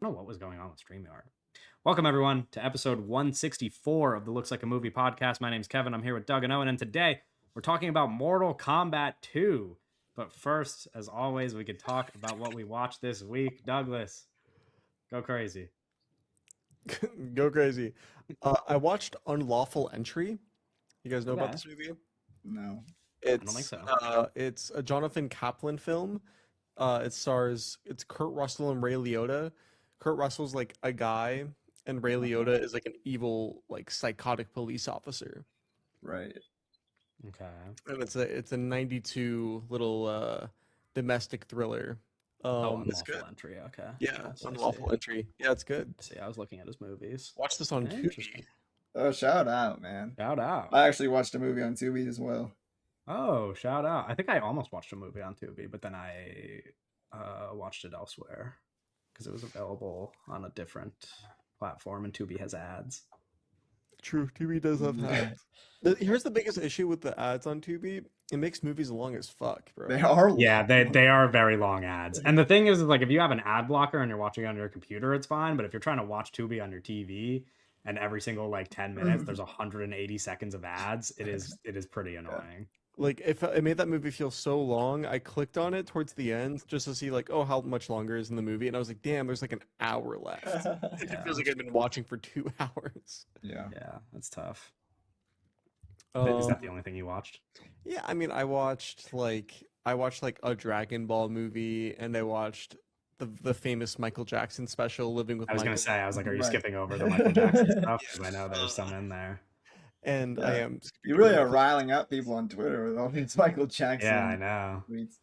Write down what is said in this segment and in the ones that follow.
know what was going on with StreamYard. Welcome, everyone, to episode 164 of the Looks Like a Movie podcast. My name's Kevin. I'm here with Doug and Owen, and today we're talking about Mortal Kombat 2. But first, as always, we could talk about what we watched this week. Douglas, go crazy. Go crazy. I watched Unlawful Entry. You guys know about Okay. this movie? No. don't think so. It's a Jonathan Kaplan film. It's Kurt Russell and Ray Liotta. Kurt Russell's like a guy, and Ray Liotta is like an evil, like psychotic police officer. Right. Okay. And it's a 92 little domestic thriller. It's Unlawful good. Entry. Okay. Yeah, Yes, I Unlawful see. Entry. Yeah, it's good. See, I was looking at his movies. Watch this on Interesting. Tubi. Oh, shout out, man. Shout out. I actually watched a movie on Tubi as well. Oh, shout out. I think I almost watched a movie on Tubi, but then I watched it elsewhere because it was available on a different platform, and Tubi has ads. True, Tubi does have Yeah. ads. Here's the biggest issue with the ads on Tubi. It makes movies long as fuck, bro. They are. Yeah, they are very long ads. And the thing is, like, if you have an ad blocker and you're watching on your computer, it's fine. But if you're trying to watch Tubi on your TV and every single like 10 minutes there's 180 seconds of ads, it is pretty annoying. Like, if it made that movie feel so long, I clicked on it towards the end just to see, like, oh, how much longer is in the movie, and I was like, damn, there's like an hour left. It Yeah. feels like I've been watching for 2 hours. Yeah. Yeah, that's tough. Is that the only thing you watched? Yeah, I mean, I watched like a Dragon Ball movie, and I watched the famous Michael Jackson special, Living with I was Michael. gonna say, I was like, are you Right. skipping over the Michael Jackson stuff? Because I know there's some in there. And Yeah. I am. You really are riling up people on Twitter with all these Michael Jackson Yeah, I know. tweets.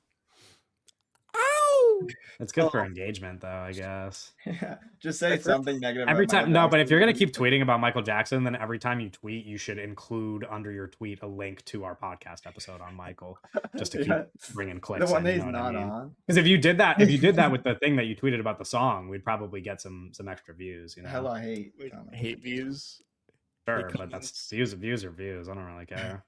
Ow! It's good for engagement, though, I guess. Yeah. Just say something negative. Every about time, Michael no, but if Jackson. you're gonna keep tweeting about Michael Jackson, then every time you tweet, you should include under your tweet a link to our podcast episode on Michael, just to keep Yeah. bringing clicks. The one that in, he's you know what not I mean? on. Because if you did that with the thing that you tweeted about the song, we'd probably get some extra views. You know, Hella hate. Like, comments. hate views. sure, hate but that's comments. views are views. I don't really care.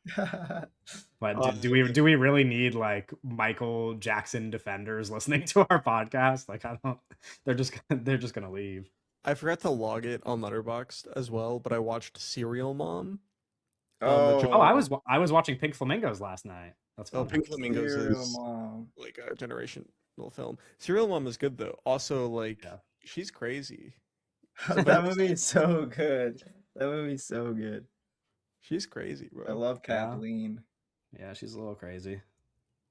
But Um, do we really need like Michael Jackson defenders listening to our podcast? Like, I don't. They're just gonna leave. I forgot to log it on Letterboxd as well, but I watched Serial Mom. Oh, Oh, I was watching Pink Flamingos last night. That's Oh, fun. Pink Flamingos Serial is Mom. like a generational film. Serial Mom is good though. Also, like, Yeah. she's crazy. That movie is so good. That movie's so good. She's crazy, bro. I love Yeah. Kathleen. Yeah, she's a little crazy.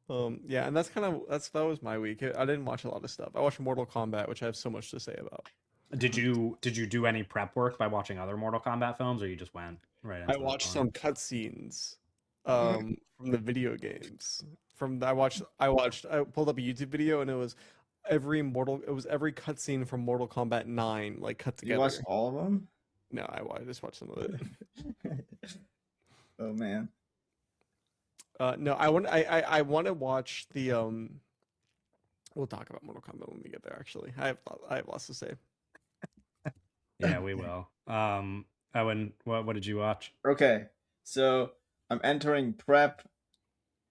Yeah, and that was my week. I didn't watch a lot of stuff. I watched Mortal Kombat, which I have so much to say about. Did you do any prep work by watching other Mortal Kombat films, or you just went right into I it watched going? some cutscenes from the video games. I pulled up a YouTube video, and it was every cutscene from Mortal Kombat 9 like cut You together. watched all of them? No, I just watched some of it. Oh man. No, I want to watch the We'll talk about Mortal Kombat when we get there. Actually, I have lots to say. Yeah, we will. Owen, what did you watch? Okay, so I'm entering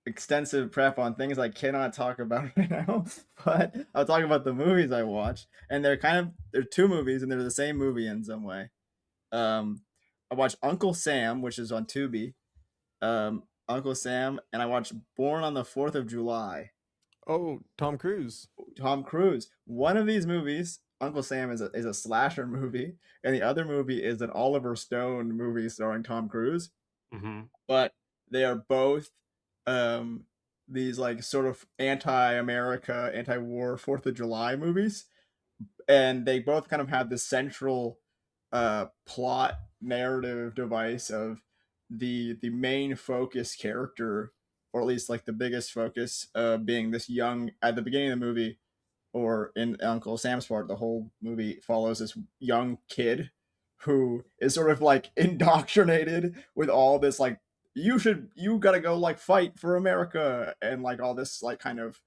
extensive prep on things I cannot talk about right now, but I'll talk about the movies I watched, and they're two movies, and they're the same movie in some way. I watched Uncle Sam, which is on Tubi. Uncle Sam, and I watched Born on the 4th of July. Oh, Tom Cruise. Tom Cruise. One of these movies, Uncle Sam, is a slasher movie, and the other movie is an Oliver Stone movie starring Tom Cruise. Mm-hmm. But they are both these like sort of anti-America, anti-war 4th of July movies, and they both kind of have this central plot narrative device of the main focus character, or at least like the biggest focus, being this young, at the beginning of the movie, or in Uncle Sam's part, the whole movie follows this young kid who is sort of like indoctrinated with all this like, you gotta go like fight for America, and like all this like kind of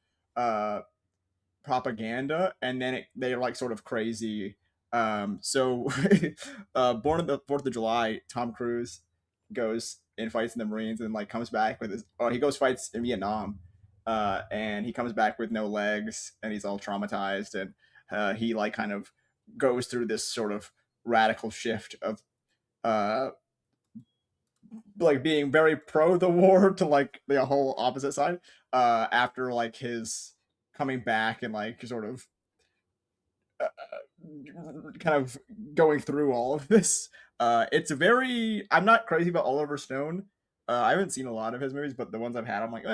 propaganda, and then they're like sort of crazy. So Born on the 4th of July, Tom Cruise goes and fights in the Marines, and like comes back with he goes fights in Vietnam, and he comes back with no legs, and he's all traumatized, and he like kind of goes through this sort of radical shift of uh like being very pro the war to like the whole opposite side after like his coming back and like sort of kind of going through all of this. It's very. I'm not crazy about Oliver Stone. I haven't seen a lot of his movies, but the ones I've had, I'm like,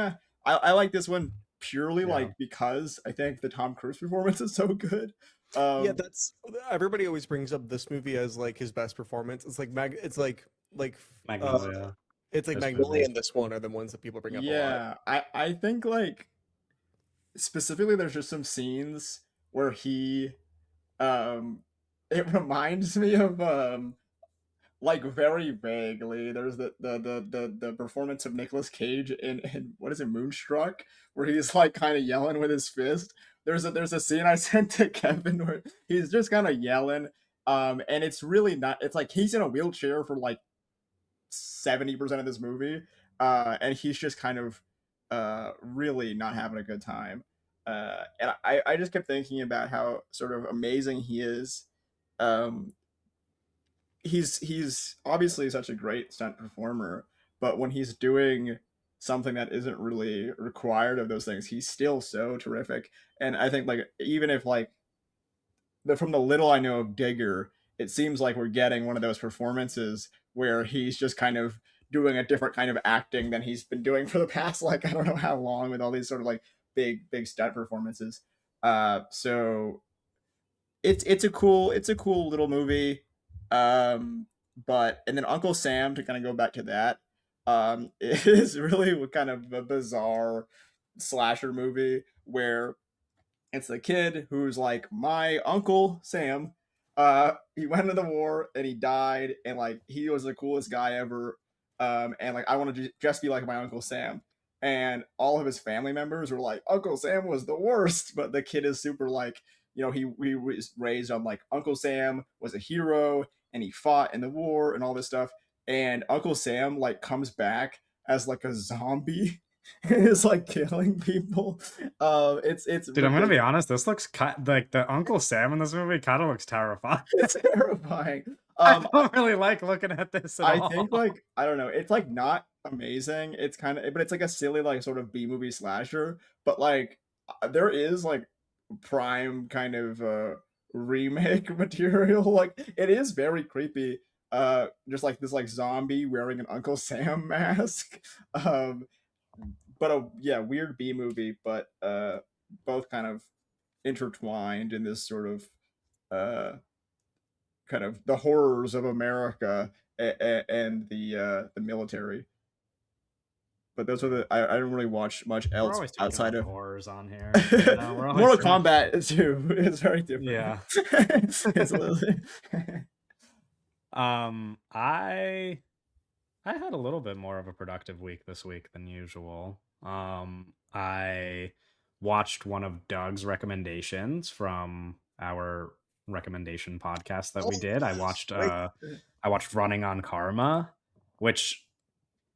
I like this one purely Yeah. like because I think the Tom Cruise performance is so good. Yeah, that's everybody always brings up this movie as like his best performance. It's like like Magnolia. it's like This Magnolia movie. and this one are the ones that people bring up a lot. Yeah, I think like specifically, there's just some scenes where he um it reminds me of like very vaguely there's the performance of Nicolas Cage in what is it, Moonstruck, where he's like kind of yelling with his fist. There's a scene I sent to Kevin where he's just kind of yelling, and it's really not, it's like he's in a wheelchair for like 70% of this movie, and he's just kind of really not having a good time. And I just kept thinking about how sort of amazing he is. Um, he's obviously such a great stunt performer, but when he's doing something that isn't really required of those things, he's still so terrific. And I think like even if like from the little I know of Digger, it seems like we're getting one of those performances where he's just kind of doing a different kind of acting than he's been doing for the past like I don't know how long with all these sort of like big stunt performances. So it's a cool little movie. But and then Uncle Sam, to kind of go back to that, it is really kind of a bizarre slasher movie where it's the kid who's like, my uncle Sam. He went into the war and he died, and like he was the coolest guy ever. And like I want to just be like my Uncle Sam. And all of his family members were like, Uncle Sam was the worst, but the kid is super like, he was raised on like Uncle Sam was a hero and he fought in the war and all this stuff. And Uncle Sam like comes back as like a zombie and is like killing people. It's Dude, I'm gonna be ridiculous. honest. This looks like the Uncle Sam in this movie kind of looks terrifying. It's terrifying. I don't really like looking at this at I all. think like I don't know. It's like not amazing. It's kind of, but it's like a silly like sort of B movie slasher. But like there is like prime kind of remake material. Like it is very creepy. Just like this like zombie wearing an Uncle Sam mask. Um, but yeah, weird B movie. But both kind of intertwined in this sort of uh kind of the horrors of America and the military. But those are I don't really watch much We're else always talking outside about of horrors on here. You know, we're always Mortal Kombat too. It's very different. Yeah. It's literally I had a little bit more of a productive week this week than usual. I watched one of Doug's recommendations from our recommendation podcast that we did. I watched Running on Karma, which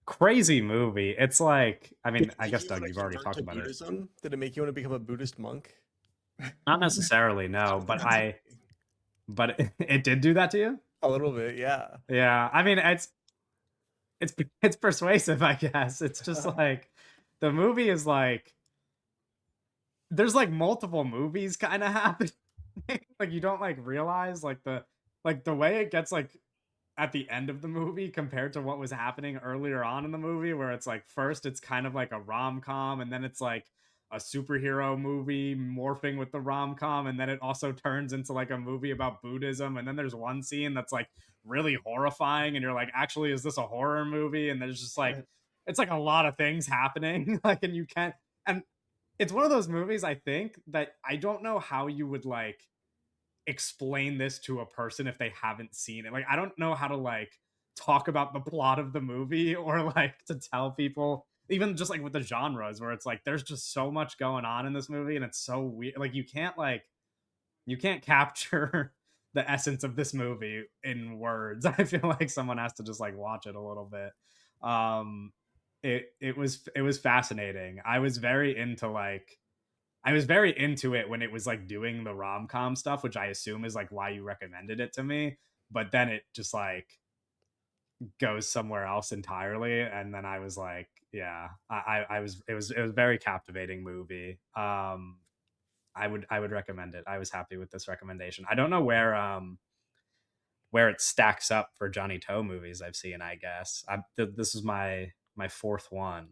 crazy movie. It's like, I mean, I guess Doug, you've already talked about it. Buddhism? Did it make you want to become a Buddhist monk? Not necessarily, no, but it did do that to you? A little bit, yeah. Yeah. I mean, it's persuasive, I guess. It's just like the movie is like there's like multiple movies kind of happening. Like you don't like realize like the way it gets like at the end of the movie compared to what was happening earlier on in the movie, where it's like first it's kind of like a rom-com and then it's like a superhero movie morphing with the rom-com, and then it also turns into like a movie about Buddhism, and then there's one scene that's like really horrifying and you're like, actually, is this a horror movie? And there's just like it's like a lot of things happening. Like, and you can't, and it's one of those movies, I think, that I don't know how you would like explain this to a person if they haven't seen it. Like, I don't know how to like talk about the plot of the movie or like to tell people, even just like with the genres, where it's like there's just so much going on in this movie and it's so weird. Like you can't capture the essence of this movie in words. I feel like someone has to just like watch it a little bit. It was fascinating. I was very into like I was very into it when it was like doing the rom-com stuff, which I assume is like why you recommended it to me. But then it just like goes somewhere else entirely, and then I was like, yeah, I was it was a very captivating movie. I would recommend it. I was happy with this recommendation. I don't know where it stacks up for Johnny Toe movies I've seen. I guess this is my fourth one.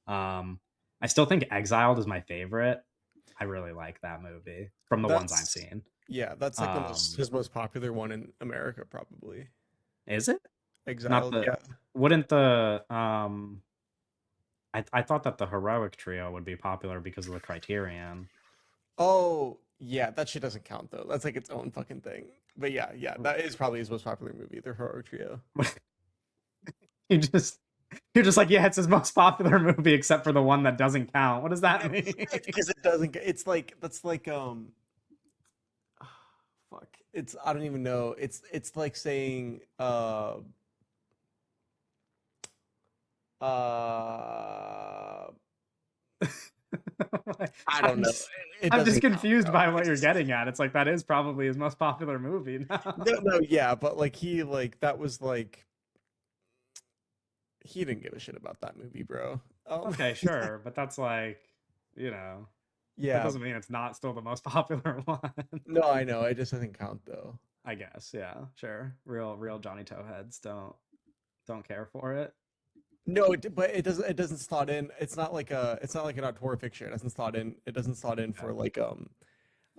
I still think Exiled is my favorite. I really like that movie from the ones I've That's seen. that's like his most popular one in America, probably. Is it not Exiled, the? yeah. Wouldn't the I thought that the Heroic Trio would be popular because of the Criterion. Oh, yeah, that shit doesn't count though. That's like its own fucking thing. But yeah, that is probably his most popular movie, The Horror Trio. you just you're just like, yeah, it's his most popular movie except for the one that doesn't count. What does that mean? Because it doesn't. It's like that's like fuck. It's I don't even know. It's like saying uh I don't know. It I'm just doesn't count, confused bro. by what you're getting at. It's like that is probably his most popular movie. No, yeah, but like he like that was like he didn't give a shit about that movie, bro. Okay, sure, but that's like, you know, that Yeah, doesn't mean it's not still the most popular one. no, I know. It just doesn't count though. I guess, yeah, sure. Real Johnny Toe heads don't care for it. No, but it doesn't slot in. It's not like an auteur picture. It doesn't slot in. It doesn't slot in for like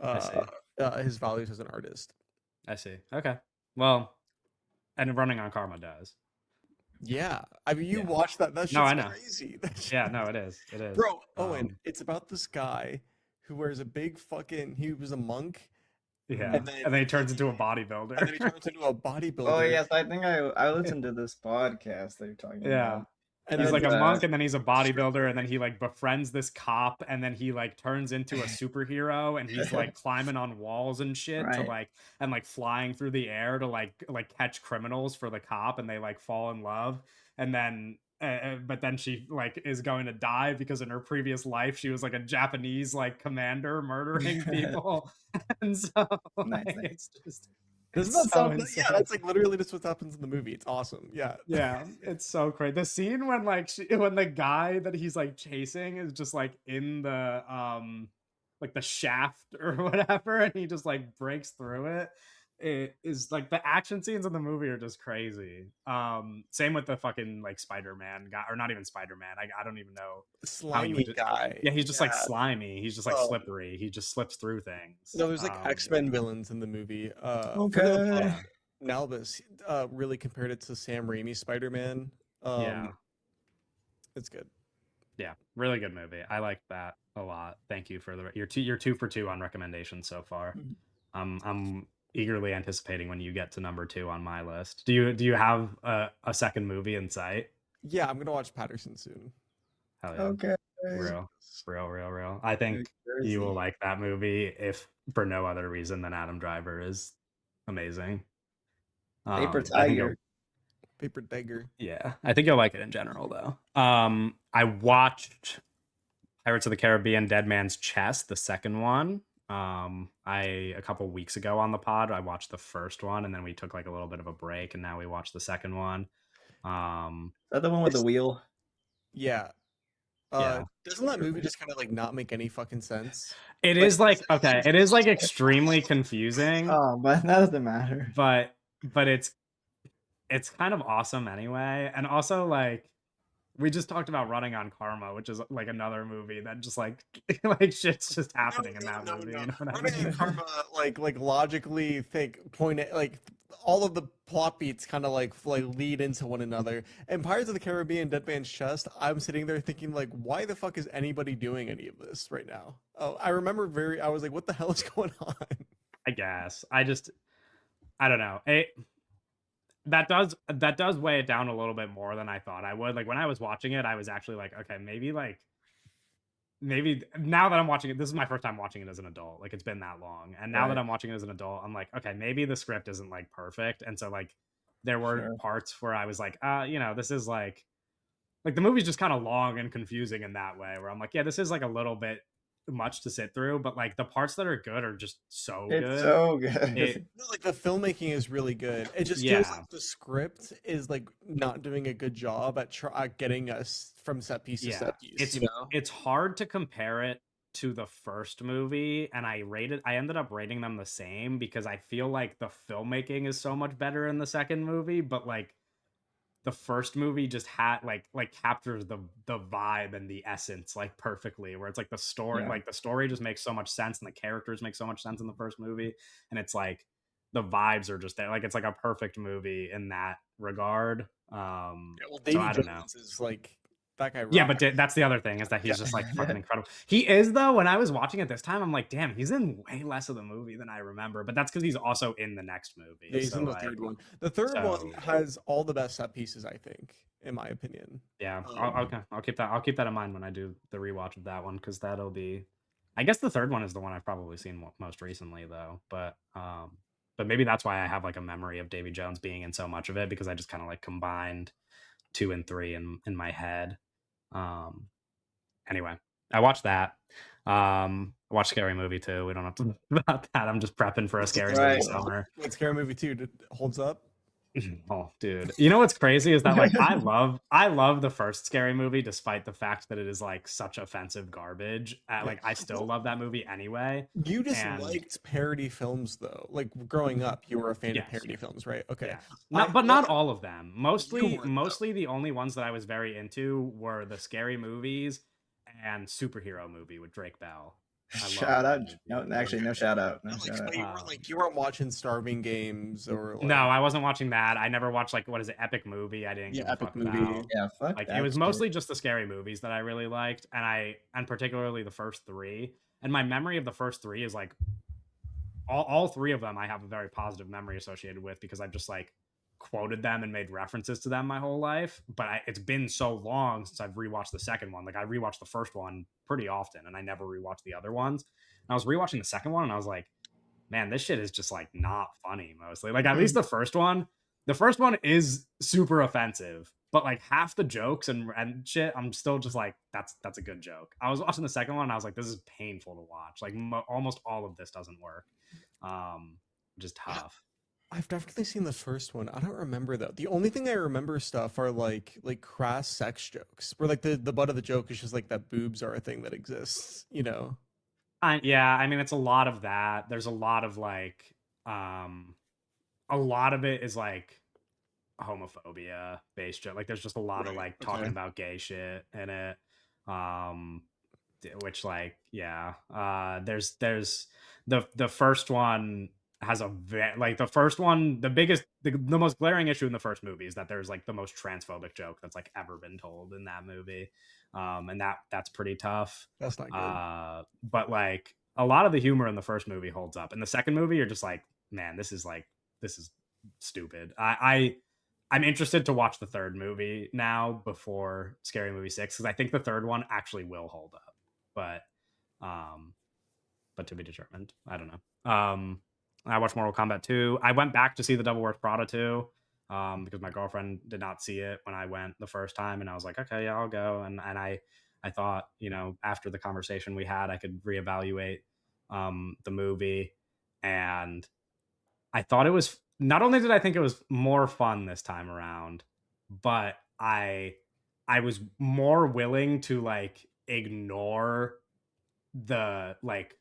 I see. his values as an artist. I see. Okay. Well, and Running on Karma does. Yeah, I mean, you Yeah. watch that. That No, I shit's know. crazy. Yeah, no, it is. It is. Bro, Owen, it's about this guy who wears a big fucking. He was a monk, Yeah. and then And then he turns into a and then he bodybuilder. turns into a bodybuilder. Oh yes, I think I listened to this podcast that you're talking Yeah. about. And He's then like a And, monk, and then he's a bodybuilder, and then he like befriends this cop, and then he like turns into a superhero, and he's like climbing on walls and shit to Right. like and like flying through the air to like catch criminals for the cop, and they like fall in love, and then but then she like is going to die because in her previous life she was like a Japanese like commander murdering people, and so Nice, like, nice. it's just doesn't it's that so sound? insane. Yeah, that's like literally just what happens in the movie. It's awesome. Yeah. Yeah, it's so crazy. The scene when when the guy that he's like chasing is just like in the shaft or whatever, and he just like breaks through it. It is like the action scenes in the movie are just crazy. Same with the fucking like Spider-Man guy, or not even Spider-Man. I don't even know how you Slimy would. guy. Yeah, he's just like Yeah. slimy. He's just like Oh. slippery. He just slips through things. No, there's like X-Men villains in the movie. Okay. Nalbus really compared it to Sam Raimi's Spider-Man. Yeah. It's good. Yeah, really good movie. I like that a lot. Thank you for you're 2 for 2 on recommendations so far. I'm eagerly anticipating when you get to number 2 on my list. Do you have a second movie in sight? Yeah, I'm gonna watch Patterson soon. Hell yeah. Okay. Real. I think you will like that movie if for no other reason than Adam Driver is amazing. Paper I think Tiger. Paper Tiger. yeah, I think you'll like it in general though. I watched Pirates of the Caribbean Dead Man's Chest, the second one. A couple weeks ago on the pod, I watched the first one, and then we took like a little bit of a break, and now we watched the second one. Is that the one with the wheel? Yeah. Yeah. Doesn't that movie just kind of like not make any fucking sense? It is like okay, it is like extremely confusing. Oh, but that doesn't matter. But it's kind of awesome anyway, and also like we just talked about Running on Karma, which is like another movie that just like like shit's just happening in that movie. You know what I Running mean? on Karma, like logically point at like all of the plot beats kind of like lead into one another. And Pirates of the Caribbean Dead Man's Chest, I'm sitting there thinking like, why the fuck is anybody doing any of this right now? Oh, I remember I was like, what the hell is going on? I guess I don't know. That does weigh it down a little bit more than I thought I would. Like when I was watching it, I was actually like, okay, maybe now that I'm watching it, this is my first time watching it as an adult. Like it's been that long, and now that I'm watching it as an adult, I'm like, okay, maybe the script isn't like perfect, and so like there were parts where I was like, this is like the movie's just kind of long and confusing in that way. Where I'm like, yeah, this is like a little bit much to sit through, but like the parts that are good are just so It's good. so good. It No, like the filmmaking is really good. It just feels yeah. like the script is like not doing a good job at getting us from set piece to Yeah. set piece, you know? It's hard to compare it to the first movie, and I ended up rating them the same because I feel like the filmmaking is so much better in the second movie, but like the first movie just had like captures the vibe and the essence like perfectly, where it's like Yeah. the story just makes so much sense and the characters make so much sense in the first movie, and it's like the vibes are just there, like it's like a perfect movie in that regard. Yeah, well, So Davy I don't know. Jones is like that guy Yeah, rocks. but that's the other thing, is that Yeah. he's just like fucking incredible. He is, though. When I was watching it this time, I'm like, damn, he's in way less of the movie than I remember. But that's because he's also in the next movie. Yeah, he's in So the like, third one. The third one so has all the best set pieces, I think, in my opinion. yeah, Um, I'll keep that in mind when I do the rewatch of that one, because that'll be. I guess the third one is the one I've probably seen most recently, though. But maybe that's why I have like a memory of Davy Jones being in so much of it, because I just kind of like combined two and three in my head. Um, Anyway, I watched that. I watched Scary Movie too. We don't have to talk about that. I'm just prepping for a scary movie Right. summer. what scary movie too holds up? Oh, dude. You know what's crazy is that like I love the first Scary Movie, despite the fact that it is like such offensive garbage. Yeah. Like I still love that movie anyway. You just And liked parody films though. Like growing up, you were a fan of yes, parody films, right? Okay. yeah. I But not like all of them. you weren't though. Mostly the only ones that I was very into were the scary movies and superhero movie with Drake Bell. I love Shout that out. No, movie. actually, no shout out. No Not like shout out. you weren't watching Starving Games or No, like I wasn't watching that. I never watched like what is it, Epic Movie. I didn't yeah, give a epic fuck movie. about. Yeah, fuck Like it that was shit. mostly just the scary movies that I really liked, and particularly the first three. And my memory of the first three is like all three of them I have a very positive memory associated with, because I've just like quoted them and made references to them my whole life. But it's been so long since I've rewatched the second one. Like I rewatched the first one pretty often, and I never rewatched the other ones. And I was rewatching the second one, and I was like, man, this shit is just like not funny mostly. Like at least the first one is super offensive, but like half the jokes and shit, I'm still just like, that's a good joke. I was watching the second one, and I was like, this is painful to watch. Like almost all of this doesn't work, which is tough. I've definitely seen the first one. I don't remember though. The only thing I remember stuff are like crass sex jokes, where like the butt of the joke is just like that boobs are a thing that exists, you know? Yeah, I mean, it's a lot of that. There's a lot of like, a lot of it is like homophobia based joke. Like there's just a lot of Right. like talking Okay. about gay shit in it. Um which like yeah. There's the first one has like the first one, the most glaring issue in the first movie is that there's like the most transphobic joke that's like ever been told in that movie. And that's pretty tough. That's not good. But like a lot of the humor in the first movie holds up. In the second movie, you're just like, man, this is stupid. I'm interested to watch the third movie now before Scary Movie 6, because I think the third one actually will hold up. Um, but to be determined. I don't know. I watched Mortal Kombat 2. I went back to see The Devil Wears Prada 2, because my girlfriend did not see it when I went the first time, and I was like, okay, yeah, I'll go. And I thought, you know, after the conversation we had, I could reevaluate the movie, and I thought it was, not only did I think it was more fun this time around, but I was more willing to like ignore the like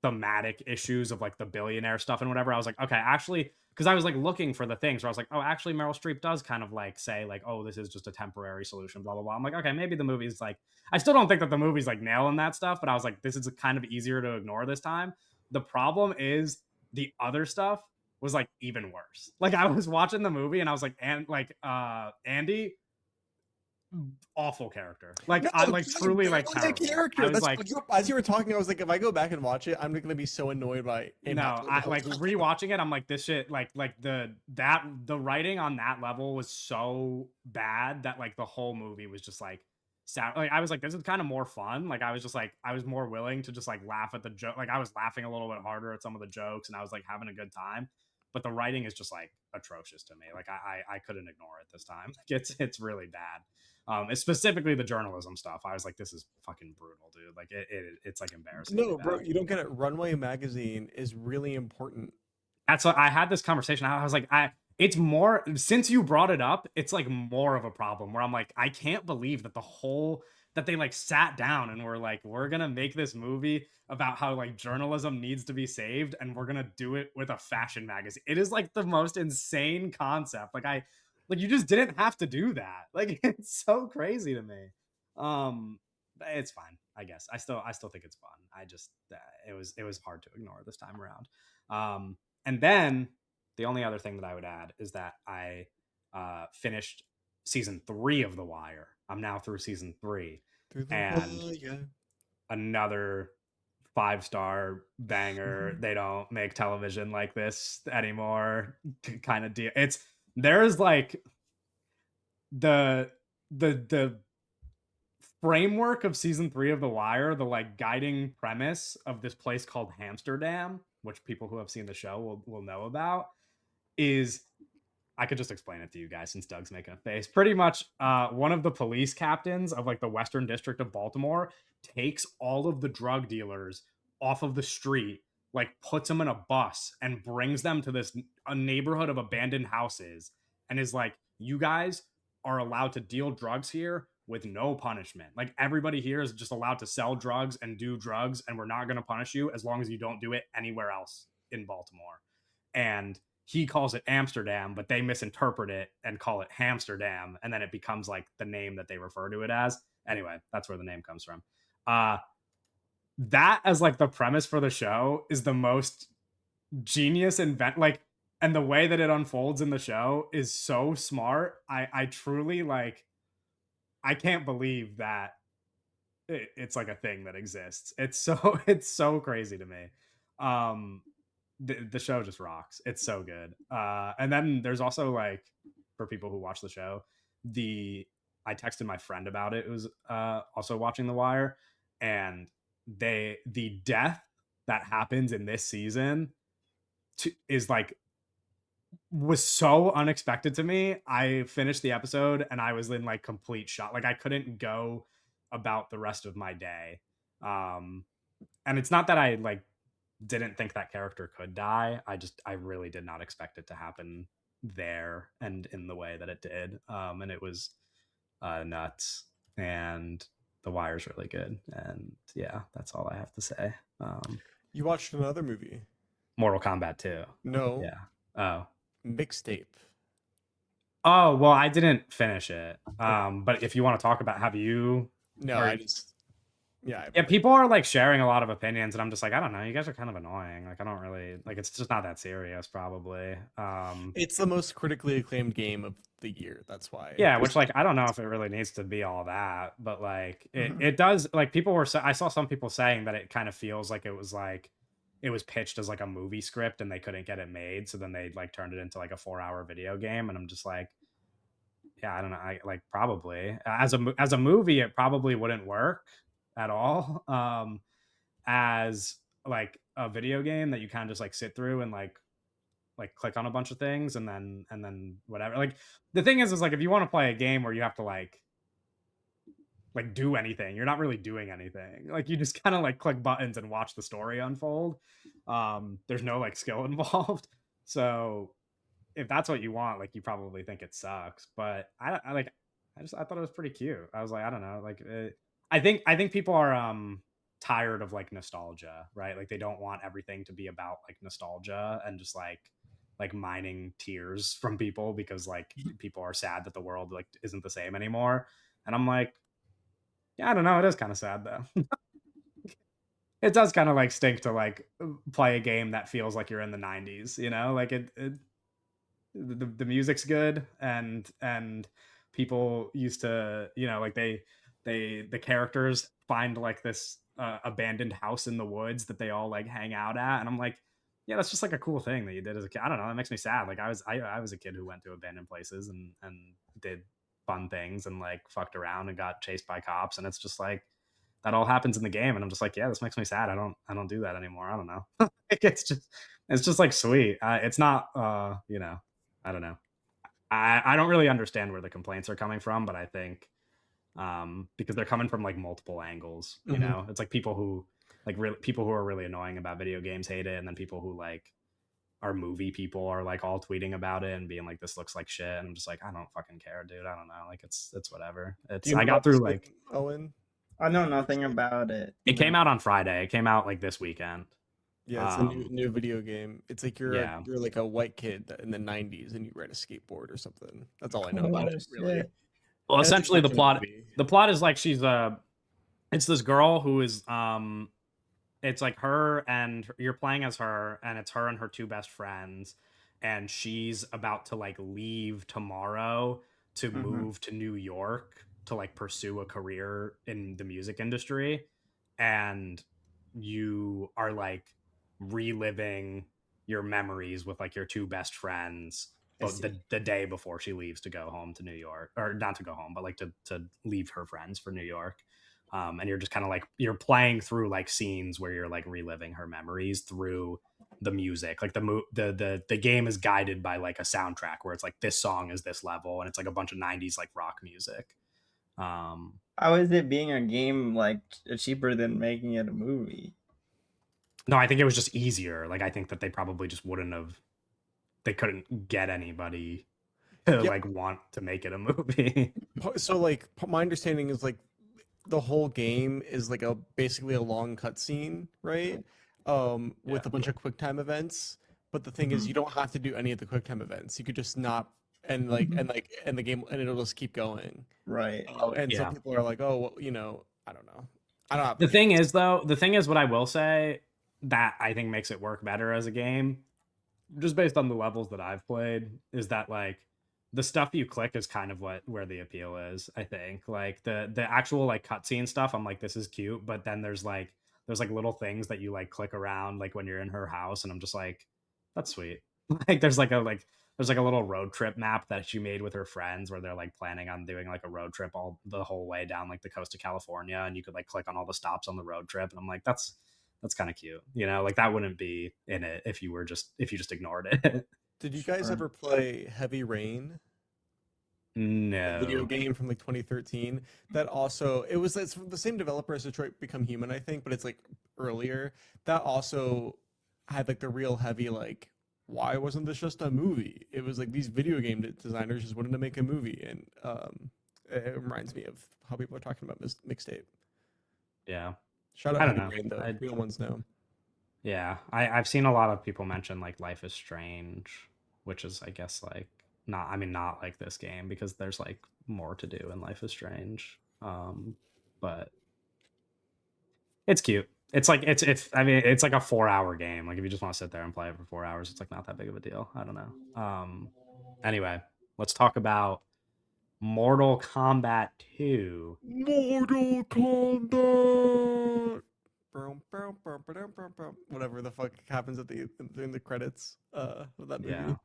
thematic issues of like the billionaire stuff and whatever. I was like, okay, actually, because I was like looking for the things where I was like, oh, actually, Meryl Streep does kind of like say like, oh, this is just a temporary solution, blah blah blah. I'm like, okay, maybe the movie's like, I still don't think that the movie's like nailing that stuff, but I was like, this is kind of easier to ignore this time. The problem is the other stuff was like even worse. Like I was watching the movie and I was like, and like Andy, awful character. Like No, I like he's truly like barely a terrible. character. I was That's like, like as you were talking, I was like, if I go back and watch it, I'm gonna be so annoyed by no, the I whole like time. rewatching it. I'm like, this shit, like the writing on that level was so bad that like the whole movie was just like sad. Like I was like, this is kind of more fun. Like I was just like, I was more willing to just like laugh at the joke. Like I was laughing a little bit harder at some of the jokes, and I was like having a good time. but the writing is just like atrocious to me. Like I couldn't ignore it this time. Like it's really bad. It's specifically the journalism stuff. I was like, this is fucking brutal, dude. Like it's like embarrassingly No, bro, bad. you don't get it. Runway magazine is really important. That's what I had this conversation. I was like, it's more since you brought it up, it's like more of a problem where I'm like, I can't believe that they like sat down and were like, we're gonna make this movie about how like journalism needs to be saved, and we're gonna do it with a fashion magazine. It is like the most insane concept. Like you just didn't have to do that. Like it's so crazy to me. It's fine, I guess. I still think it's fun. I just it was hard to ignore this time around. And then the only other thing that I would add is that I finished season 3 of The Wire. I'm now through season 3, Through the and wire. another 5-star banger. They don't make television like this anymore. Kind of deal. There's like the framework of season 3 of The Wire, the like guiding premise of this place called Hamsterdam, which people who have seen the show will know about, is I could just explain it to you guys since Doug's making a face. Pretty much, one of the police captains of like the Western District of Baltimore takes all of the drug dealers off of the street, like puts them in a bus and brings them to a neighborhood of abandoned houses, and is like, you guys are allowed to deal drugs here with no punishment. Like everybody here is just allowed to sell drugs and do drugs, and we're not going to punish you as long as you don't do it anywhere else in Baltimore. And he calls it Amsterdam, but they misinterpret it and call it Hamsterdam, and then it becomes like the name that they refer to it as. Anyway, that's where the name comes from. That as like the premise for the show is the most genius like, and the way that it unfolds in the show is so smart. I truly like, I can't believe that it's like a thing that exists. It's so crazy to me. The show just rocks. It's so good. And then there's also like, for people who watch the show, I texted my friend about it. It was also watching The Wire, and the death that happens in this season is like, was so unexpected to me. I finished the episode and I was in like complete shock. Like I couldn't go about the rest of my day. And it's not that I like didn't think that character could die. I really did not expect it to happen there and in the way that it did. And it was nuts. And The Wire's really good. And yeah, that's all I have to say. You watched another movie? Mortal Kombat 2. No. Yeah. Oh. Mixtape. Oh, well, I didn't finish it. But if you want to talk about, have you? No, Or- I just. Yeah. Yeah, people are like sharing a lot of opinions, and I'm just like, I don't know. You guys are kind of annoying. Like, I don't really like. It's just not that serious, probably. It's the most critically acclaimed game of the year. That's why. Yeah, which like I don't know if it really needs to be all that, but like Mhm. it does. Like people were, I saw some people saying that it kind of feels like it was pitched as like a movie script and they couldn't get it made, so then they like turned it into like a 4-hour video game, and I'm just like, yeah, I don't know. I like probably as a movie, it probably wouldn't work at all. As like a video game that you kind of just like sit through and like click on a bunch of things and then whatever. Like the thing is like if you want to play a game where you have to like do anything, you're not really doing anything. Like you just kind of like click buttons and watch the story unfold. There's no like skill involved. So if that's what you want, like you probably think it sucks. But I thought it was pretty cute. I was like, I don't know, like I think people are tired of like nostalgia, right? Like they don't want everything to be about like nostalgia and just like mining tears from people because like people are sad that the world like isn't the same anymore. And I'm like, yeah, I don't know. It is kind of sad though. It does kind of like stink to like play a game that feels like you're in the 90s, you know? Like the music's good and people used to, you know, like the characters find like this abandoned house in the woods that they all like hang out at, and I'm like, yeah, that's just like a cool thing that you did as a kid. I don't know, that makes me sad. Like I was a kid who went to abandoned places and did fun things and like fucked around and got chased by cops, and it's just like that all happens in the game, and I'm just like, yeah, this makes me sad. I don't do that anymore. I don't know. Like, it's just like sweet. It's not I don't know. I don't really understand where the complaints are coming from, but I think because they're coming from like multiple angles. It's like people who people who are really annoying about video games hate it, and then people who like are movie people are like all tweeting about it and being like, this looks like shit, and I'm just like, I don't fucking care, dude. I don't know, like it's whatever. Do It's you know I got about this through game, like Owen? I know nothing about it. it No. came out on Friday. It came out like this weekend. Yeah, it's a new video game. It's like Yeah. you're like a white kid in the '90s and you ride a skateboard or something. That's all I know Oh, about it, really. shit. Well, And it's essentially such a movie. the plot is like it's this girl who is it's like her and you're playing as her, and it's her and her two best friends, and she's about to like leave tomorrow to move to New York to like pursue a career in the music industry, and you are like reliving your memories with like your two best friends, but the day before she leaves to go home to New York, or not to go home, but like to leave her friends for New York. And you're just kind of like you're playing through like scenes where you're like reliving her memories through the music. Like the game is guided by like a soundtrack where it's like this song is this level, and it's like a bunch of 90s like rock music. How is it being a game like cheaper than making it a movie? No, I think it was just easier. Like I think that they probably just they couldn't get anybody to Yeah. like want to make it a movie. So like my understanding is like the whole game is like basically a long cutscene, right? With a bunch of QuickTime events. But the thing is, you don't have to do any of the QuickTime events. You could just not and the game and it'll just keep going. Right. And some Yeah. people are like, oh, well, I don't know. I don't have The thing is what I will say that I think makes it work better as a game, just based on the levels that I've played, is that like the stuff you click is kind of where the appeal is. I think like the actual like cutscene stuff, I'm like, this is cute, but then there's like little things that you like click around like when you're in her house, and I'm just like, that's sweet. Like there's like a little road trip map that she made with her friends where they're like planning on doing like a road trip all the whole way down like the coast of California, and you could like click on all the stops on the road trip, and I'm like, that's kind of cute, like that wouldn't be in it if you just ignored it. Did you guys ever play Heavy Rain? A video No. game from like 2013 that also it's from the same developer as Detroit Become Human, I think, but it's like earlier. That also had like the real heavy like, why wasn't this just a movie? It was like these video game designers just wanted to make a movie, and it reminds me of how people are talking about Mixtape. Yeah. Shout out I don't Heavy know. Rain though. Real ones know. Yeah, I've seen a lot of people mention like Life is Strange, which is I guess like not like this game, because there's like more to do in Life is Strange. But it's cute. It's like it's it's like a 4-hour game. Like if you just want to sit there and play it for 4 hours, it's like not that big of a deal. I don't know. Anyway, let's talk about Mortal Kombat 2. Mortal Kombat. Whatever the fuck happens at during the credits of that movie. Yeah.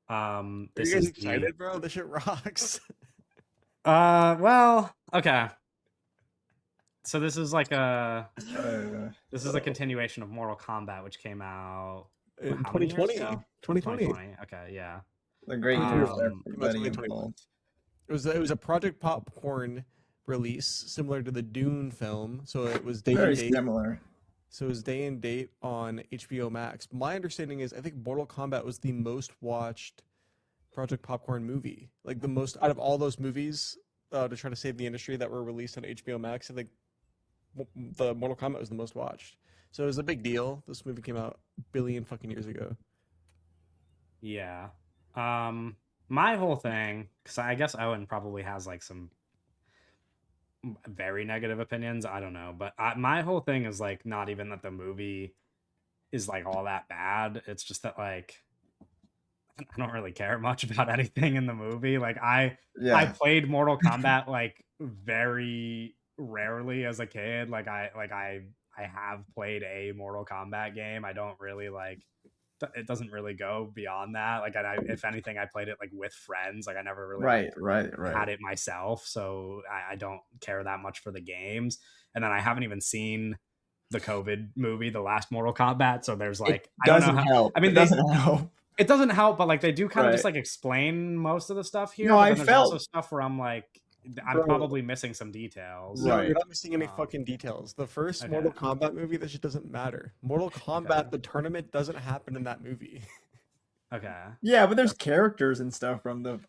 Are This you guys is excited, bro? This shit rocks. well, okay. So this is like this is a So, continuation of Mortal Kombat, which came out In how many years 2020. ago? 2020. Okay, yeah. the great Um, news for Um, everybody 2021. involved. It was a Project Popcorn release similar to the Dune film, so it was day Very and date. similar. So it was day and date on HBO Max. My understanding is I think Mortal Kombat was the most watched Project Popcorn movie. Like the most out of all those movies to try to save the industry that were released on HBO Max. I think the Mortal Kombat was the most watched. So it was a big deal. This movie came out a billion fucking years ago. Yeah. My whole thing, because I guess Owen probably has like some very negative opinions. I don't know, but my whole thing is like not even that the movie is like all that bad. It's just that like I don't really care much about anything in the movie. Like I played Mortal Kombat like very rarely as a kid. Like I have played a Mortal Kombat game. I don't really like it doesn't really go beyond that. Like, if anything, I played it like with friends. Like, I never really Right, had it myself, so I don't care that much for the games. And then I haven't even seen the COVID movie, the last Mortal Kombat. So there's It like, I don't know doesn't how. help. I mean, It doesn't help. it doesn't help, but like they do kind of just Right. like explain most of the stuff here. No, But I then there's also felt stuff where I'm like, I'm Bro. probably missing some details. No, Right. you're not missing any Um, fucking details. The first okay. Mortal Kombat movie, that shit doesn't matter. Mortal Kombat, the tournament, doesn't happen in that movie. Okay. Yeah, but there's characters and stuff from the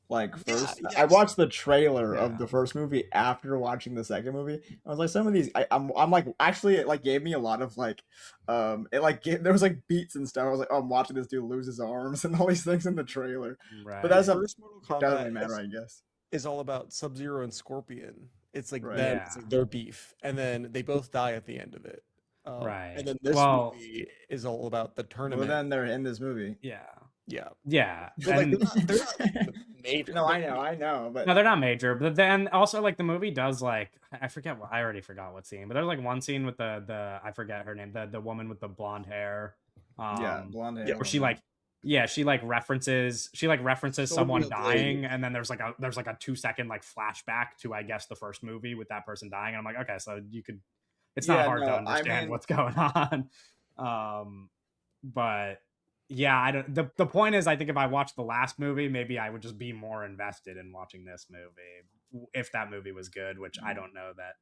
like Yeah, first. I yes. watched the trailer of Yeah. the first movie after watching the second movie. I was like, some of these, I'm like, actually, it like gave me a lot of like, it like there was like beats and stuff. I was like, oh, I'm watching this dude lose his arms and all these things in the trailer. Right. But that's The a first Mortal it doesn't really Kombat matter, I guess. is all about Sub-Zero and Scorpion. It's like Right. them, Yeah. it's like their beef, and then they both die at the end of it. Right. And then this Well- movie is all about the Well, tournament. then they're in this movie. Yeah. Yeah, Yeah. but like And- they're not major. No, I know, but no, they're not major. But then also like the movie does like, I forget what, I already forgot what scene, but there's like one scene with the I forget her name, the woman with the blonde hair. yeah, blonde hair. yeah, Where she like, yeah, she references someone Sylvia dying, and then there's like a 2-second like flashback to, I guess, the first movie with that person dying, and I'm like, okay, so you could, it's not Yeah, hard to no, I understand mean- what's going on. But yeah, I don't. The point is, I think if I watched the last movie, maybe I would just be more invested in watching this movie if that movie was good, which I don't know that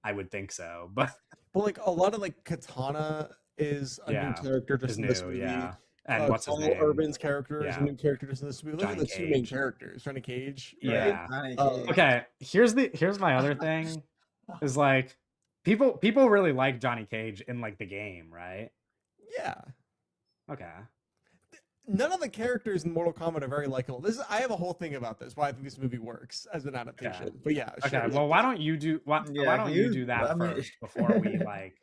I would think so. But like a lot of like Katana is a Yeah, new character just is in this new, movie. yeah. And what's his Carl name? Urban's character is a Yeah. new character just in this movie. Look at Johnny the two main Cage. characters, Johnny Cage. Right? Yeah. Johnny Uh, Cage. Okay, here's my other thing is like people really like Johnny Cage in like the game, right? Yeah. Okay. None of the characters in Mortal Kombat are very likable. I have a whole thing about this. Why I think this movie works as an adaptation. Okay. But yeah. Okay. Sure. Well, why don't you do why Yeah, don't you you- do that I mean- first before we like?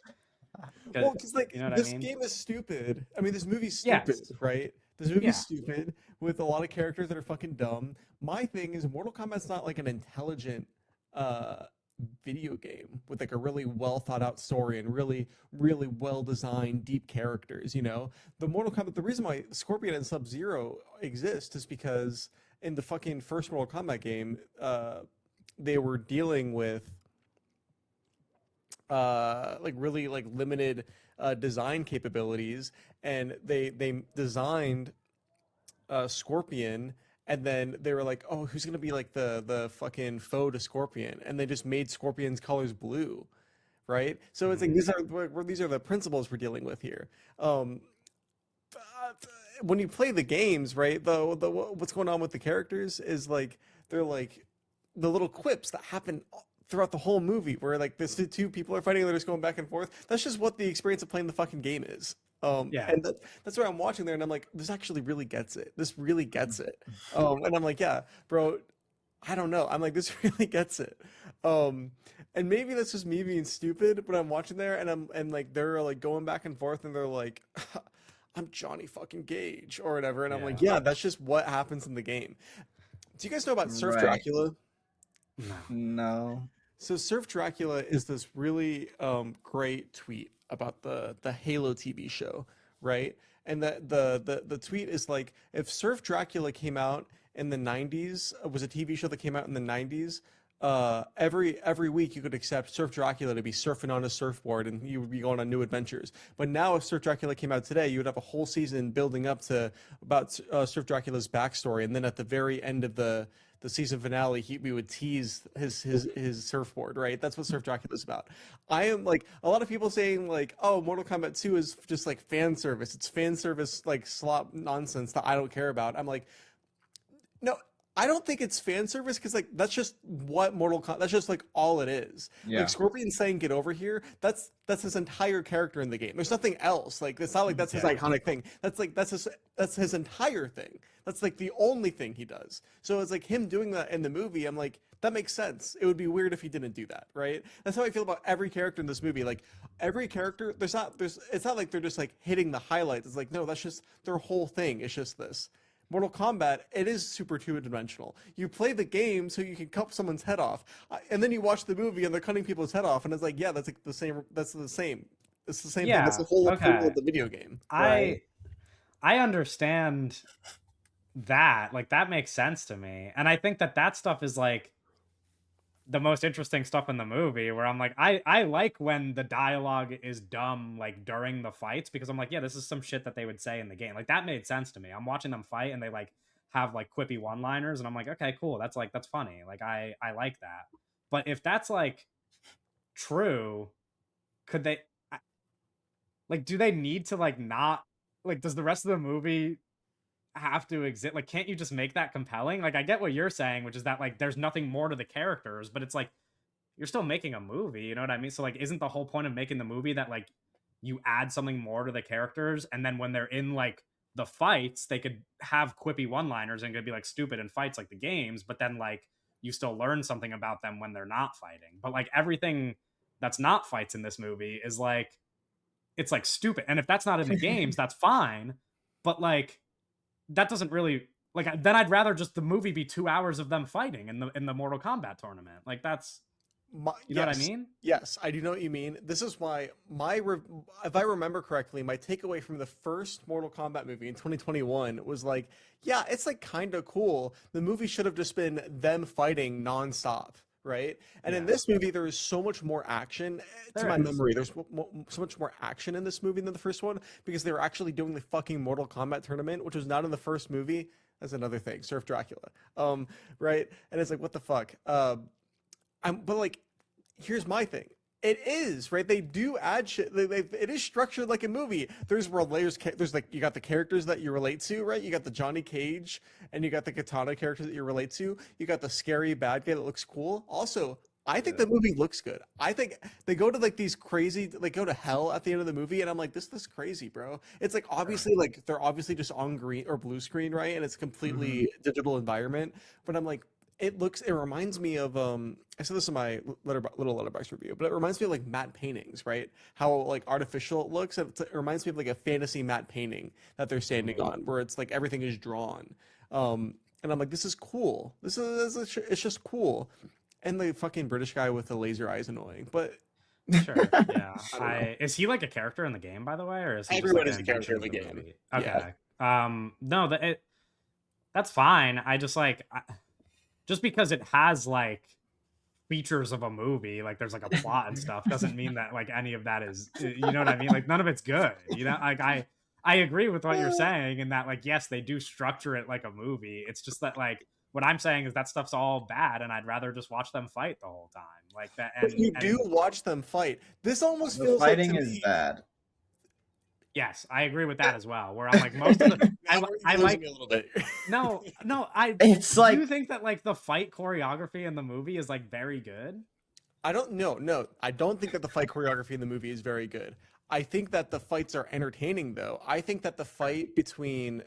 Well, because like you know what I this mean? game is stupid. I mean, this movie's stupid, Yes. right? This movie's Yeah. stupid with a lot of characters that are fucking dumb. My thing is Mortal Kombat's not like an intelligent video game with like a really well thought out story and really well designed deep characters. You know, the Mortal Kombat. The reason why Scorpion and Sub-Zero exist is because in the fucking first Mortal Kombat game, they were dealing with like really like limited design capabilities, and they designed Scorpion, and then they were like, oh, who's gonna be like the fucking foe to Scorpion, and they just made Scorpion's colors blue, right? So it's like these are the principles we're dealing with here. When you play the games, right, the what's going on with the characters is like they're like the little quips that happen throughout the whole movie where like the two people are fighting and they're just going back and forth. That's just what the experience of playing the fucking game is. Yeah. And that's why I'm watching there and I'm like, this actually really gets it. This really gets it. And I'm like, yeah, bro, I don't know. I'm like, this really gets it. And maybe that's just me being stupid, but I'm watching there and like they're like going back and forth and they're like, I'm Johnny fucking Gage or whatever. And I'm like, yeah, that's just what happens in the game. Do you guys know about Surf Right. Dracula? No. No. So Surf Dracula is this really great tweet about the Halo TV show, right? And the tweet is like, if Surf Dracula came out in the 90s, was a TV show that came out in the 90s, every week you could accept Surf Dracula to be surfing on a surfboard and you would be going on new adventures. But now if Surf Dracula came out today, you would have a whole season building up to about Surf Dracula's backstory, and then at the very end of the season finale, we would tease his surfboard, right? That's what Surf Dracula's about. I am like a lot of people saying like, oh, Mortal Kombat 2 is just like fan service. It's fan service like slop nonsense that I don't care about. I'm like, no, I don't think it's fan service because like that's just what that's just like all it is. Yeah. Like Scorpion saying "Get over here." That's his entire character in the game. There's nothing else. Like it's not like that's his iconic thing. That's like that's his entire thing. That's like the only thing he does. So it's like him doing that in the movie. I'm like, that makes sense. It would be weird if he didn't do that, right? That's how I feel about every character in this movie. Like every character, it's not like they're just like hitting the highlights. It's like no, that's just their whole thing. It's just this. Mortal Kombat, it is super two-dimensional. You play the game so you can cut someone's head off, and then you watch the movie and they're cutting people's head off, and it's like, yeah, that's like the same. That's the same. It's the same thing. That's the whole appeal of the video game. I I understand that. Like, that makes sense to me. And I think that stuff is like the most interesting stuff in the movie, where I'm like, I like when the dialogue is dumb, like during the fights, because I'm like, yeah, this is some shit that they would say in the game. Like, that made sense to me. I'm watching them fight and they like have like quippy one-liners, and I'm like, okay, cool. That's funny. Like, I like that. But if that's like true, could they like, do they need to like not, like, does the rest of the movie have to exist? Like, can't you just make that compelling? Like, I get what you're saying, which is that like there's nothing more to the characters, but it's like you're still making a movie, you know what I mean? So like, isn't the whole point of making the movie that like you add something more to the characters, and then when they're in like the fights, they could have quippy one-liners and could be like stupid in fights like the games, but then like you still learn something about them when they're not fighting. But like everything that's not fights in this movie is like, it's like stupid. And if that's not in the games, that's fine. But like, that doesn't really, like, then I'd rather just the movie be 2 hours of them fighting in the Mortal Kombat tournament. Like, that's, you know what I Yes, mean? yes, I do know what you mean. This is why if I remember correctly, my takeaway from the first Mortal Kombat movie in 2021 was like, yeah, it's like kind of cool. The movie should have just been them fighting nonstop, right? And in Yeah. this movie, there is so much more action. To There my is. memory, there's so much more action in this movie than the first one, because they were actually doing the fucking Mortal Kombat tournament, which was not in the first movie. That's another thing, Surf Dracula. Right? And it's like, what the fuck? But like, here's my thing. It is right. They do add shit. It is structured like a movie. There's layers. There's like, you got the characters that you relate to, right? You got the Johnny Cage, and you got the Katana character that you relate to. You got the scary bad guy that looks cool. Also, I think the movie looks good. I think they go to like these crazy, like go to hell at the end of the movie, and I'm like, this crazy, bro. It's like obviously like they're obviously just on green or blue screen, right? And it's completely digital environment. But I'm like, it reminds me of I said this in my little letterbox review, but it reminds me of like matte paintings, right? How like artificial it looks. It reminds me of like a fantasy matte painting that they're standing on, where it's like everything is drawn. And I'm like, this is cool. It's just cool. And the fucking British guy with the laser eye is annoying, but Sure. Yeah. Is he like a character in the game, by the way, or is he everyone just is like a an character in invention the of the game. movie? Yeah. Okay. No, that's fine. I just like, just because it has like features of a movie, like there's like a plot and stuff, doesn't mean that like any of that is, you know what I mean? Like, none of it's good, you know? Like, I agree with what you're saying, in that like, yes, they do structure it like a movie. It's just that like, what I'm saying is that stuff's all bad, and I'd rather just watch them fight the whole time, like that. But you do watch them fight. This almost The feels like fighting to is me. bad. Yes, I agree with that as well. Where I'm like, most of the, Now I you're losing like, me a little bit. no, I It's do like think that like the fight choreography in the movie is like very good. I don't know. No, I don't think that the fight choreography in the movie is very good. I think that the fights are entertaining, though. I think that the fight between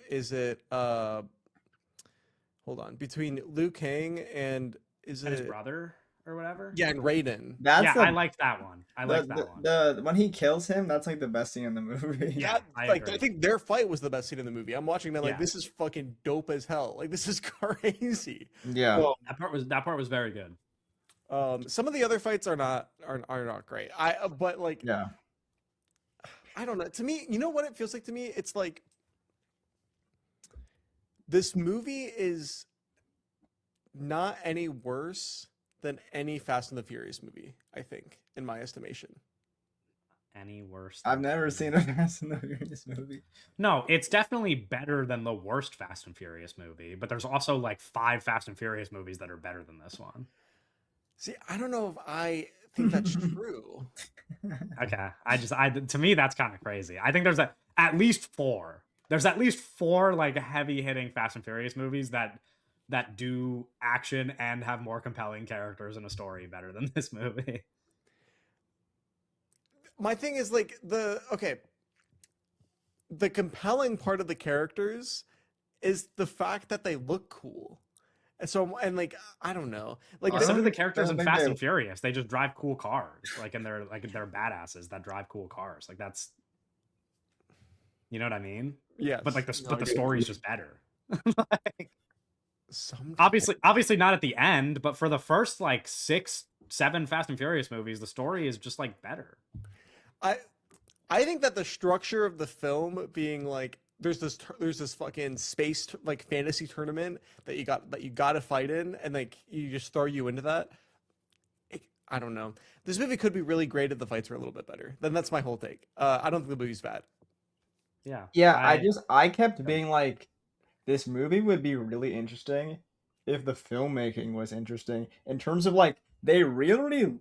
between Liu Kang and And his brother or whatever. yeah, and Raiden. that's Yeah, I liked that one. I liked the, that one. the when he kills him, that's like the best scene in the movie. Yeah, I like agree. I think their fight was the best scene in the movie. I'm watching that like Yeah. this is fucking dope as hell. Like this is crazy. Yeah. Well, That part was very good. some of the other fights are not great. But like Yeah. I don't know. To me, you know what it feels like to me? It's like this movie is not any worse than any Fast and the Furious movie, I think, in my estimation. Any worse? I've than never any- seen a Fast and the Furious movie. No, it's definitely better than the worst Fast and Furious movie, but there's also like 5 Fast and Furious movies that are better than this one. See, I don't know if I think that's true. Okay, to me that's kind of crazy. I think there's at least 4. There's at least 4 like heavy hitting Fast and Furious movies that do action and have more compelling characters and a story better than this movie. My thing is like the compelling part of the characters is the fact that they look cool. And so like I don't know. Like I So don't do the think- characters I in don't Fast think and Furious. They just drive cool cars, like and they're badasses that drive cool cars. Like that's, you know what I mean? yes. But like the story's just better. Like, Some obviously not at the end, but for the first like 6, 7 Fast and Furious movies, the story is just like better. I think that the structure of the film being like there's this fucking space like fantasy tournament that you got to fight in, and like you just throw you into that. I don't know. This movie could be really great if the fights were a little bit better. Then that's my whole take. I don't think the movie's bad. Yeah. Yeah, I I kept being like, this movie would be really interesting if the filmmaking was interesting in terms of like they rarely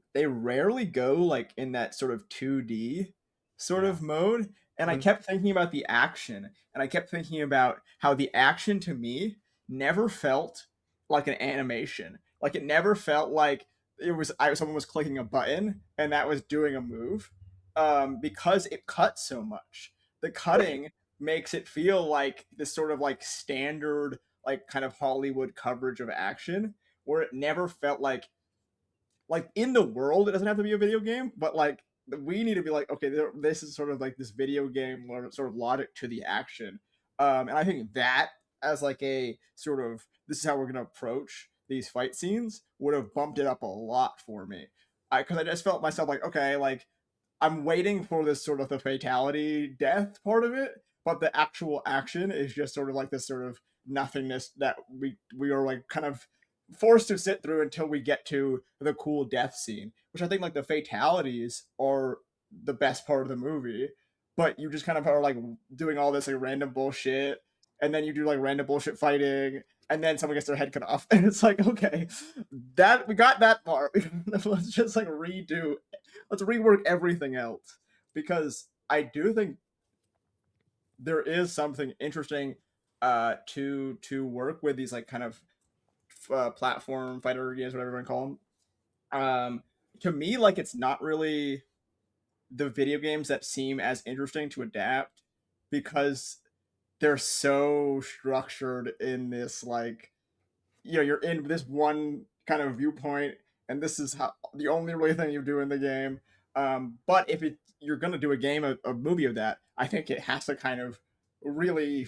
go like in that sort of 2D sort Yeah. of mode. And I Mhm. kept thinking about the action, and I kept thinking about how the action to me never felt like an animation. Like it never felt like someone was clicking a button and that was doing a move, because it cut so much. The cutting makes it feel like this sort of like standard like kind of Hollywood coverage of action, where it never felt like in the world it doesn't have to be a video game, but like we need to be like, okay, this is sort of like this video game sort of logic to the action. And I think that as like a sort of this is how we're going to approach these fight scenes would have bumped it up a lot for me, because I just felt myself like, okay, like I'm waiting for this sort of the fatality death part of it, but the actual action is just sort of like this sort of nothingness that we are like kind of forced to sit through until we get to the cool death scene, which I think like the fatalities are the best part of the movie, but you just kind of are like doing all this like random bullshit, and then you do like random bullshit fighting, and then someone gets their head cut off, and it's like, okay, that we got that part. Let's just like let's rework everything else, because I do think there is something interesting to work with these like kind of platform fighter games, whatever you want to call them. To me, like it's not really the video games that seem as interesting to adapt, because they're so structured in this like, you're in this one kind of viewpoint, and this is how the only really thing you do in the game. But if you're gonna do a movie of that, I think it has to kind of really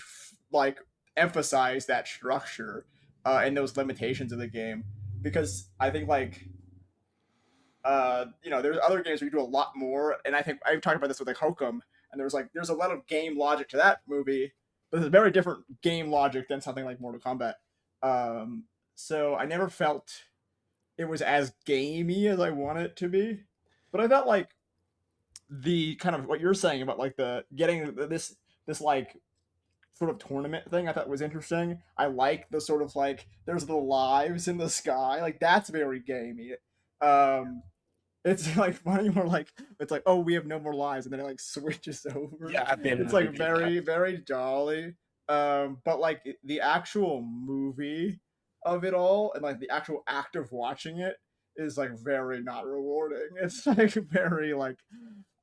like emphasize that structure and those limitations of the game, because I think like there's other games where you do a lot more, and I think I've talked about this with like Hokum, and there's a lot of game logic to that movie, but there's a very different game logic than something like Mortal Kombat. So I never felt it was as gamey as I wanted it to be, but I felt like the kind of what you're saying about like the getting this like sort of tournament thing I thought was interesting. I like the sort of like there's the lives in the sky, like that's very gamey. Um, it's like funny where like it's like, oh, we have no more lives, and then it like switches over. Yeah, at the end of It's the like movie. very very jolly. But like the actual movie of it all, and like the actual act of watching it is like very not rewarding. It's like very like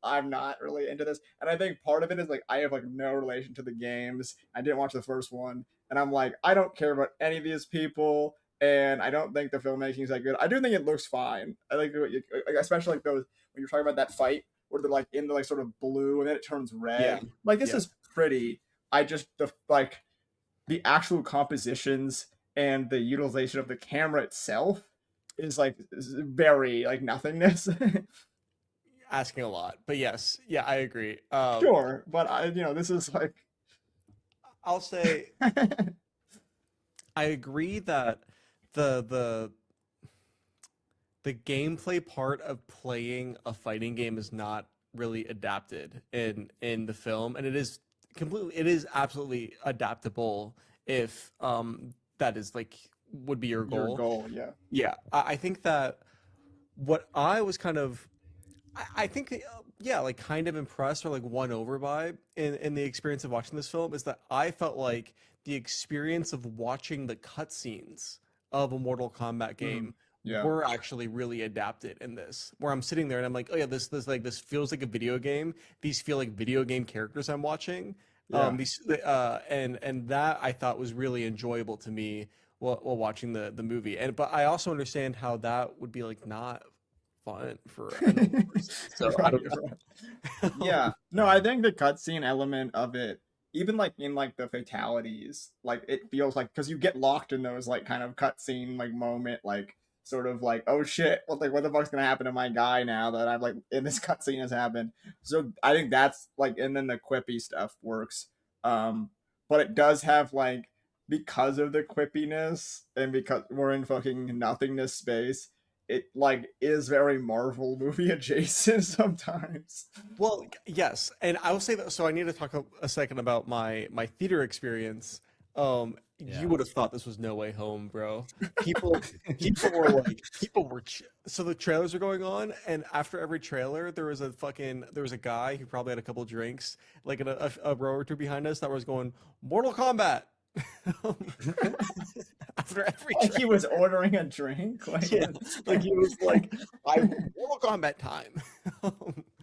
I'm not really into this. And I think part of it is like I have like no relation to the games. I didn't watch the first one, and I'm like, I don't care about any of these people, and I don't think the filmmaking is that good. I do think it looks fine. I like especially like those when you're talking about that fight where they're like in the like sort of blue and then it turns red. Yeah, Like this yeah. is pretty. I just the actual compositions and the utilization of the camera itself is very like nothingness. Asking a lot, but yes, yeah, I agree. Sure, but this is like I'll say I agree that the the the gameplay part of playing a fighting game is not really adapted in the film, and it is absolutely adaptable if that is like would be your your goal. goal. Yeah. Yeah, I think that what I was kind of I think yeah, like kind of impressed or like won over by in the experience of watching this film is that I felt like the experience of watching the cutscenes of a Mortal Kombat Mm, game yeah. were actually really adapted in this. Where I'm sitting there and I'm like, oh yeah, this feels like a video game. These feel like video game characters I'm watching. Yeah. And that I thought was really enjoyable to me while watching the movie. And but I also understand how that would be like not fun for a normal person. So I Right, don't right. know. Yeah. No, I think the cutscene element of it, even like in like the fatalities, like it feels like because you get locked in those like kind of cutscene like moment, like sort of like, oh shit, what the fuck's gonna happen to my guy now that I'm like in this cutscene has happened. So I think that's like, and then the quippy stuff works. But it does have like, because of the quippiness and because we're in fucking nothingness space, it like is very Marvel movie adjacent sometimes. Well, yes, and I will say that. So I need to talk a second about my theater experience. Yeah. You would have thought this was No Way Home, bro. People were so the trailers were going on, and after every trailer, there was a guy who probably had a couple drinks, like in a row or two behind us, that was going Mortal Kombat. After every Like he trailer, was ordering a drink. Like, yeah, like he was like, "I Mortal Kombat time."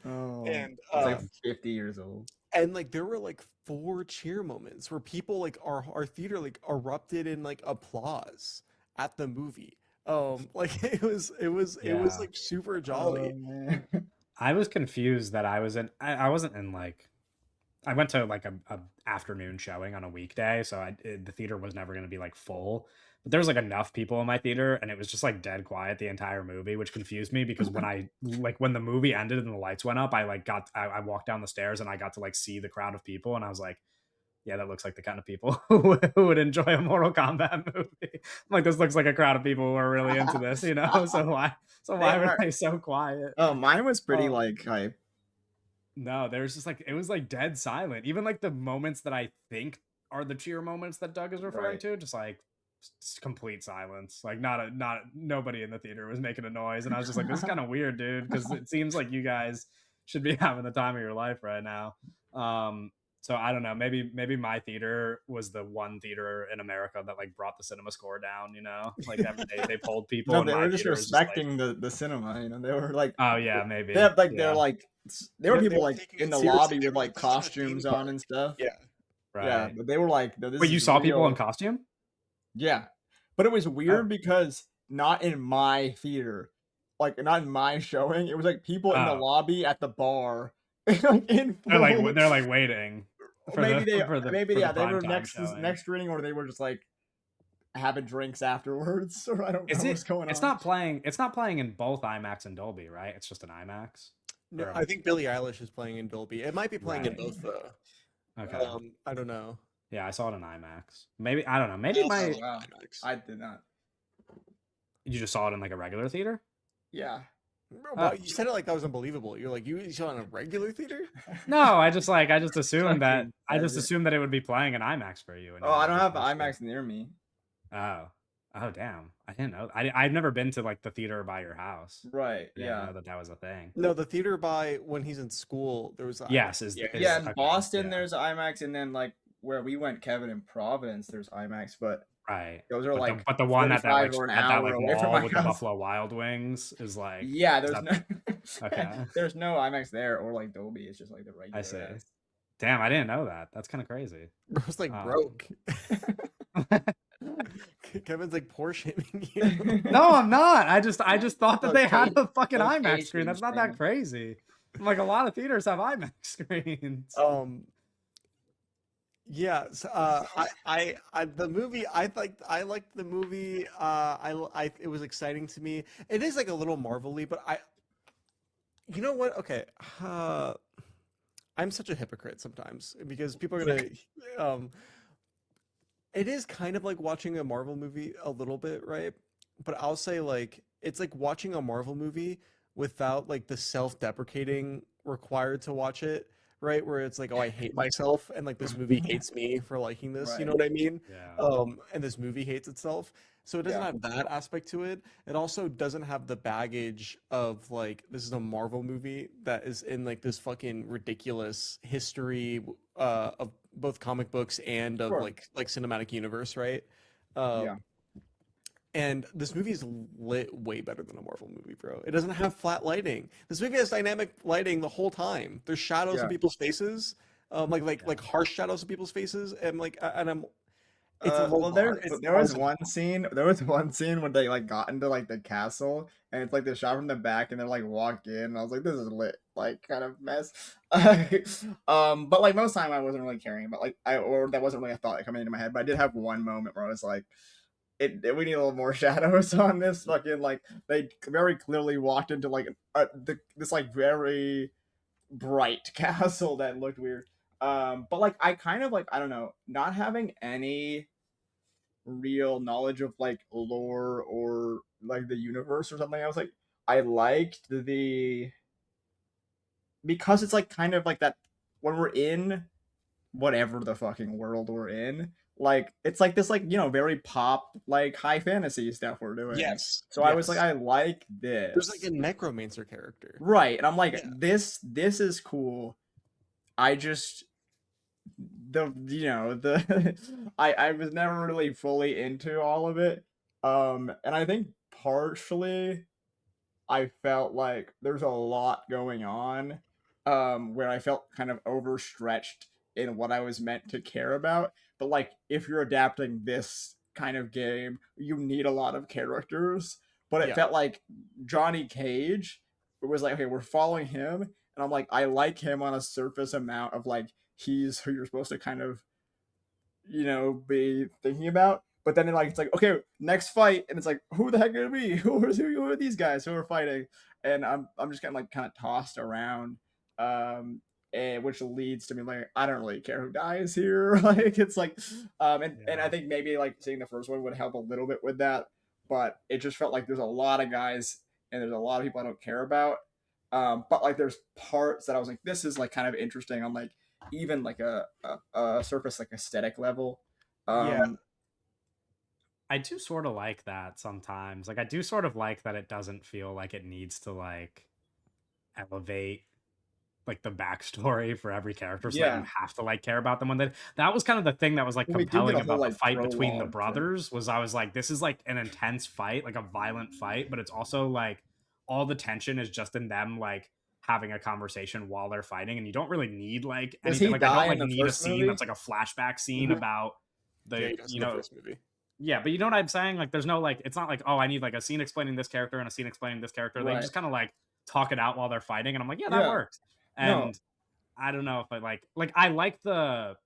oh, And it's like 50 years old. and like there were like four cheer moments where people like our theater like erupted in like applause at the movie. Like it was Yeah. like super Oh jolly. man. I was confused that I wasn't in like I went to like a afternoon showing on a weekday, so the theater was never going to be like full. But there was like enough people in my theater, and it was just like dead quiet the entire movie, which confused me because when the movie ended and the lights went up, I walked down the stairs and I got to like see the crowd of people, and I was like, yeah, that looks like the kind of people who would enjoy a Mortal Kombat movie. I'm like, this looks like a crowd of people who are really into this, you know? So why were they so quiet? Oh, mine was pretty Um, like hype. No, there was just like it was like dead silent. Even like the moments that I think are the cheer moments that Doug is referring Right. to, just like complete silence. Like not nobody in the theater was making a noise, and I was just like, this is kind of weird, dude, because it seems like you guys should be having the time of your life right now. So I don't know. Maybe my theater was the one theater in America that like brought the cinema score down. You know, like they pulled people, No, and they my were just theater was just like, respecting the cinema. You know, they were like, oh yeah, they maybe, have like they're yeah, like there were They people were like taking in it the seriously. lobby They with were like like, this is a theme costumes park. on and stuff. Yeah. Yeah, right. but they were like, no, this Wait, you is saw people in real. costume? Yeah, but it was Oh, weird because not in my theater, like not in my showing. It was like people in the oh. lobby at the bar, like in They're like full. waiting for Maybe the they, for the yeah, they prime were time showing. next reading, or they were just like having drinks afterwards, or I don't Is know it? what's going It's on. not playing. It's not playing in both IMAX and Dolby, right? It's just an IMAX. No, Or I think Billie Eilish is playing in Dolby. It might be playing in right. both though. Okay. I don't know. Yeah, I saw it in IMAX. Maybe I don't know. I Maybe also saw my it in Wow, IMAX. I did not. you just saw it in like a regular theater. Yeah. Bro, Oh. but you said it like that was unbelievable. You're like, you saw it in a regular theater? No, I just assumed that Fucking it would be playing in IMAX for you. And Oh, you I like don't just have missed it. IMAX near me. Oh damn! I didn't know. I've never been to like the theater by your house. Right. I didn't Yeah. know that was a thing. No, the theater by when he's in school, there was Yes, IMAX. Yeah, in okay, Boston yeah, there's IMAX, and then like where we went, Kevin, in Providence, there's IMAX, but right. those are like But the one at 45 or an at that hour like away from wall my with the house. Buffalo Wild Wings is like Yeah, is there's that no okay? there's no IMAX there or like Dolby. It's just like the I see. regular ass. Damn, I didn't know that. That's kind of crazy. Bro's like Um, broke. Kevin's like poor shaming you. No, I'm not. I just thought that Those they had cage- a fucking those IMAX cage screen. games, That's not man. that crazy. Like a lot of theaters have IMAX screens. Um, yeah, so, the movie, I liked the movie. It was exciting to me. It is like a little Marvel-y, but you know what? Okay, I'm such a hypocrite sometimes because people are gonna, um, it is kind of like watching a Marvel movie a little bit, right? But I'll say like it's like watching a Marvel movie without like the self-deprecating required to watch it, right? Where it's like, oh, I hate myself, and like this movie hates me for liking this. You know Right. what I mean? Yeah. And this movie hates itself. So it doesn't Yeah. have that aspect to it. It also doesn't have the baggage of like this is a Marvel movie that is in like this fucking ridiculous history of both comic books and of Sure. like cinematic universe, right? Uh, Yeah. and this movie is lit way better than a Marvel movie, bro. It doesn't have flat lighting. This movie has dynamic lighting the whole time. There's shadows Yeah. of people's faces, like harsh shadows of people's faces, and it's Well, it's there was awesome. one scene. There was one scene when they like got into like the castle, and it's like the shot from the back, and they're like walk in. And I was like, this is lit, like kind of mess. But like most time, I wasn't really caring about or that wasn't really a thought coming into my head. But I did have one moment where I was like, we need a little more shadows on this fucking like they very clearly walked into like this like very bright castle that looked weird. But like I kind of like I don't know, not having any real knowledge of like lore or like the universe or something. I was like, I liked the because it's like kind of like that when we're in whatever the fucking world we're in, like it's like this like very pop like high fantasy stuff we're doing. Yes, So I was like, yes. I like There's like a this. necromancer character. Right. And I'm like, Yeah. this is cool. I just the I was never really fully into all of it. And I think partially I felt like there's a lot going on where I felt kind of overstretched in what I was meant to care about. But like if you're adapting this kind of game, you need a lot of characters. But it Yeah. felt like Johnny Cage, it was like, okay, we're following him, and I'm like, I like him on a surface amount of like he's who you're supposed to kind of be thinking about. But then like it's like, okay, next fight, and it's like, who the heck are we? Who are these guys who are fighting? And I'm just getting like kind of tossed around, and which leads to me like I don't really care who dies here. Like it's like, and I Yeah. think maybe like seeing the first one would help a little bit with that, but it just felt like there's a lot of guys and there's a lot of people I don't care about. But like there's parts that I was like, this is like kind of interesting on like even like a surface like aesthetic level. Yeah. Um, I do sort of like that sometimes. Like I do sort of like that it doesn't feel like it needs to like elevate like the backstory for every character so that you yeah, have to like care about them when that was kind of the thing that was like we do get compelling a whole about the like fight between the prologue thing. brothers was I was like this is like an intense fight, like a violent fight, but it's also like all the tension is just in them like having a conversation while they're fighting and you don't really need like Does anything. he Like I don't die in like the need a first scene movie? that's like a flashback scene Mhm. about Yeah, the he does in the first movie. yeah, but you know what I'm saying? Like, there's no like, it's not like, oh, I need like a scene explaining this character and a scene explaining this character. They Right. just kind of like talk it out while they're fighting, and I'm like, yeah, that Yeah. works. No. And I don't know if I like I like the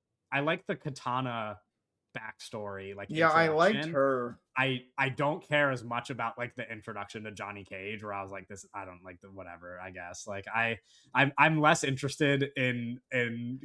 katana backstory, like Yeah, I liked introduction. her. I don't care as much about like the introduction to Johnny Cage where I was like this I don't like the whatever I guess like I'm less interested in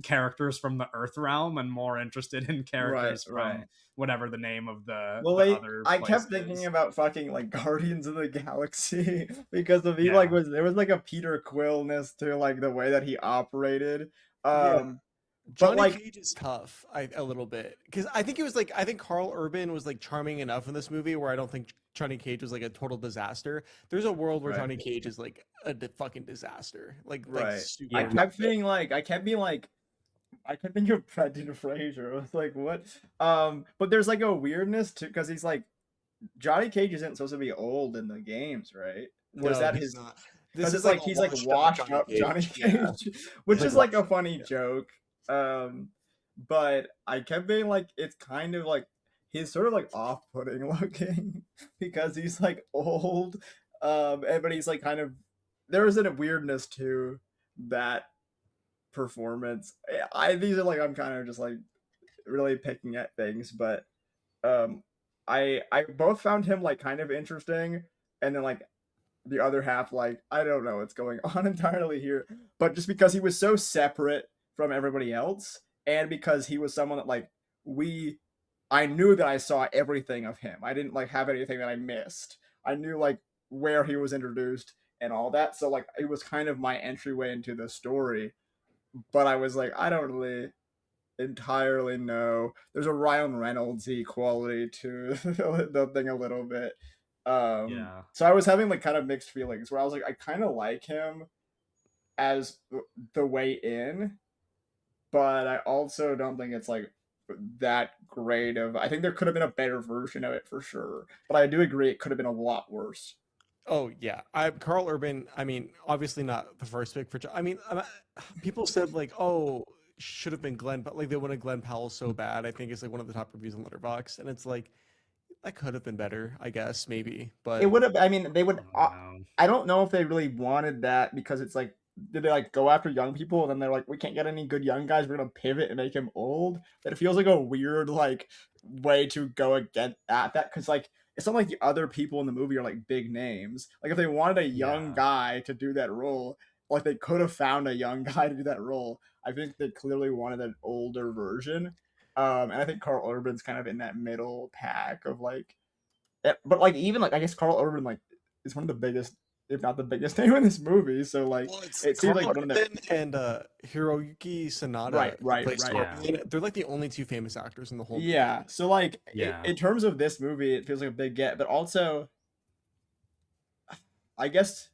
characters from the Earth realm and more interested in Right. characters Right. from whatever the name of Well, the other I place kept thinking is. about fucking like Guardians of the Galaxy because of he like Yeah. was there was like a Peter Quillness to like the way that he operated. Yeah. Um, but Johnny like Cage is tough, a little bit, because I think it was like I think Carl Urban was like charming enough in this movie where I don't think Johnny Cage was like a total disaster. There's a world where right. Johnny Cage is like a fucking disaster, like Right. I super Yeah. kept toxic. being like I kept thinking of Brendan Fraser. I was like, what? But there's like a weirdness to because he's like Johnny Cage isn't supposed to be old in the games, right? Or is No, that he's his? not. This Because is it's like like a he's like washed up washed Johnny up Johnny Cage. Yeah, Cage, he's which like is like a washed up. funny Yeah. joke. But I kept being like, it's kind of like he's sort of like off-putting looking because he's like old, but he's like kind of there is a weirdness to that performance. These are like I'm kind of just like really picking at things, but um, I both found him like kind of interesting, and then like the other half like I don't know what's going on entirely here, but just because he was so separate from everybody else, and because he was someone that like we, I knew that I saw everything of him. I didn't like have anything that I missed. I knew like where he was introduced and all that, so like it was kind of my entryway into the story. But I was like, I don't really entirely know. There's a Ryan Reynoldsy quality to the thing a little bit. Yeah. So I was having like kind of mixed feelings where I was like, I kind of like him as the way in, but I also don't think it's like that great of. I think there could have been a better version of it for sure, but I do agree it could have been a lot worse. Oh yeah, I Carl Urban. I mean, obviously not the first pick for. I mean, people said like, oh, should have been Glenn, but like they wanted Glenn Powell so bad. I think it's like one of the top reviews on Letterboxd, and it's like that could have been better, I guess maybe, It but would have. I mean, they would. I don't know. I don't know if they really wanted that because it's like, did they like go after young people and then they're like, we can't get any good young guys. We're gonna pivot and make him old. That it feels like a weird like way to go against at that because like it's not like the other people in the movie are like big names. Like if they wanted a young Yeah. guy to do that role, like they could have found a young guy to do that role. I think they clearly wanted an older version. And I think Carl Urban's kind of in that middle pack of like, but like even like I guess Carl Urban like is one of the biggest, if not the biggest name in this movie. So like Well, it's it seems Carl like one of the Urban and Hiroyuki Sanada, right, who right, plays right. Scorpion. They're like the only two famous actors in the whole movie. Yeah. So like Yeah. in terms of this movie, it feels like a big get, but also I guess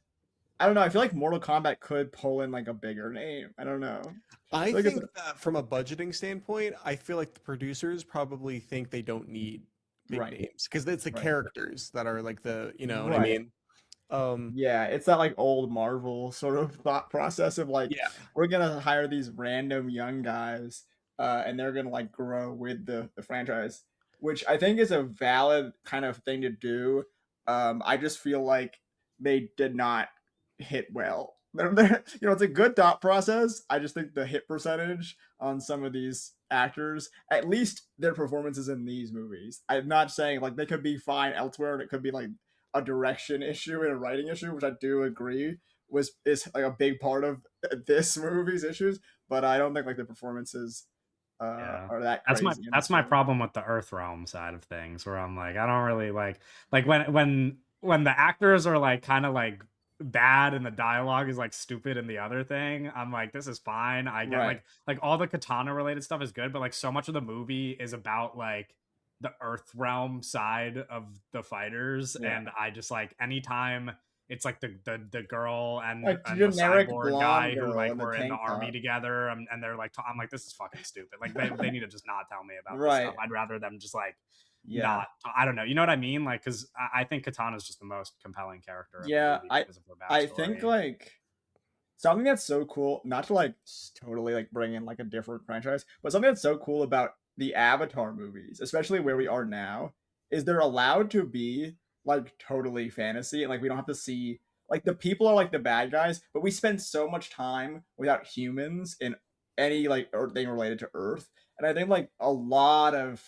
I don't know. I feel like Mortal Kombat could pull in like a bigger name. I don't know. I feel like think that from a budgeting standpoint, I feel like the producers probably think they don't need big Right. names because it's the Right. characters that are like the, you know what I Right. mean? Yeah, it's that like old Marvel sort of thought process of like Yeah. we're gonna hire these random young guys, and they're gonna like grow with the franchise, which I think is a valid kind of thing to do. I just feel like they did not hit well. You know, it's a good thought process. I just think the hit percentage on some of these actors, at least their performances in these movies. I'm not saying like they could be fine elsewhere, and it could be like a direction issue and a writing issue, which I do agree is like a big part of this movie's issues. But I don't think like the performances Yeah. are that That's crazy. my that's my problem with the Earthrealm side of things, where I'm like, I don't really like when the actors are like kind of like bad and the dialogue is like stupid in the other thing. I'm like, this is fine. I get Right. like all the katana related stuff is good, but like so much of the movie is about like the Earthrealm side of the fighters, Yeah. and I just like anytime it's like the girl and Like and the generic cyborg blonde guy who girl like in the were in the tank army top. together, and they're like I'm like, this is fucking stupid. Like they need to just not tell me about this Right. stuff. I'd rather them just like Yeah. not, I don't know, you know what I mean, like because I think Katana's just the most compelling character of the Yeah. movie because of her I backstory. think like something that's so cool, not to like totally like bring in like a different franchise, but something that's so cool about the Avatar movies, especially where we are now, is they're allowed to be like totally fantasy, and like we don't have to see like the people are like the bad guys, but we spend so much time without humans in any like or thing related to Earth, and I think like a lot of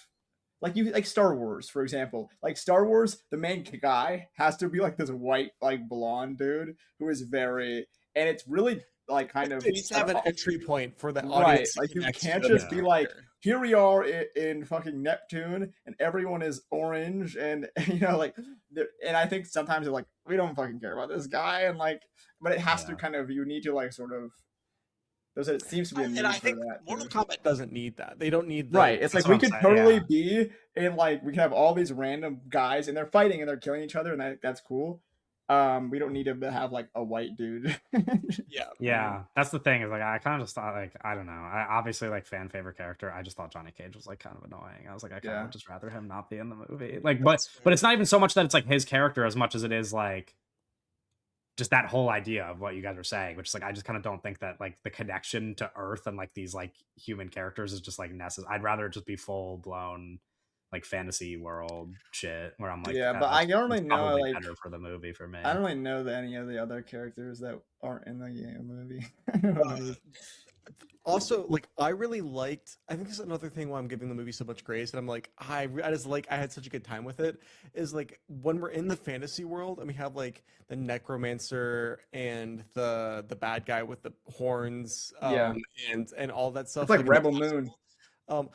like you like Star Wars, for example. Like Star Wars, the main guy has to be like this white, like blonde dude who is very, and it's really like kind of It needs to have an entry point for the right. audience to Like you connect can't to just the be like, character. here we are in fucking Neptune, and everyone is orange, and you know, like, and I think sometimes they're like, we don't fucking care about this guy, and like, but it has to kind of, you need to like sort of. It seems to be a need And I for think that. Mortal Kombat doesn't need that. They don't need the, Right. It's like That's we what I'm could saying, totally yeah. be in like we can have all these random guys and they're fighting and they're killing each other, and that's cool. We don't need to have like a white dude. Yeah, that's the thing, is like I kind of just thought, like, I don't know, I obviously like fan favorite character, I just thought Johnny Cage was like kind of annoying. I was like, I kind of Yeah. would just rather him not be in the movie, like, but it's not even so much that it's like his character as much as it is like just that whole idea of what you guys are saying, which is like I just kind of don't think that like the connection to Earth and like these like human characters is just like necessary. I'd rather it just be full blown like fantasy world shit where I'm like, Yeah, but I don't really that's know probably like better for the movie for me. I don't really know that any of the other characters that aren't in the movie. I don't know any- Also, like I really liked. I think this is another thing why I'm giving the movie so much grace, and I'm like, I just like I had such a good time with it. Is like when we're in the fantasy world and we have like the necromancer and the bad guy with the horns, Yeah. and all that stuff. It's like in the Rebel castle. Moon.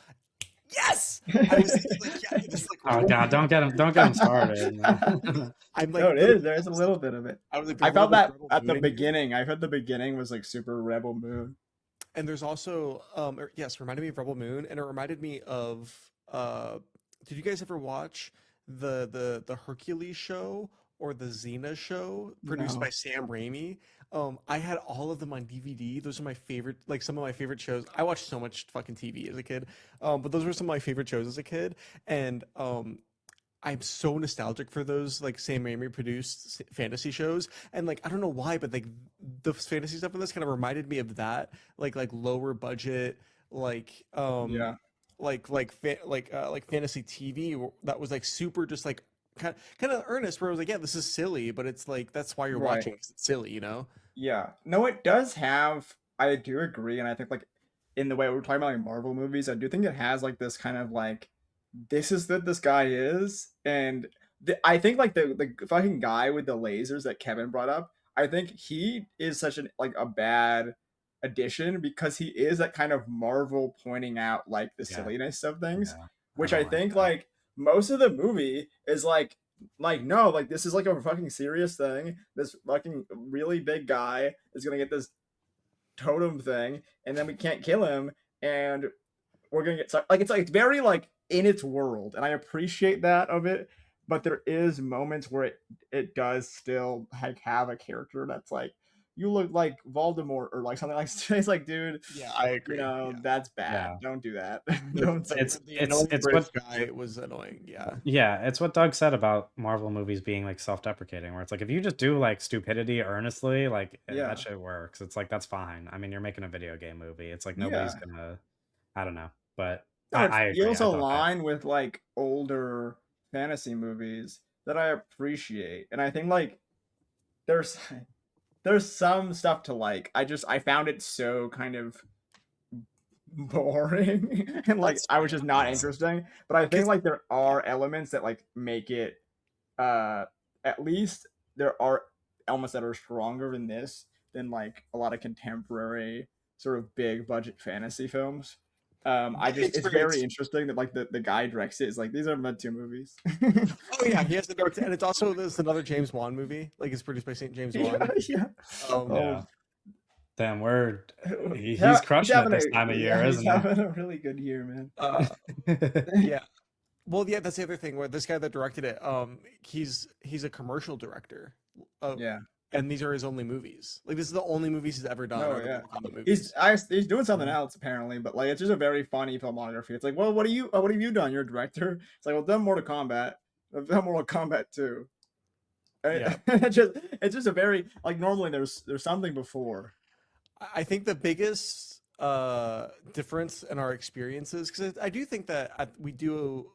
Yes, I was thinking, like, yeah, just like Oh god, don't get him started. I'm like, No, it literally, is. There's a little bit of it. I was like, I there's a felt little that Rebel at the Moon in here. beginning. I felt the beginning was like super Rebel Moon. And there's also yes, reminded me of Rebel Moon, and it reminded me of did you guys ever watch the Hercules show or the Xena show produced No. by Sam Raimi? I had all of them on DVD. Those are my favorite, like some of my favorite shows. I watched so much fucking TV as a kid, but those were some of my favorite shows as a kid, and I'm so nostalgic for those like Sam Raimi produced fantasy shows, and like I don't know why, but like the fantasy stuff in this kind of reminded me of that, like lower budget, like Yeah. like fantasy TV that was like super just like kind of earnest, where I was like, yeah, this is silly, but it's like that's why you're Right. watching, 'cause it's silly, you know? Yeah. No, it does have. I do agree, and I think like in the way we're talking about like Marvel movies, I do think it has like this kind of like this is that this guy is, and I think like the fucking guy with the lasers that Kevin brought up. I think he is such an like a bad addition because he is that kind of Marvel pointing out like the Yeah. silliness of things, Yeah. I which don't I like think that. like most of the movie is like no, like this is like a fucking serious thing. This fucking really big guy is gonna get this totem thing, and then we can't kill him, and we're gonna get stuck. Like it's very like in its world, and I appreciate that of it. But there is moments where it does still like have a character that's like you look like Voldemort or like something like it's like dude, Yeah, I agree. Yeah. that's bad. Yeah. Don't do that. The, Don't say It's that. the it's annoying it's British what guy was annoying. Yeah. Yeah, it's what Doug said about Marvel movies being like self-deprecating, where it's like if you just do like stupidity earnestly, like that Yeah, shit works. It's like that's fine. I mean, you're making a video game movie. It's like nobody's yeah. gonna, I don't know, but No, it I agree. feels I thought that. aligned with like older fantasy movies that I appreciate, and I think like there's there's some stuff to like. I found it so kind of boring and like That's I was just not Yeah, interesting. But I think because like there yeah. are elements that like make it uh at least there are elements that are stronger in this than like a lot of contemporary sort of big budget fantasy films. I My just it's very experience. interesting that like the guy directs it is like these are meant to movies. Oh yeah, he has the dark, and it's also there's another James Wan movie. Like it's produced by Saint James Yeah, Wan. yeah. Um, yeah. Oh, Damn, we're he's yeah, he's crushing it having this time of year, he's isn't he? having a really good year, man. yeah. Well, yeah, that's the other thing where this guy that directed it, he's a commercial director. Uh, Yeah. and these are his only movies. Like this is the only movies he's ever done No, are the yeah. Mortal Kombat He's movies. he's doing something Mhm. else apparently, but like it's just a very funny filmography. It's like, well, what have you done? You're a director. It's like, well, I've done Mortal Kombat. I've done Mortal Kombat 2. Yeah. It's just a very like normally there's something before. I think the biggest difference in our experiences, because I do think that we do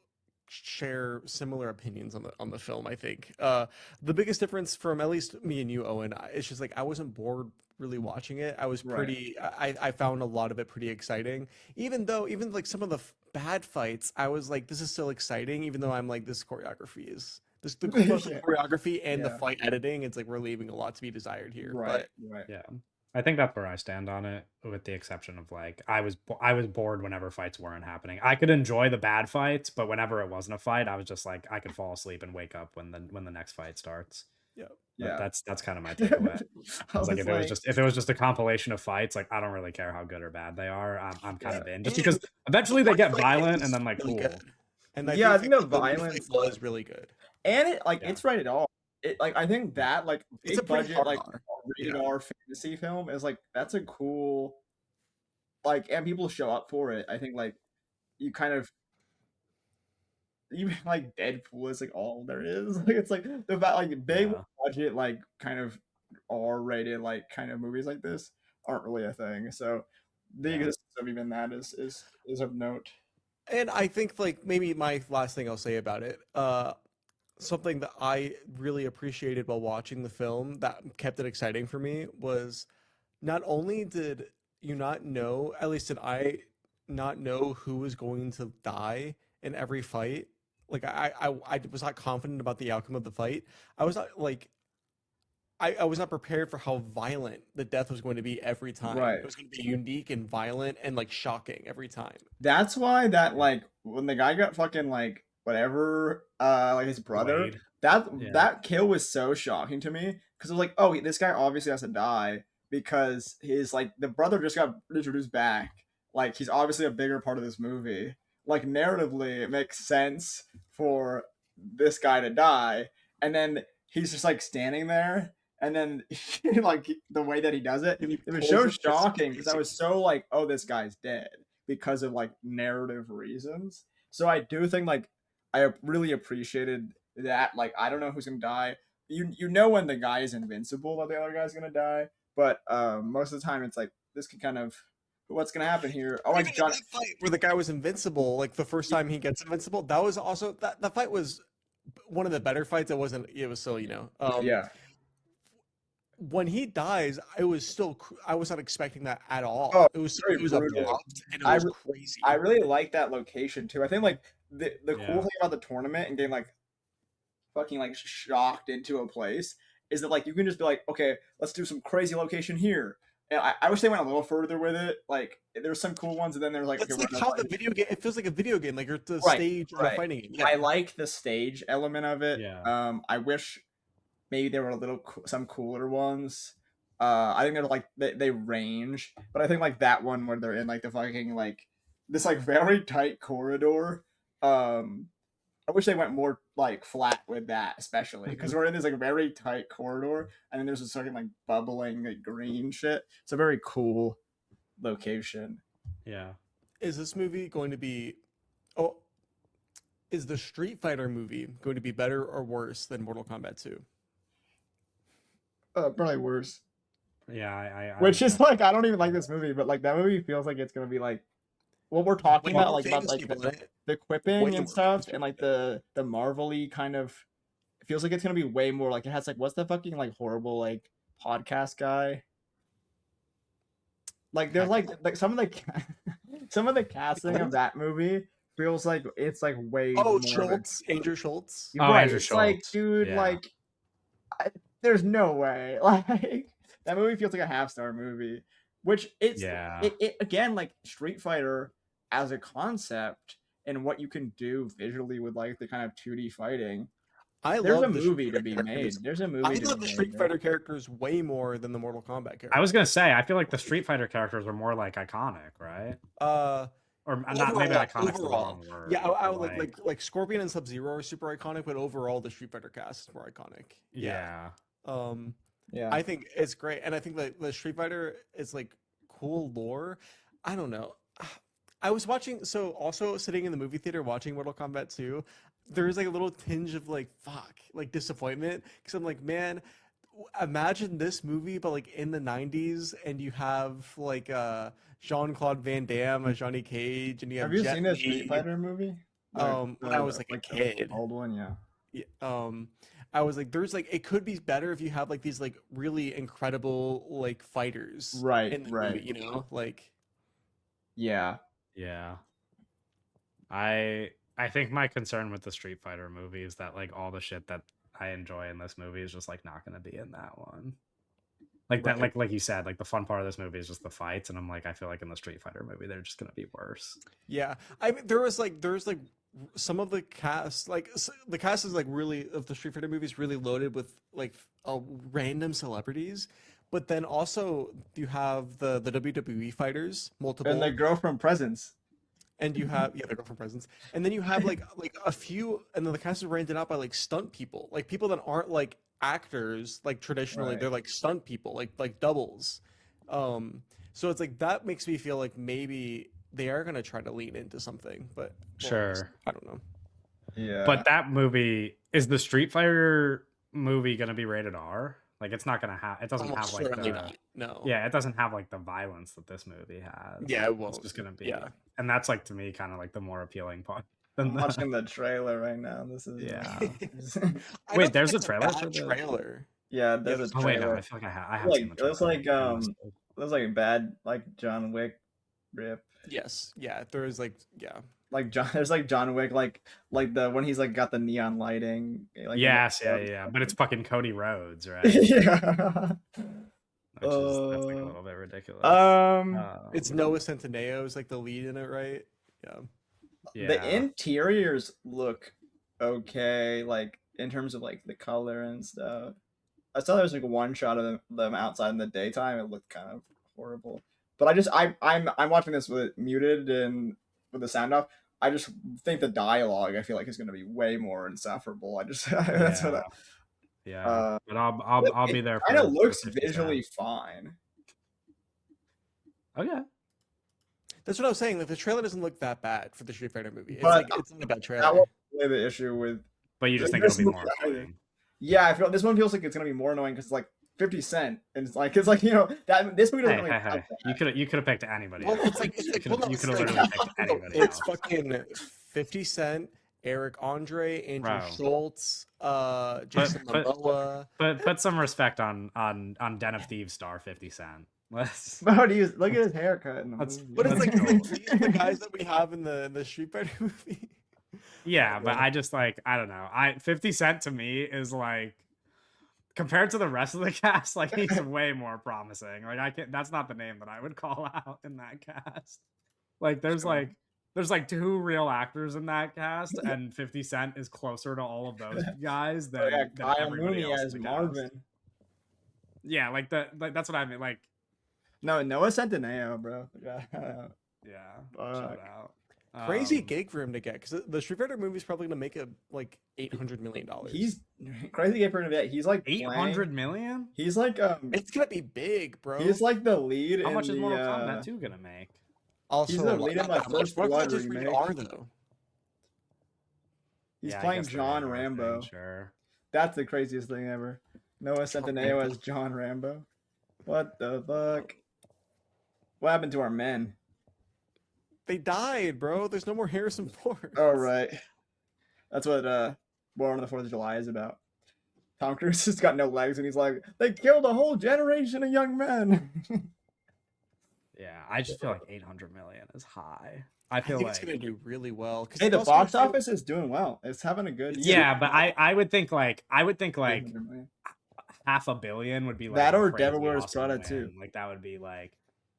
share similar opinions on the film. I think the biggest difference from at least me and you, Owen, it's just like I wasn't bored really watching it. I was Right. pretty. I found a lot of it pretty exciting, even like some of the bad fights. I was like, this is still exciting, even though I'm like, this choreography is. This, the both the Yeah. choreography and the Yeah. fight editing, it's like we're leaving a lot to be desired here. Right. But Right. Yeah. I think that's where I stand on it, with the exception of like I was bored whenever fights weren't happening. I could enjoy the bad fights, but whenever it wasn't a fight, I was just like I could fall asleep and wake up when the next fight starts. yeah. But Yeah. that's kind of my takeaway. I I was like, was like, if it was just a compilation of fights, like I don't really care how good or bad they are. I'm kind yeah. of in, just And because eventually the they fight get fight violent and is then like really cool. good. And Yeah, I think the the fight violence was really good. and it like Yeah. it's rated R. It like I think Yeah. that like It's a big pretty budget hard like R. rated Yeah. R fantasy film is like that's a cool like and people show up for it. I think like you kind of even like Deadpool is like all there is. Like it's like the like big Yeah. budget like kind of R rated like kind of movies like this aren't really a thing. So the Yeah. existence of even that is of note. And I think like maybe my last thing I'll say about it, something that I really appreciated while watching the film that kept it exciting for me was not only did you not know, at least did I not know who was going to die in every fight. Like I was not confident about the outcome of the fight. I was not like I was not prepared for how violent the death was going to be every time. Right. It was going to be unique and violent and like shocking every time. That's why that like when the guy got fucking like whatever like his brother Blade. that Yeah. that kill was so shocking to me because it was like oh this guy obviously has to die because his like the brother just got introduced back like he's obviously a bigger part of this movie like narratively it makes sense for this guy to die and then he's just like standing there and then like the way that he does it And he it was pulls so his shocking because I crazy. was so like oh this guy's dead because of like narrative reasons. So I do think like I really appreciated that. Like I don't know who's gonna die. You know when the guy is invincible that the other guy's gonna die, but most of the time it's like this could kind of what's gonna happen here. Oh Even like in John that fight where the guy was invincible, like the first time he gets invincible, that was also that fight was one of the better fights. It was still, yeah. when he dies, I was still I was not expecting that at all. Oh It very was brutal. abrupt and it I was re- I crazy. really like that location too. I think like the cool Yeah. thing about the tournament and getting like fucking like shocked into a place is that like you can just be like, okay, let's do some crazy location here. And I wish they went a little further with it. Like there's some cool ones, and then there's like, It's okay, like how the video game. It feels like a video game. Like you're at the Right, stage of a right. fighting game. I Yeah. like the stage element of it. Yeah. I wish maybe there were a little some cooler ones. I think they're like they range, but I think like that one where they're in like the fucking like this like very tight corridor. I wish they went more like flat with that, especially because we're in this like very tight corridor, and then there's this fucking like bubbling like green shit. It's a very cool location. Yeah. Is this movie going to be? Oh, is the Street Fighter movie going to be better or worse than Mortal Kombat 2? Probably worse. Yeah, I Which is like I don't even like this movie, but like that movie feels like it's gonna be like what we're talking Way about, more like about famous like people in it. the Way quipping more and stuff, famous and like the Marvel-y kind of. It feels like it's gonna be way more like it has like what's the fucking like horrible like podcast guy. Like there's like some of the some of the casting of that movie feels like it's like way Oh, more of a- Schultz, Andrew Schultz. Oh, right, Andrew it's like Schultz. dude, Yeah. like there's no way. Like that movie feels like a half-star movie, which it's Yeah. it again like Street Fighter as a concept and what you can do visually with like the kind of 2D fighting. I There's love a the Street movie to Fighter be made. characters. There's a movie. I to love be the made, Street dude. Fighter characters way more than the Mortal Kombat characters. I was gonna say, I feel like the Street Fighter characters are more like iconic, right? Or not maybe Overall, iconic the overall. wrong word. Yeah, I but, would like Scorpion and Sub-Zero are super iconic, but overall the Street Fighter cast is more iconic. yeah. Yeah. I think it's great, and I think that the Street Fighter is like cool lore. I don't know. I was watching, so also sitting in the movie theater watching Mortal Kombat 2, there's like a little tinge of like like disappointment because I'm like, man, imagine this movie but like in the 90s, and you have like Jean-Claude Van Damme as Johnny Cage, and you have Have you Jet seen the Li. Street Fighter movie? When I was like a the kid. old one, yeah. Yeah, I was like, there's like, it could be better if you have like these like really incredible like fighters Right, in the right. movie, you know, like Yeah. Yeah. I think my concern with the Street Fighter movie is that like all the shit that I enjoy in this movie is just like not gonna be in that one. Like that, Right. like you said, like the fun part of this movie is just the fights, and I'm like, I feel like in the Street Fighter movie they're just gonna be worse. yeah. I mean, there's like some of the cast, like the cast is like really of the Street Fighter movies really loaded with like random celebrities, but then also you have the WWE fighters, multiple, And the girl from Presents. and you have the girl from Presents, and then you have like a few, and then the cast is rounded out by like stunt people, like people that aren't like actors like traditionally. Right. They're like stunt people, like doubles. So it's like that makes me feel like maybe they are gonna try to lean into something, but Sure. I don't know. Yeah. But that movie is the Street Fighter movie gonna be rated R? Like it's not gonna have. It doesn't Almost have like certainly the not. No. yeah. It doesn't have like the violence that this movie has. Yeah, it won't. It's just gonna be Yeah. and that's like to me kind of like the more appealing part. Than I'm the, watching the trailer right now. This is Yeah. I Wait, don't there's think a it's trailer bad for the- trailer. yeah, there's a oh wait, no, trailer. I feel like I have seen the Like trailer. it's like Yeah, there's like a bad like John Wick rip. Yes. Yeah. There is like Like there's like John Wick like the when he's like got the neon lighting. Like, yes, yeah. But it's fucking Cody Rhodes, right? yeah. Which is that's like a little bit ridiculous. it's Noah Centineo is like the lead in it, right? Yeah. yeah. The interiors look okay, like in terms of like the color and stuff. I saw there was like one shot of them outside in the daytime. It looked kind of horrible. But I'm watching this with it muted and with the sound off. I just think the dialogue I feel like is going to be way more insufferable. I just that's what yeah. But I'll be there. Kind of for looks 50 cents. visually fine. Okay. That's what I was saying. Like the trailer doesn't look that bad for the Street Fighter movie. It's But like it's not a bad That trailer. was really the issue with. But you just think This it'll be more movie- annoying. Yeah, I feel this one feels like it's going to be more annoying because it's like 50 Cent, and it's like you know that this movie doesn't Hey, really. hey, have hey. that. You could have picked anybody. Well, else. it's like You well, no, could it's have like- literally picked anybody. It's else. fucking 50 Cent, Eric Andre, Andrew Bro. Schultz, Jason but- Momoa. But put some respect on Den of Thieves star 50 Cent. Let's But do you look at his haircut? In the Let's- movie. But it's like, Let's it's like these are the guys that we have in the Street Fighter movie. yeah, but I just like I don't know. 50 Cent to me is like compared to the rest of the cast, like he's way more promising. Like I can't. That's not the name that I would call out in that cast. Like there's Sure. like two real actors in that cast, and 50 Cent is closer to all of those guys Oh yeah, than Kyle everybody Mooney else as in the cast. Marvin. Yeah, like that's what I mean. Like No, Noah Centineo, bro. yeah, shout out. Crazy gig for him to get, because the Street Fighter movie is probably gonna make like $800 million. He's crazy gig for him. He's like 800 million. He's like It's gonna be big, bro. He's like the lead. How in much is the, Mortal Kombat 2 gonna make? Also, he's the lead in not like that much. First What Blood about just remake. R though? He's Yeah, I playing guess the John Rambo Rambo. thing, sure. That's the craziest thing ever. Noah Centineo as John Rambo. What the fuck? What happened to our men? They died, bro. There's no more Harrison Ford. Oh right. That's what War on the 4th of July is about. Tom Cruise has got no legs and he's like, they killed a whole generation of young men. Yeah, I just feel like 800 million is high. I I feel think like it's gonna do really well. 'Cause Hey, it's the also box gonna do- office is doing well. It's having a good yeah, but I would think like 800 million. $500 million would be like That a or crazy Devil Wears awesome Prada win. too. Like that would be like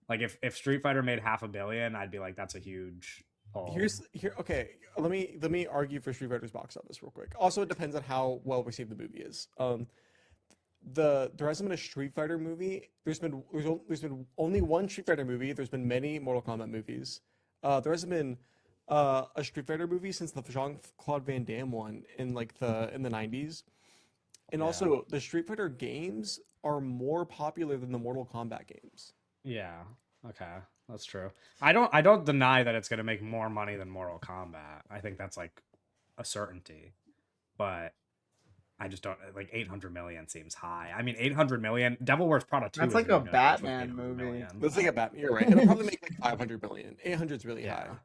if Street Fighter made $500 million, I'd be like that's a huge pull. Okay. Let me argue for Street Fighter's box office real quick. Also, it depends on how well received the movie is. There hasn't been a Street Fighter movie. There's been only one Street Fighter movie. There's been many Mortal Kombat movies. There hasn't been a Street Fighter movie since the Jean-Claude Van Damme one in the 90s. And Yeah. also, the Street Fighter games are more popular than the Mortal Kombat games. Yeah. Okay. That's true. I don't deny that it's gonna make more money than Mortal Kombat. I think that's like a certainty. But I just don't like 800 million seems high. I mean 800 million Devil Wears Prada 2 That's is like even a gonna gross with Batman 800 movie. million. Let's think about You're right. It'll probably make like 500 million. 800 is really Yeah. high.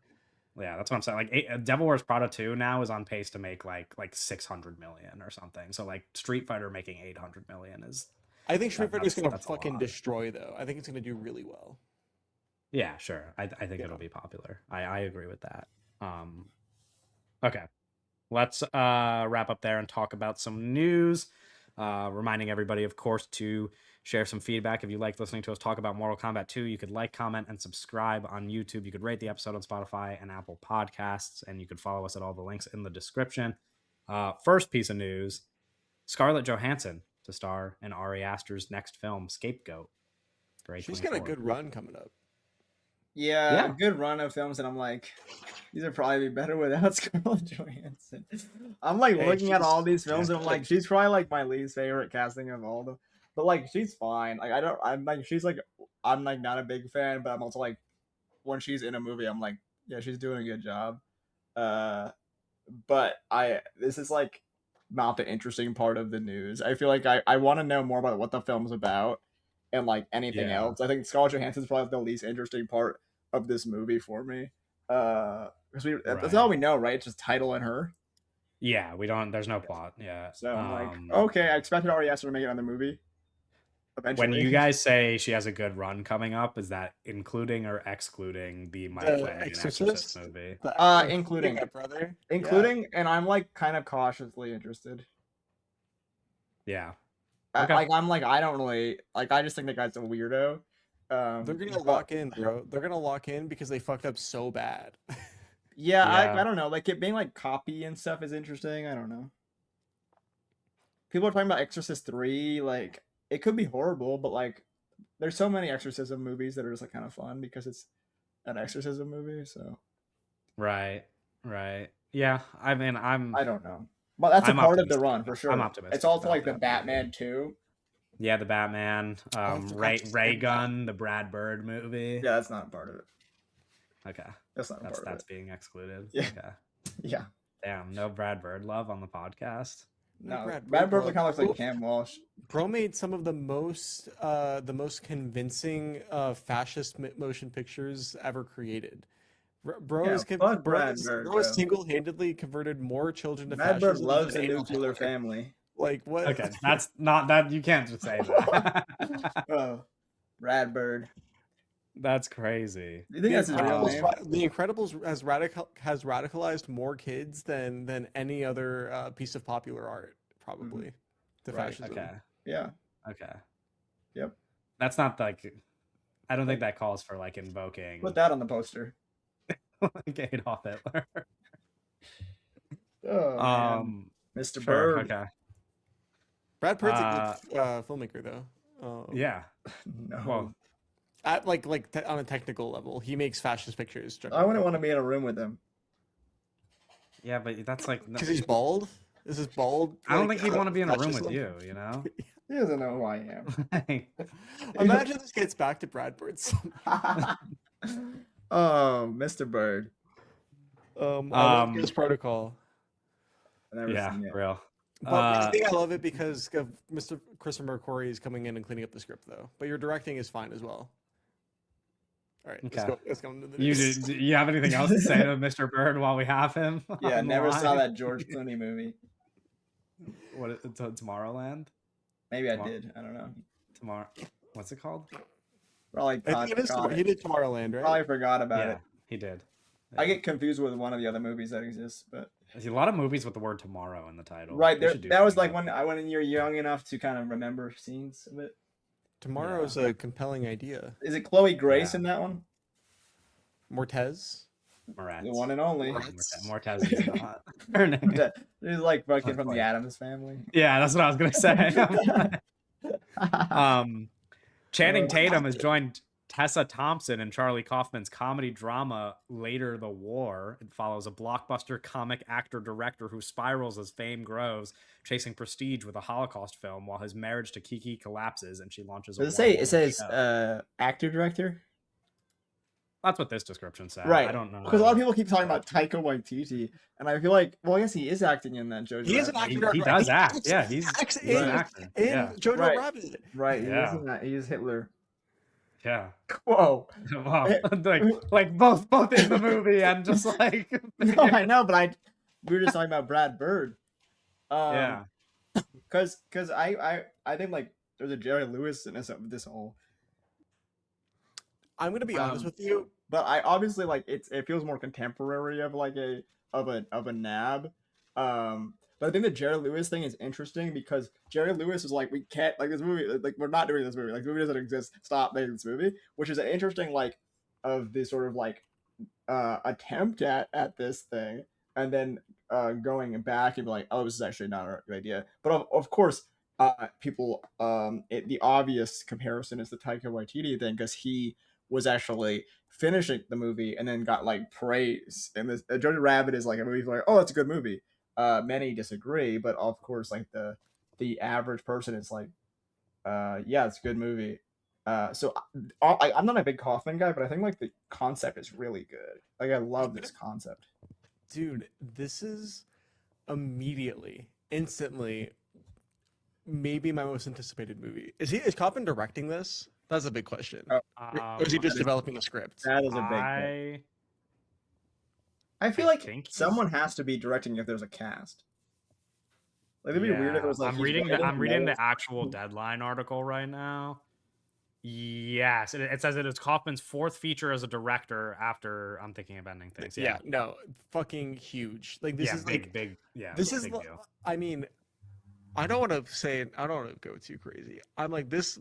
Yeah, that's what I'm saying. Like Devil Wears Prada 2 now is on pace to make like 600 million or something. So like Street Fighter making 800 million is I think Street Fighter is gonna that's a fucking lot. destroy though. I think it's gonna do really well. yeah, sure. I think Yeah. it'll be popular. I agree with that. Okay. Let's wrap up there and talk about some news. Reminding everybody, of course, to share some feedback. If you like listening to us talk about Mortal Kombat 2, you could like, comment, and subscribe on YouTube. You could rate the episode on Spotify and Apple Podcasts, and you could follow us at all the links in the description. First piece of news, Scarlett Johansson to star in Ari Aster's next film, Scapegoat. For She's got a A24. good run coming up. Yeah, Yeah. a good run of films, and I'm like, these would probably be better without Scarlett Johansson. I'm like Hey, looking at she's- all these films, yeah. and I'm like, she's probably like my least favorite casting of all of them. But like, she's fine. Like, I'm like not a big fan, but I'm also like, when she's in a movie, I'm like, yeah, she's doing a good job. But this is like not the interesting part of the news. I feel like I want to know more about what the film's about and like anything Yeah. else. I think Scarlett Johansson's probably the least interesting part of this movie for me. Because that's Right. all we know, right? It's just title and her. Yeah, we don't. There's no plot. Yeah. So I'm like, okay, I expected Ari Aster to make another movie. Eventually. When you guys say she has a good run coming up, is that including or excluding the Mike The Flanagan Exorcist? Exorcist movie? The actor including- my brother. including, and I'm like kind of cautiously interested. Yeah. I- Okay. Like I'm like I don't really like. I just think the guy's a weirdo. They're gonna but- lock in, bro. They're gonna lock in because they fucked up so bad. Yeah, Yeah. I don't know. Like it being like copy and stuff is interesting. I don't know. People are talking about Exorcist 3. Like it could be horrible, but like there's so many exorcism movies that are just like kind of fun because it's an exorcism movie. So Right. Right. Yeah. I mean, I don't know. But that's I'm a part of optimistic the run about for it. sure. I'm optimistic It's also about like the that Batman 2. yeah, the Batman, forgot Ray to say Ray that. Gun, the Brad Bird movie. Yeah, that's not part of it. Okay. That's not That's part of that's it. being excluded. Yeah. Okay. Yeah. Damn, no Brad Bird love on the podcast. No, Brad Brad Bird Bird kind of looks like love. Cam Walsh. Bro made some of the most convincing fascist motion pictures ever created. Bro Yeah, has fuck Brad Bird, bro has bro. single-handedly converted more children to Brad Bird fascism loves than the Adolf nuclear Hitler. family. Like what? Okay, that's not that you can't just say that. Oh, Brad Bird. That's crazy. Do you think that's his real name? The Incredibles has radicalized more kids than any other piece of popular art, probably. The Right, fascism. Okay. Yeah. Okay. Yep. That's not like. I don't think that calls for like invoking Put that on the poster. like Adolf Hitler. Oh man, Mr. Sure. Bird. Okay. Brad Pitt's a good filmmaker though. Yeah. No. Well, At on a technical level, he makes fascist pictures. I wouldn't want to be in a room with him. yeah, but that's like. Because he's bald. Is this bald? I don't think he'd want to be in a room with fascism? you. You know. He doesn't know who I am. Imagine this gets back to Brad Pitt. Oh, Mr. Bird. I love Ghost Protocol. I've never Yeah, seen it. real. But I think I love it because of Mr. Christopher McQuarrie is coming in and cleaning up the script, though. But your directing is fine as well. All right, Okay. let's go into the You news. do you have anything else to say to Mr. Bird while we have him? Yeah, on the never saw line? that George Clooney movie. What is it? Tomorrowland? Maybe I did. I don't know. Tomorrow. What's it called? Probably I think he did Tomorrowland, right? Probably forgot about Yeah, it. he did. I get confused with one of the other movies that exists, but There's a lot of movies with the word tomorrow in the title. right They there, should do that was something like when you're young enough to kind of remember scenes of it. Tomorrow's a compelling idea. Is it Chloe Grace Yeah. in that one? Mortez? Moretz. The one and only. Mortez is not her name. She's like fucking Not from quite. the Addams Family. Yeah, that's what I was gonna say. Channing Tatum has joined Tessa Thompson in Charlie Kaufman's comedy drama Later the War. It follows a blockbuster comic actor director who spirals as fame grows, chasing prestige with a Holocaust film while his marriage to Kiki collapses and she launches a Does it say? It one-woman says show. actor director. That's what this description said. Right. I don't know. Because a lot of people keep talking about Taika Waititi, and I feel like, well, I guess he is acting in that Jojo. He is an Rabbit. actor. He does act. Yeah, he's in an actor. in Yeah. Jojo Right. Rabbit. Right. He Yeah. is in that. He is Hitler. Yeah. Whoa. Wow. like both in the movie and just like No, I know, but we were just talking about Brad Bird. yeah. Because I think like there's a Jerry Lewis in this whole. I'm gonna be honest with you. But I obviously like it feels more contemporary of like of a nab. But I think the Jerry Lewis thing is interesting because Jerry Lewis is like, we can't like this movie, like we're not doing this movie, like the movie doesn't exist, stop making this movie, which is an interesting like of this sort of like attempt at this thing, and then going back and be like, oh, this is actually not a good idea. But of course, people the obvious comparison is the Taika Waititi thing because he was actually finishing the movie and then got like praise. And this Jojo Rabbit is like a movie like, oh, it's a good movie. Many disagree, but of course, like the average person is like, yeah, it's a good movie. So I'm not a big Kaufman guy, but I think like the concept is really good. Like I love this concept. Dude, this is immediately, instantly, maybe my most anticipated movie. Is Kaufman directing this? That's a big question. Or is he just developing a script? That is a big thing. I feel like someone has to be directing if there's a cast. Like it'd be weird if it was like I'm reading the actual Deadline article right now. Yes, it says it is Kaufman's fourth feature as a director after I'm Thinking of Ending Things. Yeah, no, fucking huge. Like this is big, like big. Yeah, this big is. deal. I mean, I don't want to say it. I don't want to go too crazy. I'm like this.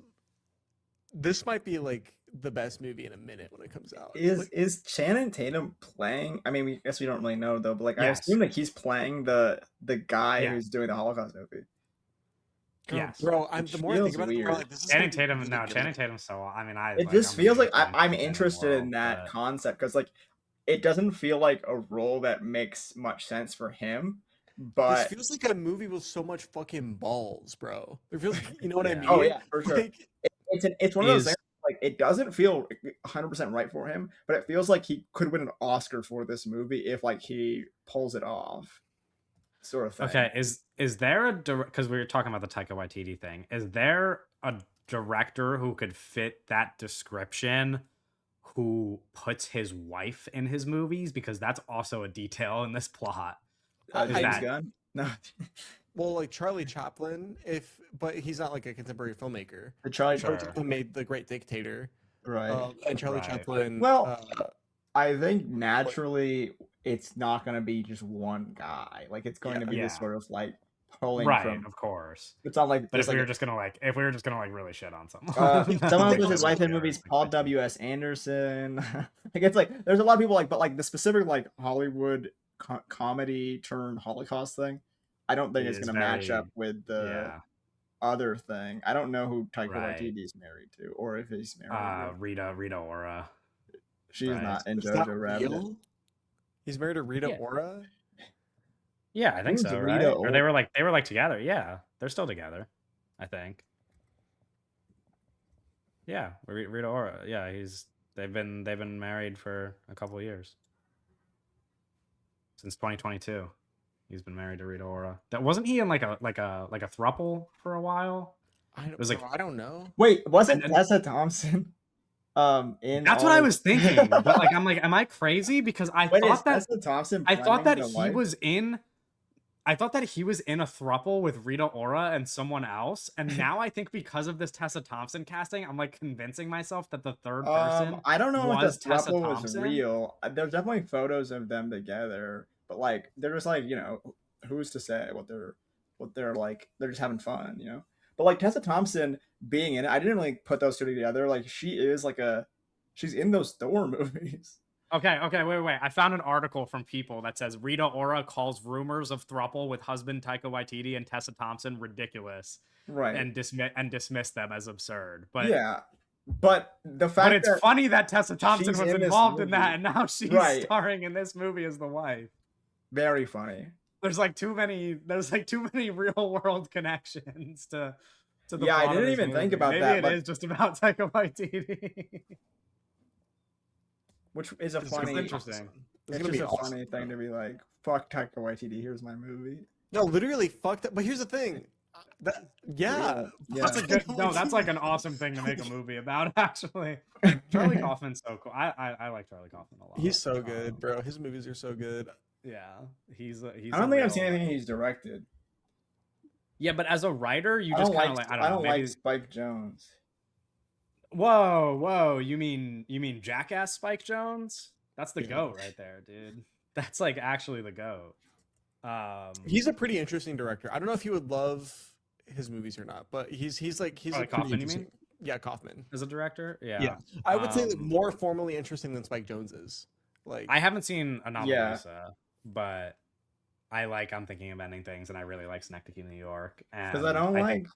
This might be like the best movie in a minute when it comes out. Is Channing Tatum playing? I mean, we guess we don't really know though, but like I Yes. assume that he's playing the guy Yeah. who's doing the Holocaust movie. Yes. Bro, the more I think feels about it, the more weird. like, this is Channing gonna be Tatum, really no, good. Channing Tatum. So I mean, It just feels like I'm interested in world, that but- concept because like it doesn't feel like a role that makes much sense for him. But This feels like a movie with so much fucking balls, bro. It feels like, you know what I Yeah. mean? oh yeah, for sure. Like, It's one of those Is- things. Like it doesn't feel 100% right for him, but it feels like he could win an Oscar for this movie if like he pulls it off, sort of thing. Okay, is there a because we were talking about the Taika Waititi thing? Is there a director who could fit that description who puts his wife in his movies? Because that's also a detail in this plot. Is James that- Gunn? No, well, like Charlie Chaplin, but he's not like a contemporary filmmaker. the Charlie. Sure. Charlie Chaplin made The Great Dictator, Right. and Charlie Right. Chaplin. Well, I think naturally it's not going to be just one guy. Like it's going to be this Yeah. sort of like pulling Right, from. of coururse. It's not like But if there's we were like just gonna like, if we were just gonna like really shit on someone, someone Like, with his wife in yeah, movies, like, Paul W.S. Anderson. Like it's like there's a lot of people like, but like the specific like Hollywood comedy turned Holocaust thing, I don't think it's is gonna match very up with the yeah, other thing. I don't know who Taika right. Waititi is married to, or if he's married. Or Rita Ora, she's right? not in Is that Jojo Rabbit. real? He's married to Rita Yeah. Ora? Yeah, I think Who's so, Rita right? Or they Ora? were like together. Yeah, they're still together, I think. Yeah, Rita Ora. Yeah, they've been married for a couple of years. Since 2022. He's been married to Rita Ora. That wasn't he in like a throuple for a while? It was like I don't know. Wait, wasn't and Tessa Thompson? In that's all what I of- was thinking. But like I'm like, am I crazy? Because Wait, is Tessa Thompson? I thought that the he wife? was in I thought that he was in a throuple with Rita Ora and someone else, and now I think because of this Tessa Thompson casting, I'm like convincing myself that the third person I don't know was if the Tessa throuple was Thompson. real. There's definitely photos of them together, but like they're just like, who's to say what they're like? They're just having fun, But like Tessa Thompson being in it, I didn't really put those two together. Like she's in those Thor movies. Okay, wait. I found an article from People that says Rita Ora calls rumors of throuple with husband Taika Waititi and Tessa Thompson ridiculous, Right. and dismiss them as absurd. But yeah, but the fact but it's that funny that Tessa Thompson she's was in this involved in movie. that, and now she's Right. starring in this movie as the wife. Very funny. There's like too many real world connections to the Yeah, I plot of didn't this even think movie. about Maybe that, it but- is just about Taika Waititi. Which is a It's funny. interesting. It's gonna just be a awesome, funny thing bro. to be like, fuck Taika Waititi, here's my movie. No, literally, fuck that. But here's the thing. Yeah. Yeah. That's a good. No, that's like an awesome thing to make a movie about. Actually, Charlie Kaufman's so cool. I like Charlie Kaufman a lot. He's so good, bro. His movies are so good. Yeah, he's. I don't think I've seen anything he's directed. Yeah, but as a writer, you I just don't kind of like. like. I don't maybe... like Spike Jones. Whoa! You mean Jackass Spike Jones? That's the Yeah. goat right there, dude. That's like actually the goat. He's a pretty interesting director. I don't know if you would love his movies or not, but he's like a pretty Kaufman, you interesting. mean? Yeah, Kaufman. As a director, Yeah, I would say like more formally interesting than Spike Jones is. Like I haven't seen Yeah. Anomalisa, but I'm Thinking of Ending Things, and I really like Synecdoche, New York. Because I don't like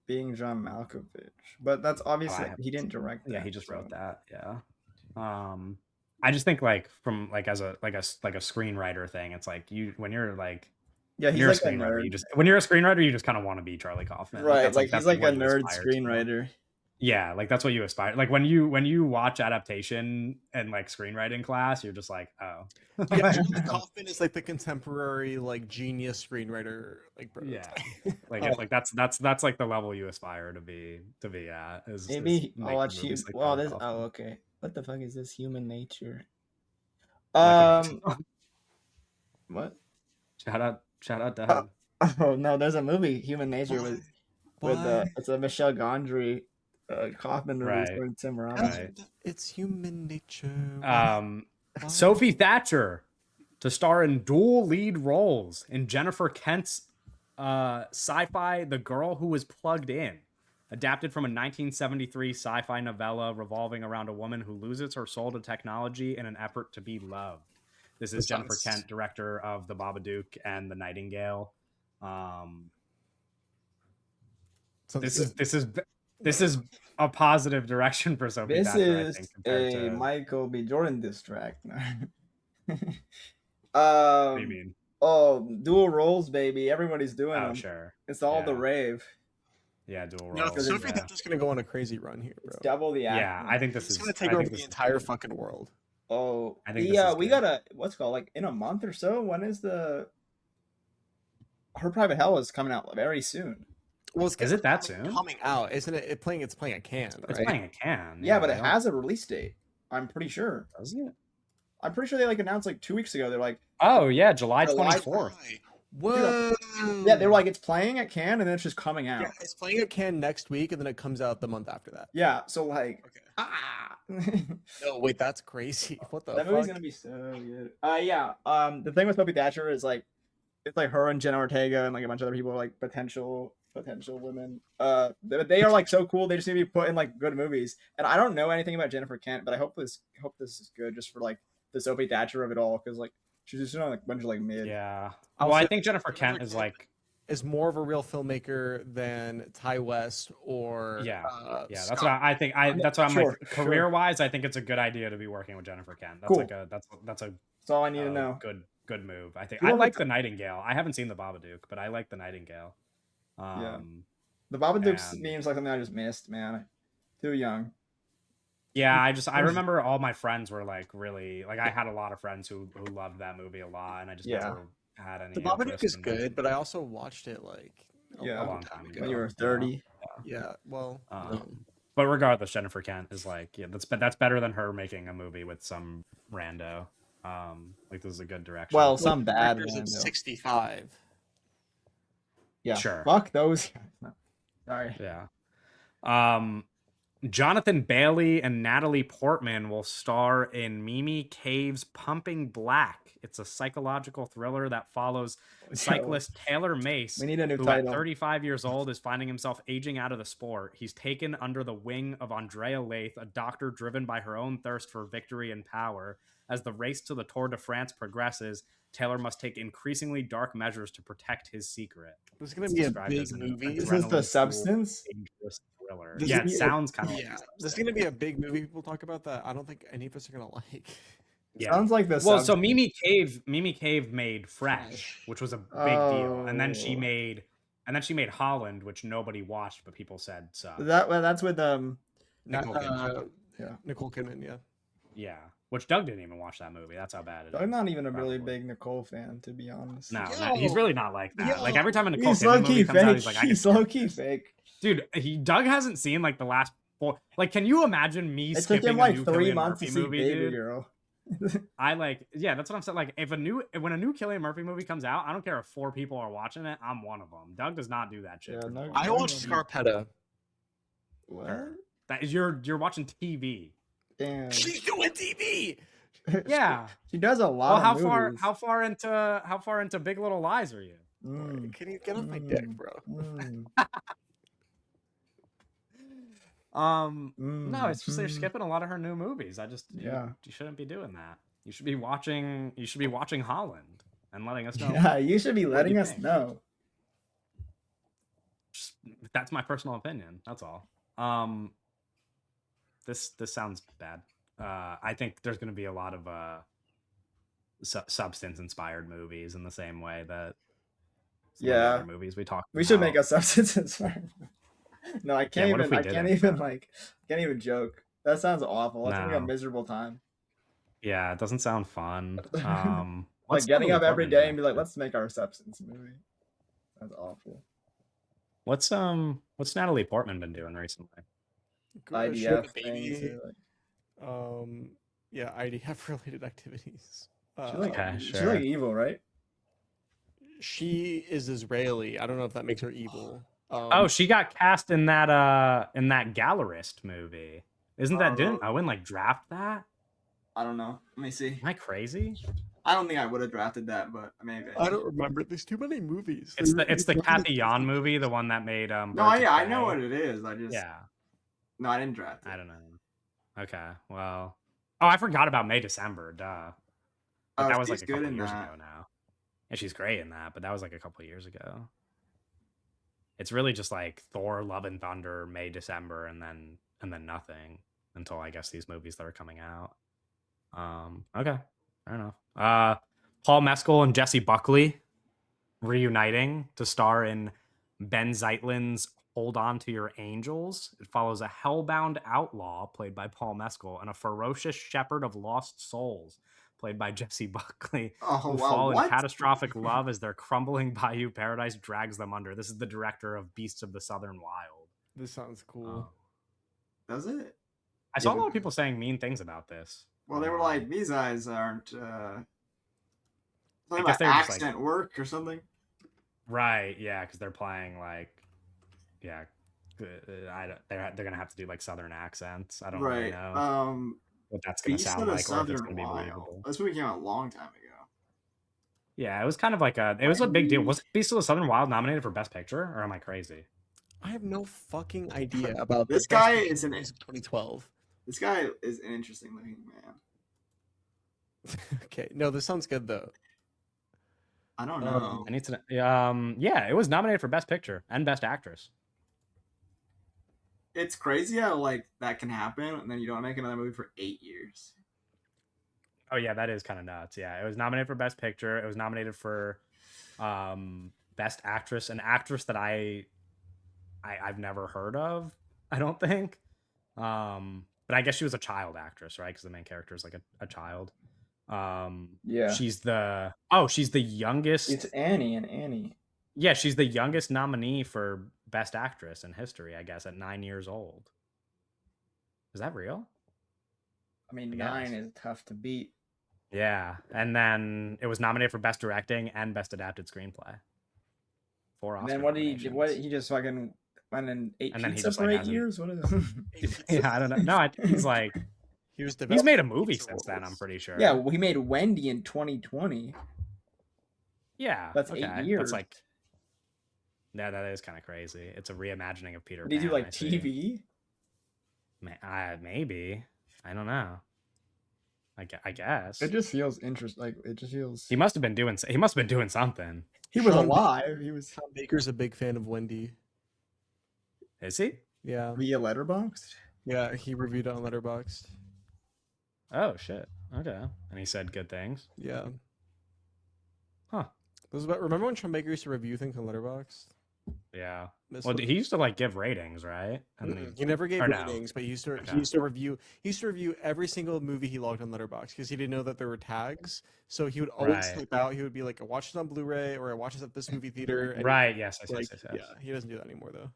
being John Malkovich, but that's obviously he didn't direct. Yeah, that, he just so. wrote that. Yeah. I just think like from like as a screenwriter thing, it's like when you're like Yeah, when he's you're like a a screenwriter, nerd. when you're a screenwriter, you just kind of want to be Charlie Kaufman. Right, That's, like he's like a what you nerd aspire to. screenwriter. Yeah, like that's what you aspire. Like when you watch adaptation and like screenwriting class, you're just like, oh. yeah, Charlie Kaufman is like the contemporary like genius screenwriter. Like bro. Yeah, like that's like the level you aspire to be at. Maybe I'll watch you. movies like Well, Charlie this. Kaufman. Oh, okay. What the fuck is this? Human Nature. Like What? shout out Doug. Oh no, there's a movie, Human Nature, with What? it's a Michelle Gondry, Kaufman movie Right. starring Tim Oh, Robbins. Right. It's human nature. What? Sophie Thatcher to star in dual lead roles in Jennifer Kent's sci-fi The Girl Who Was Plugged In, adapted from a 1973 sci-fi novella revolving around a woman who loses her soul to technology in an effort to be loved. This is Jennifer Kent, director of The Babadook and The Nightingale. This is a positive direction for Sophie This Thatcher, I is think, compared a to Michael B. Jordan diss track. what do you mean? Oh, dual roles, baby. Everybody's doing Oh, them. sure. It's all the Yeah. rave. Yeah, dual No, roles. Sophie yeah. Thatcher's gonna go on a crazy run here, bro. It's double the act. Yeah, I think this She's is gonna take I over think the this is entire good. fucking world. Oh, I think this yeah. is We good. gotta what's it called, like in a month or so. When is Her Private Hell is coming out very soon. Well, it's Is it that soon? coming out, isn't it? It's playing at Cannes, right? It's playing a can. Yeah, but it I don't- has a release date. I'm pretty sure. Does it? I'm pretty sure they like announced like 2 weeks ago. They're like, Oh yeah, July July 24th. Whoa! yeah, they're like it's playing at Cannes and then it's just coming out. Yeah, it's playing at Cannes next week, and then it comes out the month after that. Yeah, so like, Okay. that No, wait, that's crazy. What the movie's fuck? gonna be so good. Yeah. The thing with Sophie Thatcher is like, it's like her and Jenna Ortega and like a bunch of other people are like potential women. They are like so cool. They just need to be put in like good movies. And I don't know anything about Jennifer Kent, but I hope this is good just for like the Sophie Thatcher of it all, because like she's just on like a bunch of like mid. Yeah. I'll Well, I say think this, Jennifer Kent is like, is more of a real filmmaker than Ty West or yeah, that's what Scott. I think. That's what I'm Sure, like. Career wise, I think it's a good idea to be working with Jennifer Kent. That's Cool. like that's a That's all I need to uh, know. good move. I think People I have, like like, the Nightingale. I haven't seen the Babadook, but I like the Nightingale. Yeah. The Babadook and- seems like something I just missed, man. Too young. Yeah, I remember all my friends were like really like I had a lot of friends who loved that movie a lot, and I just Yeah. never had any. The Babadook interest is in good, but I also watched it like a Yeah. long time ago. When you were 30. Yeah, well, But regardless, Jennifer Kent is like, yeah, that's better than her making a movie with some rando. Like this is a good direction. Well, some bad directors one, of though. 65. Yeah. Sure. Fuck those guys. No. Sorry. Yeah. Jonathan Bailey and Natalie Portman will star in Mimi Cave's Pumping Black. It's a psychological thriller that follows cyclist Taylor Mace, We need a new who title. at 35 years old is finding himself aging out of the sport. He's taken under the wing of Andrea Laith, a doctor driven by her own thirst for victory and power. As the race to the Tour de France progresses, Taylor must take increasingly dark measures to protect his secret. This is going to be a Described big as an movie. Is this the adrenaline-fueled, Substance? dangerous thriller. This Yeah, is- it sounds kind of Yeah, this is going to be a big movie people talk about that I don't think any of us are going to like. Yeah. Sounds like the Well, so Substance. Mimi Cave made Fresh, which was a big deal, and then she made Holland, which nobody watched, but people said so. That's with Nicole Kidman. yeah. Nicole Kidman, yeah. Yeah, which Doug didn't even watch that movie. That's how bad it is. I'm not even a really probably. big Nicole fan, to be honest. No, Yo, he's really not like that. Like yo, every time a Nicole He's Kidman low movie key comes out, fake. he's like, He's low key fake. dude. Doug hasn't seen like the last 4. Like, can you imagine me It took skipping him a like new 3 Cillian months Murphy to see movie, Baby dude? Girl. I like, yeah, that's what I'm saying. Like, when a new Cillian Murphy movie comes out, I don't care if 4 people are watching it. I'm one of them. Doug does not do that shit. Yeah, for no, fun. I watched Scarpetta. What? That is you're watching TV. Damn. She's doing TV. Yeah. She does a lot Well, of movies. how far into Big Little Lies are you? Can you get off my dick, bro? No, it's just they're skipping a lot of her new movies. Yeah. You shouldn't be doing that. You should be watching Holland and letting us know. Yeah, you should be letting you us think? know. That's my personal opinion. That's all. This sounds bad. I think there's going to be a lot of substance inspired movies in the same way that some of the Yeah. other movies we talked. We should make a substance inspired. No, I can't what if even. we I did can't it? even joke. That sounds awful. That's gonna be a No. miserable time. Yeah, it doesn't sound fun. Like what's getting Natalie up every Portman day doing? and be like, let's make our substance movie. That's awful. What's Natalie Portman been doing recently? She had a IDF baby. things. Like, Yeah, IDF related activities. she's like, Okay, she's sure. like evil, right? She is Israeli. I don't know if that makes her evil. Oh, she got cast in that Gallerist movie. Isn't that didn't Owen like draft that? I don't know. Let me see. Am I crazy? I don't think I would have drafted that, but maybe. I don't remember. There's too many movies. It's the Kathy Yan movie, the one that made No, Birds of yeah, I Prey. know what it is. I just Yeah, no, I didn't draft it. I don't know. Okay, well, oh, I forgot about May December. Duh. But that was like she's a good couple in years that. ago now. And she's great in that, but that was like a couple years ago. It's really just like Thor, Love and Thunder, May, December, and then nothing until I guess these movies that are coming out. Okay, fair enough. Paul Mescal and Jesse Buckley reuniting to star in Ben Zeitlin's Hold On to Your Angels. It follows a hellbound outlaw played by Paul Mescal and a ferocious shepherd of lost souls played by Jesse Buckley, Oh, who wow, fall in what? catastrophic love as their crumbling bayou paradise drags them under. This is the director of Beasts of the Southern Wild. This sounds cool. Does it? I saw a lot of people saying mean things about this. Well, they were like, these eyes aren't. Something guess about they were just, like- accent work or something. Right, yeah, because they're playing like, yeah, they're gonna have to do like Southern accents. I don't really Right. know what that's gonna Beast sound of the like, or if it's Southern gonna be Wild. believable. This movie came out a long time ago. Yeah, it was kind of like it was a big deal. Was Beast of the Southern Wild nominated for Best Picture, or am I crazy? I have no fucking idea about This the best guy picture is an movies of 2012. this guy is an interesting looking man. Okay, no, this sounds good though. I don't Um, know. I need to. Yeah, it was nominated for Best Picture and Best Actress. It's crazy how like that can happen, and then you don't make another movie for 8 years. Oh yeah, that is kind of nuts. Yeah, it was nominated for Best Picture. It was nominated for Best Actress, an actress that I've never heard of. I don't think. But I guess she was a child actress, right? Because the main character is like a child. Yeah. She's the youngest. It's Annie and Annie. Yeah, she's the youngest nominee for Best Actress in history, I guess, at 9 years old. Is that real? I mean, I 9 guess. is tough to beat. Yeah, and then it was nominated for Best Directing and Best Adapted Screenplay. 4 And Oscar then what did he do? What nominations. he just fucking went and ate And then he pizza just, for like, 8 hasn't- years? What is Yeah, I don't know. No, I think he's like he was he's made a developing movie pizza since then. I'm rolls. pretty sure. Yeah, well, he made Wendy in 2020. Yeah, That's okay. 8 years. That's like, yeah, that is kind of crazy. It's a reimagining of Peter Did he Pan. do like I see. TV? Maybe. I don't know. I guess It just feels interesting. Like it just feels. he must have been doing. He must have been doing something. He was Sean alive. He was Tom Baker's a big fan of Wendy. Is he? Yeah, via Letterboxd. yeah, he reviewed it on Letterboxd. Oh shit. Okay. And he said good things. Yeah. Huh. This is about, remember when Sean Baker used to review things on Letterboxd? Yeah. This Well, was- he used to like give ratings, right? And then he never gave or no. ratings, but he used to Okay. review every single movie he logged on Letterboxd because he didn't know that there were tags. So he would always Right. slip out. He would be like, "I watched it on Blu-ray," or "I watched it at this movie theater." And right. Yes. Yes. like, Yes. Yes. Yes. yeah, he doesn't do that anymore though.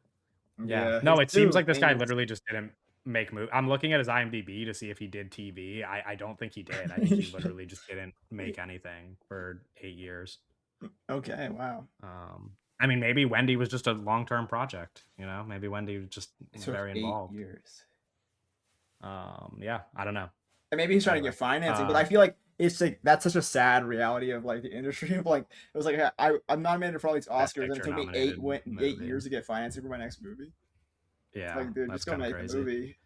Yeah. No, it seems too like this guy famous. literally just didn't make move. I'm looking at his IMDb to see if he did TV. I don't think he did. I think he literally just didn't make anything for 8 years. Okay, wow. I mean, maybe Wendy was just a long-term project. You know, maybe Wendy was just It took very 8 involved. years. Yeah, I don't know. And maybe he's trying to Anyway, get financing, but I feel like it's like that's such a sad reality of like the industry of like it was like I'm nominated for all these Best Oscars and it Picture took me nominated 8 movie. years to get financing for my next movie. Yeah, It's like, dude, that's just go kind of make crazy. a movie.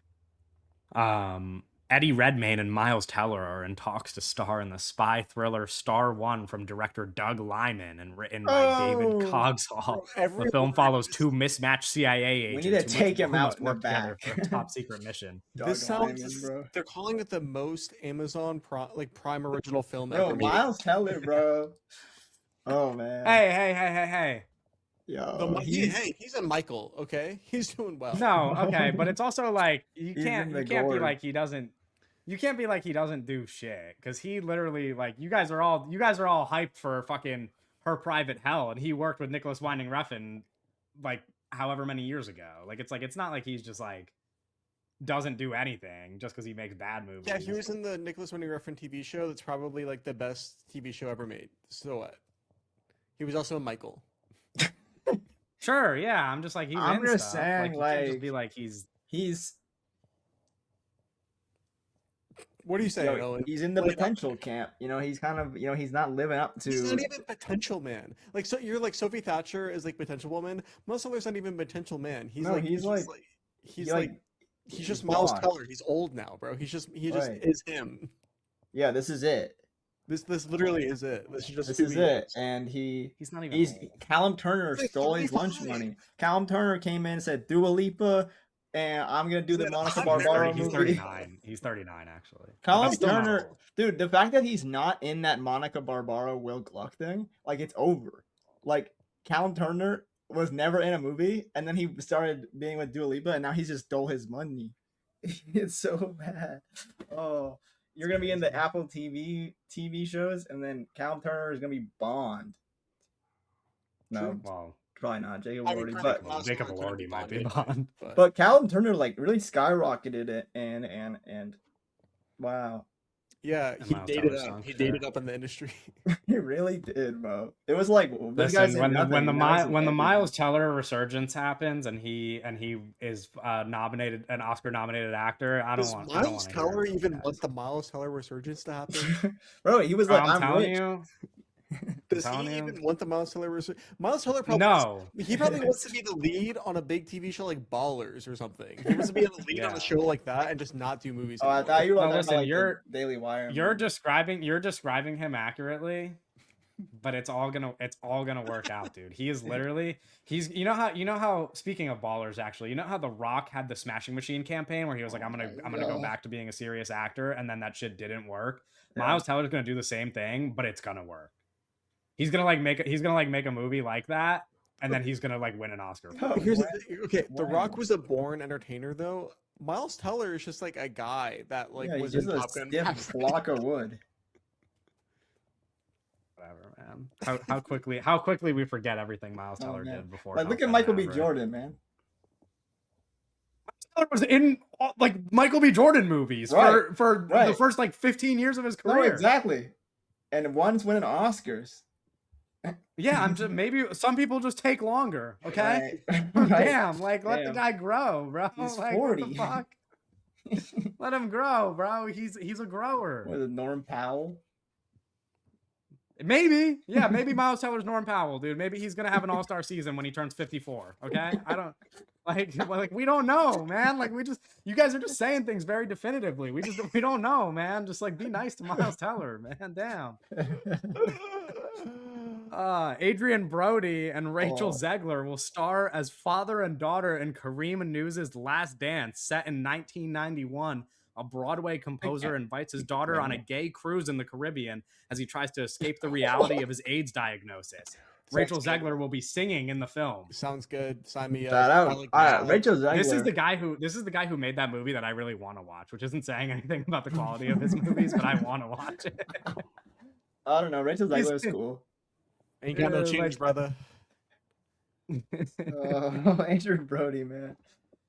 Eddie Redmayne and Miles Teller are in talks to star in the spy thriller Star One from director Doug Lyman and written by David Oh, Cogswell. Every The film word follows is- two mismatched CIA We agents need to who take him who out must in the work together back. for a top secret mission. Doug This Lyman, sounds bro. they're calling it the most Amazon Prime original film Bro, ever made. Miles Teller, bro. Oh man. Hey. Yo, He's a Michael, okay? He's doing well. No, okay, but it's also like you He's can't in the be gourd. like he doesn't. You can't be like he doesn't do shit because he literally like you guys are all hyped for fucking Her Private Hell, and he worked with Nicholas Winding Refn like however many years ago. Like it's not like he's just like doesn't do anything just because he makes bad movies. Yeah, he was in the Nicholas Winding Refn TV show that's probably like the best TV show ever made. So what? He was also a Michael. Sure, yeah. I'm just like he's I'm in just stuff. saying, you can't just like, be like he's What are you saying, yo, Owen? he's in the Like, potential camp. You know, he's kind of he's not living up to. He's not even potential man. Like so, you're like Sophie Thatcher is like potential woman. Miles Teller's not even potential man. He's No, like he's just like- he's he, like he's he's just Miles blonde. Teller. He's old now, bro. He just Right. is him. Yeah, this is it. This literally is it. This is just This who is he it. is. And he's not even. he's old. Callum Turner He's stole his lunch 35. money. Callum Turner came in and said Dua Lipa, and I'm gonna do the He's Monica at Barbaro He's movie. 39. He's 39 actually. But Callum that's still not Turner, old. dude, the fact that he's not in that Monica Barbaro Will Gluck thing, like it's over. Like Callum Turner was never in a movie, and then he started being with Dua Lipa, and now he's just stole his money. It's so bad. Oh, you're gonna be in the Apple TV shows, and then Callum Turner is gonna be Bond. No, Well, probably not Jacob I mean, Elordi, probably but not. Jacob Oscar couldn't Elordi be might be Bond, Bond. but Callum Turner like really skyrocketed it, and wow. Yeah, And he Miles dated Teller up. sunk, He yeah. dated up in the industry. He really did, bro. It was like this guy's Listen, in nothing, when the and now he's in when the everything. Miles Teller resurgence happens and he is nominated an Oscar nominated actor, I don't Does want. I don't Miles wanna hear Teller it, even guys. want the Miles Teller resurgence to happen? Bro, he was Bro, like, I'm I'm telling rich. you, Does telling he you. even want the Miles Teller? Miles Teller probably No. he probably wants to be the lead on a big TV show like Ballers or something. He wants to be the lead on Yeah. a show like that and just not do movies Oh, I anymore. thought you were No, talking listen, about, like, you're- the Daily Wire. You're movie. describing him accurately, but it's all gonna work out, dude. He is literally you know how speaking of Ballers, actually, you know how The Rock had the Smashing Machine campaign where he was like, Oh I'm gonna my go God. back to being a serious actor, and then that shit didn't work. Yeah. Miles Teller's gonna do the same thing, but it's gonna work. He's gonna make a movie like that, and then he's gonna like win an Oscar. Oh, Here's the when? thing. Okay, The Rock When? was a born entertainer though. Miles Teller is just like a guy that like Yeah, was he's in just a Top Gun. stiff block of wood. Whatever, man. How quickly we forget everything Miles Oh, Teller man. did before. Like, look Top at Gun Michael B. Maverick. Jordan, man. Teller was in like Michael B. Jordan movies Right, for the right. first like 15 years of his No, career. exactly. And one's winning Oscars. Yeah, I'm just maybe some people just take longer. Okay, Right. Right. damn, like let the Damn. guy grow, bro. He's like 40. what the fuck? Let him grow, bro. He's a grower. What is it, Norm Powell? Maybe, yeah, maybe Miles Teller's Norm Powell, dude. Maybe he's gonna have an all-star season when he turns 54. Okay, I don't like we don't know, man. Like you guys are just saying things very definitively. We don't know, man. Just like be nice to Miles Teller, man. Damn. Adrian Brody and Rachel Oh. Zegler will star as father and daughter in Kareem News's Last Dance, set in 1991. A Broadway composer invites his daughter on a gay cruise in the Caribbean as he tries to escape the reality of his AIDS diagnosis. Rachel Zegler will be singing in the film. Sounds good. Sign me up. Shout out. I like that. Rachel Zegler. This is the guy who made that movie that I really want to watch, which isn't saying anything about the quality of his movies, but I want to watch it. I don't know. Rachel He's- Zegler is cool. Ain't got no Yeah, change, like- brother. Adrian Brody, man.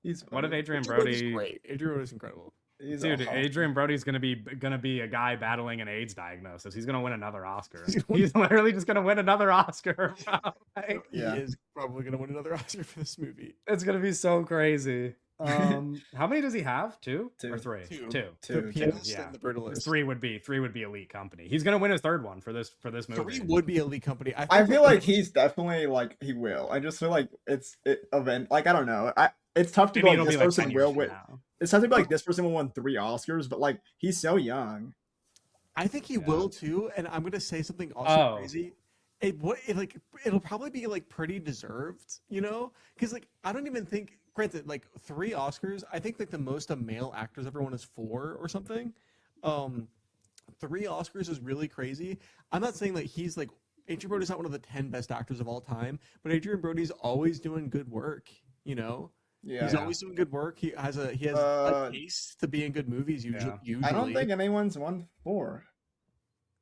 He's funny. What if Adrian Brody's Brody? great. Adrian Brody's incredible. He's Dude, awesome. Adrian Brody's gonna be a guy battling an AIDS diagnosis. He's gonna win another Oscar. He's literally just gonna win another Oscar. Bro. Like, Yeah. He is probably gonna win another Oscar for this movie. it's gonna be so crazy. How many does he have? Two or Two. three? Two. Two. The Two. pianist yeah. and the brutalist. Three would be elite company. He's gonna win his third one for this movie. Three would be Elite Company. I feel like he's definitely like he will. I just feel like it's event. Like I don't know. It's tough to Maybe go. it'll Like, be this like person 10 years will from win. now. It's tough to be like this person will win 3 Oscars, but like he's so young. I think he Yeah. will too, and I'm gonna say something also Oh. crazy. It'll probably be like pretty deserved, you know? Because like I don't even think. Granted, like 3 Oscars, I think like the most a male actor's ever won is 4 or something. 3 Oscars is really crazy. I'm not saying that he's like Adrian Brody's not one of the 10 best actors of all time, but Adrian Brody's always doing good work. You know, Yeah. he's always doing good work. He has a taste to be in good movies. Usually, I don't think anyone's won 4.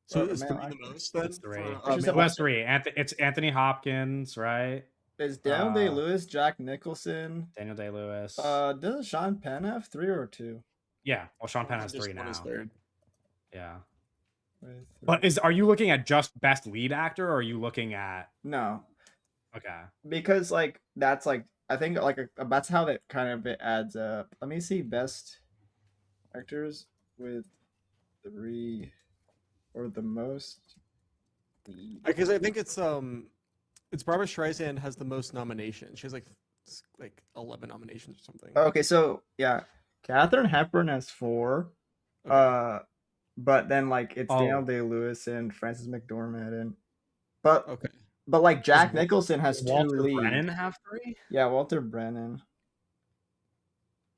so. or Is male 3 the actor. most then? It's 3. for, Which is male the Who has 3? It's Anthony Hopkins, right? Is Daniel Uh, Day Lewis, Jack Nicholson? Daniel Day Lewis. Doesn't Sean Penn have 3 or 2? Yeah. Well, Sean Penn has Just 3 one now. is third. Yeah. Three. But are you looking at just best lead actor, or are you looking at? No, Okay. because like that's like I think like that's how that kind of it adds up. Let me see best actors with 3 or the most. Because I think it's Barbara Streisand has the most nominations. She has like 11 nominations or something. Okay, so yeah, Katharine Hepburn has 4. Okay. But then like it's Daniel Oh. Day Lewis and Frances McDormand and but Okay. like Jack Does Nicholson has 2 Walter leads. Brennan have 3? Yeah, Walter Brennan.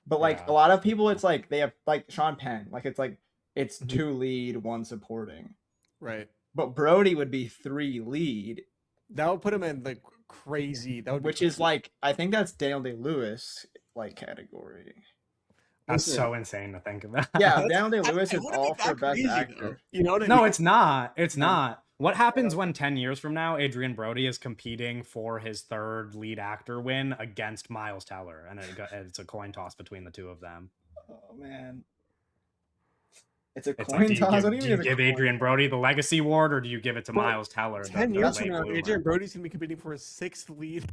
But like Yeah. a lot of people, it's like they have like Sean Penn. Like it's like it's Mhm. 2 lead, 1 supporting. Right. But Brody would be 3 lead, That would put him in like crazy. That would be which is crazy. like I think that's Daniel Day Lewis like category. That's Listen. so insane to think about. Yeah, That's- Daniel Day Lewis I is wouldn't all be for that best crazy, actor. though. You know what I No, mean? it's not. It's No. not. What happens when 10 years from now, Adrian Brody is competing for his 3rd lead actor win against Miles Teller, and it's a coin toss between the two of them? Oh man. It's a It's coin like, do you toss. give, What do you do mean you it's a give coin Adrian toss? Brody the legacy award, or do you give it to Bro, Miles Teller? 10 the years from late now, bloomer? Adrian Brody's gonna be competing for his 6th lead.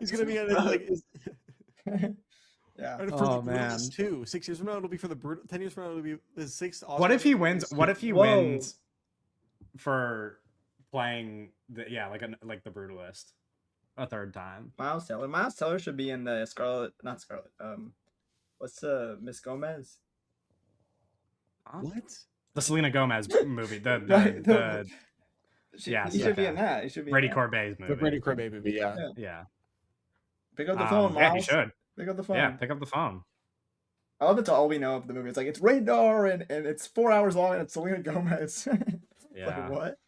He's gonna be on his, like his, Yeah. for Oh, the man. Brutalist too. 6 years from now, it'll be for the 10 years from now, it'll be his 6th. What if he wins? What if he wins? for playing like the Brutalist a third time. Miles Teller. Miles Teller should be in the not Scarlet. What's Miss Gomez? Huh? What? The Selena Gomez movie. Right, Yes, he should be okay. in that. He should be Brady in that. Corbet's The movie. Brady Corbet movie, yeah. Yeah. Pick up the phone, Yeah, he Miles. should. Pick up the phone. Yeah, pick up the phone. I love that's all we know of the movie. It's like it's radar and it's 4 hours long and it's Selena Gomez. Yeah. Like what?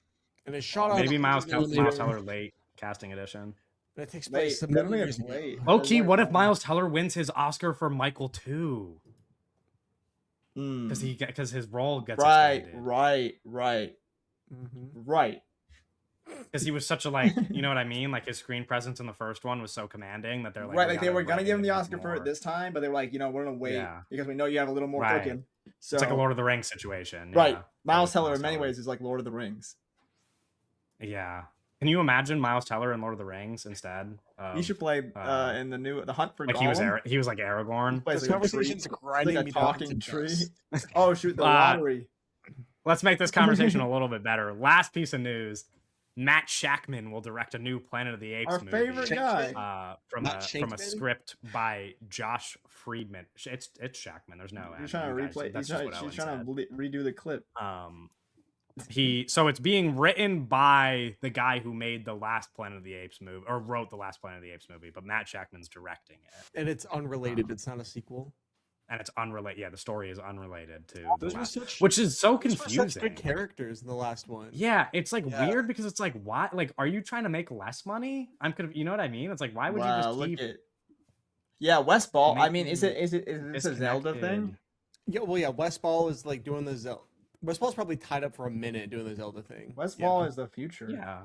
And it's shot on Maybe Miles 100mm. Teller late casting edition. And it takes Late. place a Definitely million it's years ago. late. Low key, what if Miles Teller wins his Oscar for Michael too? Because his role gets right. Mhm. Because he was such a you know what I mean? Like his screen presence in the first one was so commanding that they're like, Right, like they were gonna really give him the make Oscar for it more. this time, but they were like, we're gonna wait Yeah. because we know you have a little more Right. cooking. So It's like a Lord of the Rings situation. right, Yeah. Miles With Teller in many ways is like Lord of the Rings. Yeah. Can you imagine Miles Teller in Lord of the Rings instead? He should play in the Hunt for like Gollum. he was like Aragorn. Plays This like a tree. conversation's Like grinding a me down talking to tree. dust. Oh shoot, the lottery. Let's make this conversation a little bit better. Last piece of news: Matt Shackman will direct a new Planet of the Apes Our movie. favorite guy. From Matt a Shankman? script by Josh Friedman. It's Shackman. There's no. He's trying to replay. He's trying to redo the clip. So it's being written by the guy who made the last Planet of the Apes movie, or wrote the last Planet of the Apes movie, but Matt Shackman's directing it. And it's unrelated. It's not a sequel. And it's unrelated. Yeah, the story is unrelated to Those were such, which is so those were confusing. such good characters in the last one. Yeah, it's like Yeah. weird because it's like, why? Like, are you trying to make less money? You know what I mean? It's like, why would you Wow, just keep? look at. Yeah, West Ball. I mean, making is this a Zelda thing? disconnected- Yeah, well, yeah. West Ball is like doing the Zelda. West Ball's probably tied up for a minute doing the Zelda thing. West Yeah. Ball is the future. Yeah,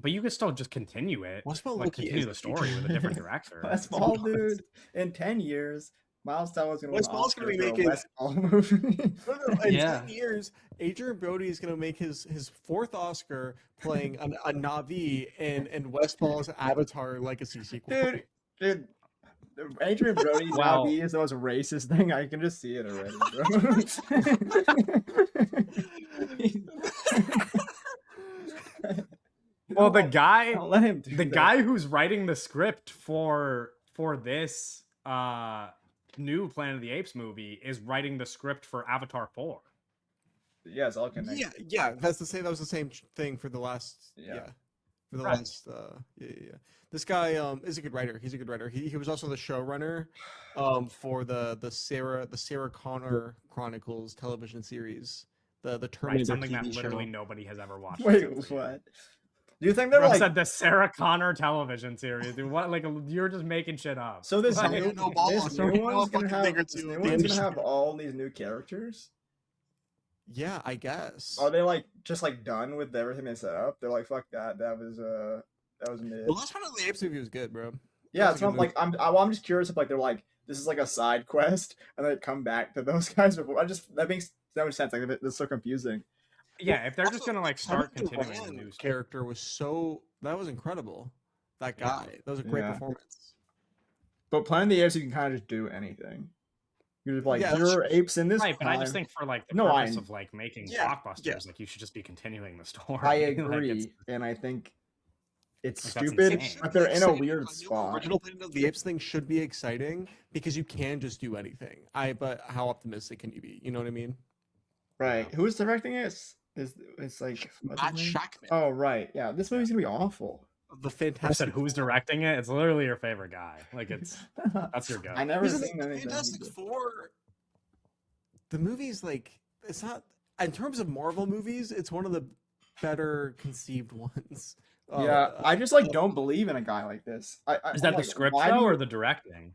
but you could still just continue it. West Ball Like low-key continue is the the story future. with a different director. West Ball, dude. In 10 years, Miles Teller's gonna West win Ball's Oscar gonna be for a making- West Ball movie. No, in Yeah. 10 years, Adrian Brody is going to make his fourth Oscar playing a Na'vi in West Ball's Avatar Legacy sequel. dude. Adrian Brody Well- Navi is the most racist thing. I can just see it already, bro. Well, the guy, Don't let him do the that. guy who's writing the script for this new Planet of the Apes movie is writing the script for Avatar 4. Yeah, it's all connected. Yeah. That was the same thing for the last. Yeah. Yeah. For the Right. last. Yeah. This guy is a good writer. He's a good writer. He was also the showrunner, for the Sarah Connor Chronicles television series. The Right, Terminator something that TV literally show. nobody has ever watched. Wait, except for you. what? Do you think they're Bro like? said the Sarah Connor television series. Dude, what? Like you're just making shit up. So this Like, new, no balls, this so new you know a one's gonna fucking thing or have two this new of the one's gonna industry. have all these new characters. Yeah, I guess. Are they like just like done with everything they set up? They're like, fuck that. That was mid. The last one of the Apes movie was good, bro. Yeah, That's it's a not good like I'm just curious if like they're like this is like a side quest and they come back to those guys before. That makes so much sense. Like it's so confusing. yeah, if they're just gonna like start Kevin continuing the Durant news. character that was incredible. That Yeah. guy, that was a great Yeah. performance. But Planet of the Apes, you can kind of just do anything. You're just like Yeah, here that's are apes in this. Right, but I just time. think for like the No, purpose I- of like making Yeah, blockbusters, yeah. like you should just be continuing the story. I Like, agree, it's- and I think it's Like, that's stupid, insane. but they're in a Exciting. weird new spot. Original Planet of the Apes thing should be exciting because you can just do anything. But how optimistic can you be? You know what I mean? Right? Who's directing it? It's like what's his Matt name? Shackman, Oh right, yeah. This movie's gonna be awful. the I fantastic. said, who's directing it? It's literally your favorite guy. Like it's that's your guy. I never He's in seen the anything. he Fantastic did. Four. The movie's like it's not in terms of Marvel movies. It's one of the better conceived ones. Yeah, I just like don't believe in a guy like this. Is I'm that the like, script why do though, you- or the directing?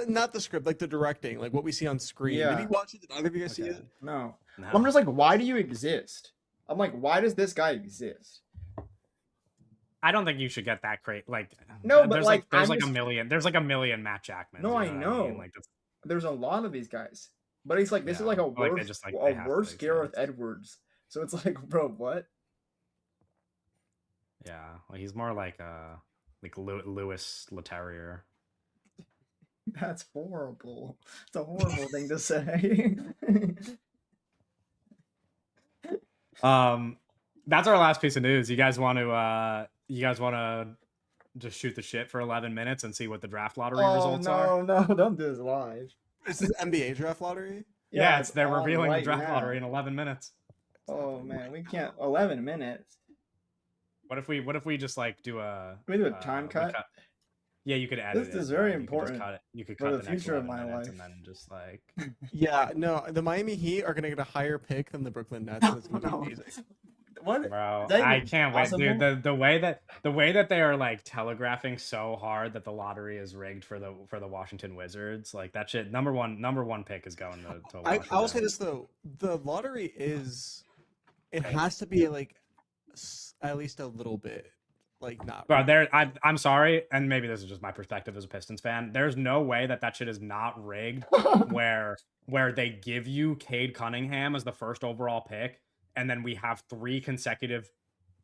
Not the script, like the directing, like what we see on screen. Yeah. Did you watch it? Did either of you guys see Okay. it? No. No. I'm just like, why do you exist? I'm like, why does this guy exist? I don't think you should get that crate. Like No, but, there's like, there's I'm like just- a million. There's like a million Matt Jackmans. No, you I know what know. mean? Like that's, There's a lot of these guys, but he's like, this is Yeah. like a Like, they worse, just, like, they a have worse to Gareth exist. Edwards. So it's like, bro, what? yeah. Well, he's more like Louis Leterrier. That's horrible. It's a horrible thing to say. That's our last piece of news. You guys want to just shoot the shit for 11 minutes and see what the draft lottery results are? no, don't do this live. Is this NBA draft lottery? Yeah, they're on revealing the right draft now. lottery in 11 minutes. Oh man, we can't. 11 minutes. What if we just like do a We do a time cut? Yeah, you could edit This it. is very and you could just important cut it. You could for cut the the next future of 11 my minutes life. and then just like Yeah, no, the Miami Heat are gonna get a higher pick than the Brooklyn Nets. And it's gonna No. be amazing. What? bro, Is that I even can't wait, dude. possible? The way that they are like telegraphing so hard that the lottery is rigged for the Washington Wizards, like that shit. Number one pick is going to Washington. I will say this though, the lottery it has to be like at least a little bit like not. Bro, I'm sorry, and maybe this is just my perspective as a Pistons fan. There's no way that shit is not rigged, where they give you Cade Cunningham as the first overall pick, and then we have 3 consecutive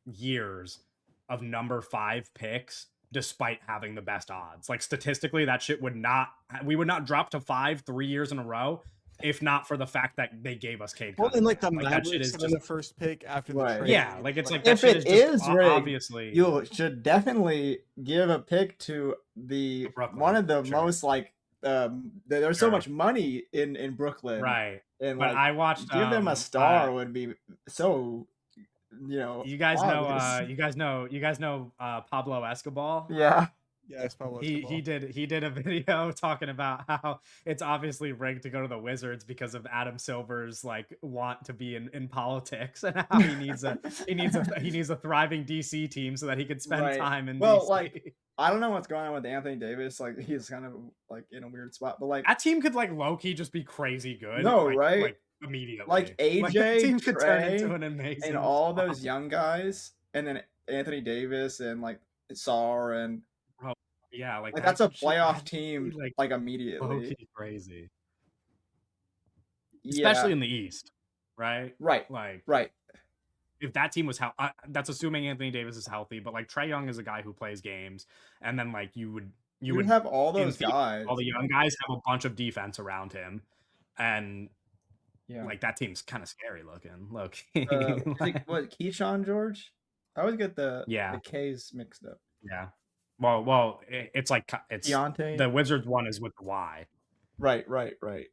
years of number 5 picks, despite having the best odds. Like statistically, that shit we would not drop to 5 3 years in a row. If not for the fact that they gave us Cade Well, Cunningham. and like the that shit Mavericks is in just the first pick after the Right. trade. yeah, like it's like that if shit it is just is rigged, obviously you should definitely give a pick to the Brooklyn, one of the sure. most like there's so Sure. much money in Brooklyn, right. and But like I watched give them a star would be so you guys obvious. know Pablo Escobar. Yeah. Yeah, it's probably He did a video talking about how it's obviously rigged to go to the Wizards because of Adam Silver's like want to be in politics, and how he needs a thriving DC team so that he could spend Right. time in Well, DC. like I don't know what's going on with Anthony Davis. Like he's kind of like in a weird spot, but like that team could like low-key just be crazy good. No, like, right? Like immediately. Like that AJ, team could turn Trey, into an amazing and all squad. those young guys, and then Anthony Davis and like Sar and Yeah, like that's a shit, playoff that'd team be, like immediately. low-key crazy. Yeah. Especially in the East, right? Right. Like Right. if that team was that's assuming Anthony Davis is healthy, but like Trae Young is a guy who plays games, and then like you would have all in those theory, guys. all the young guys have a bunch of defense around him, and Yeah. like that team's kind of scary looking. Low-key. What Keyshawn George? I always get the K's mixed up. Yeah. Well, it's like it's Deontay. the Wizards one is with the Y. Right. Like,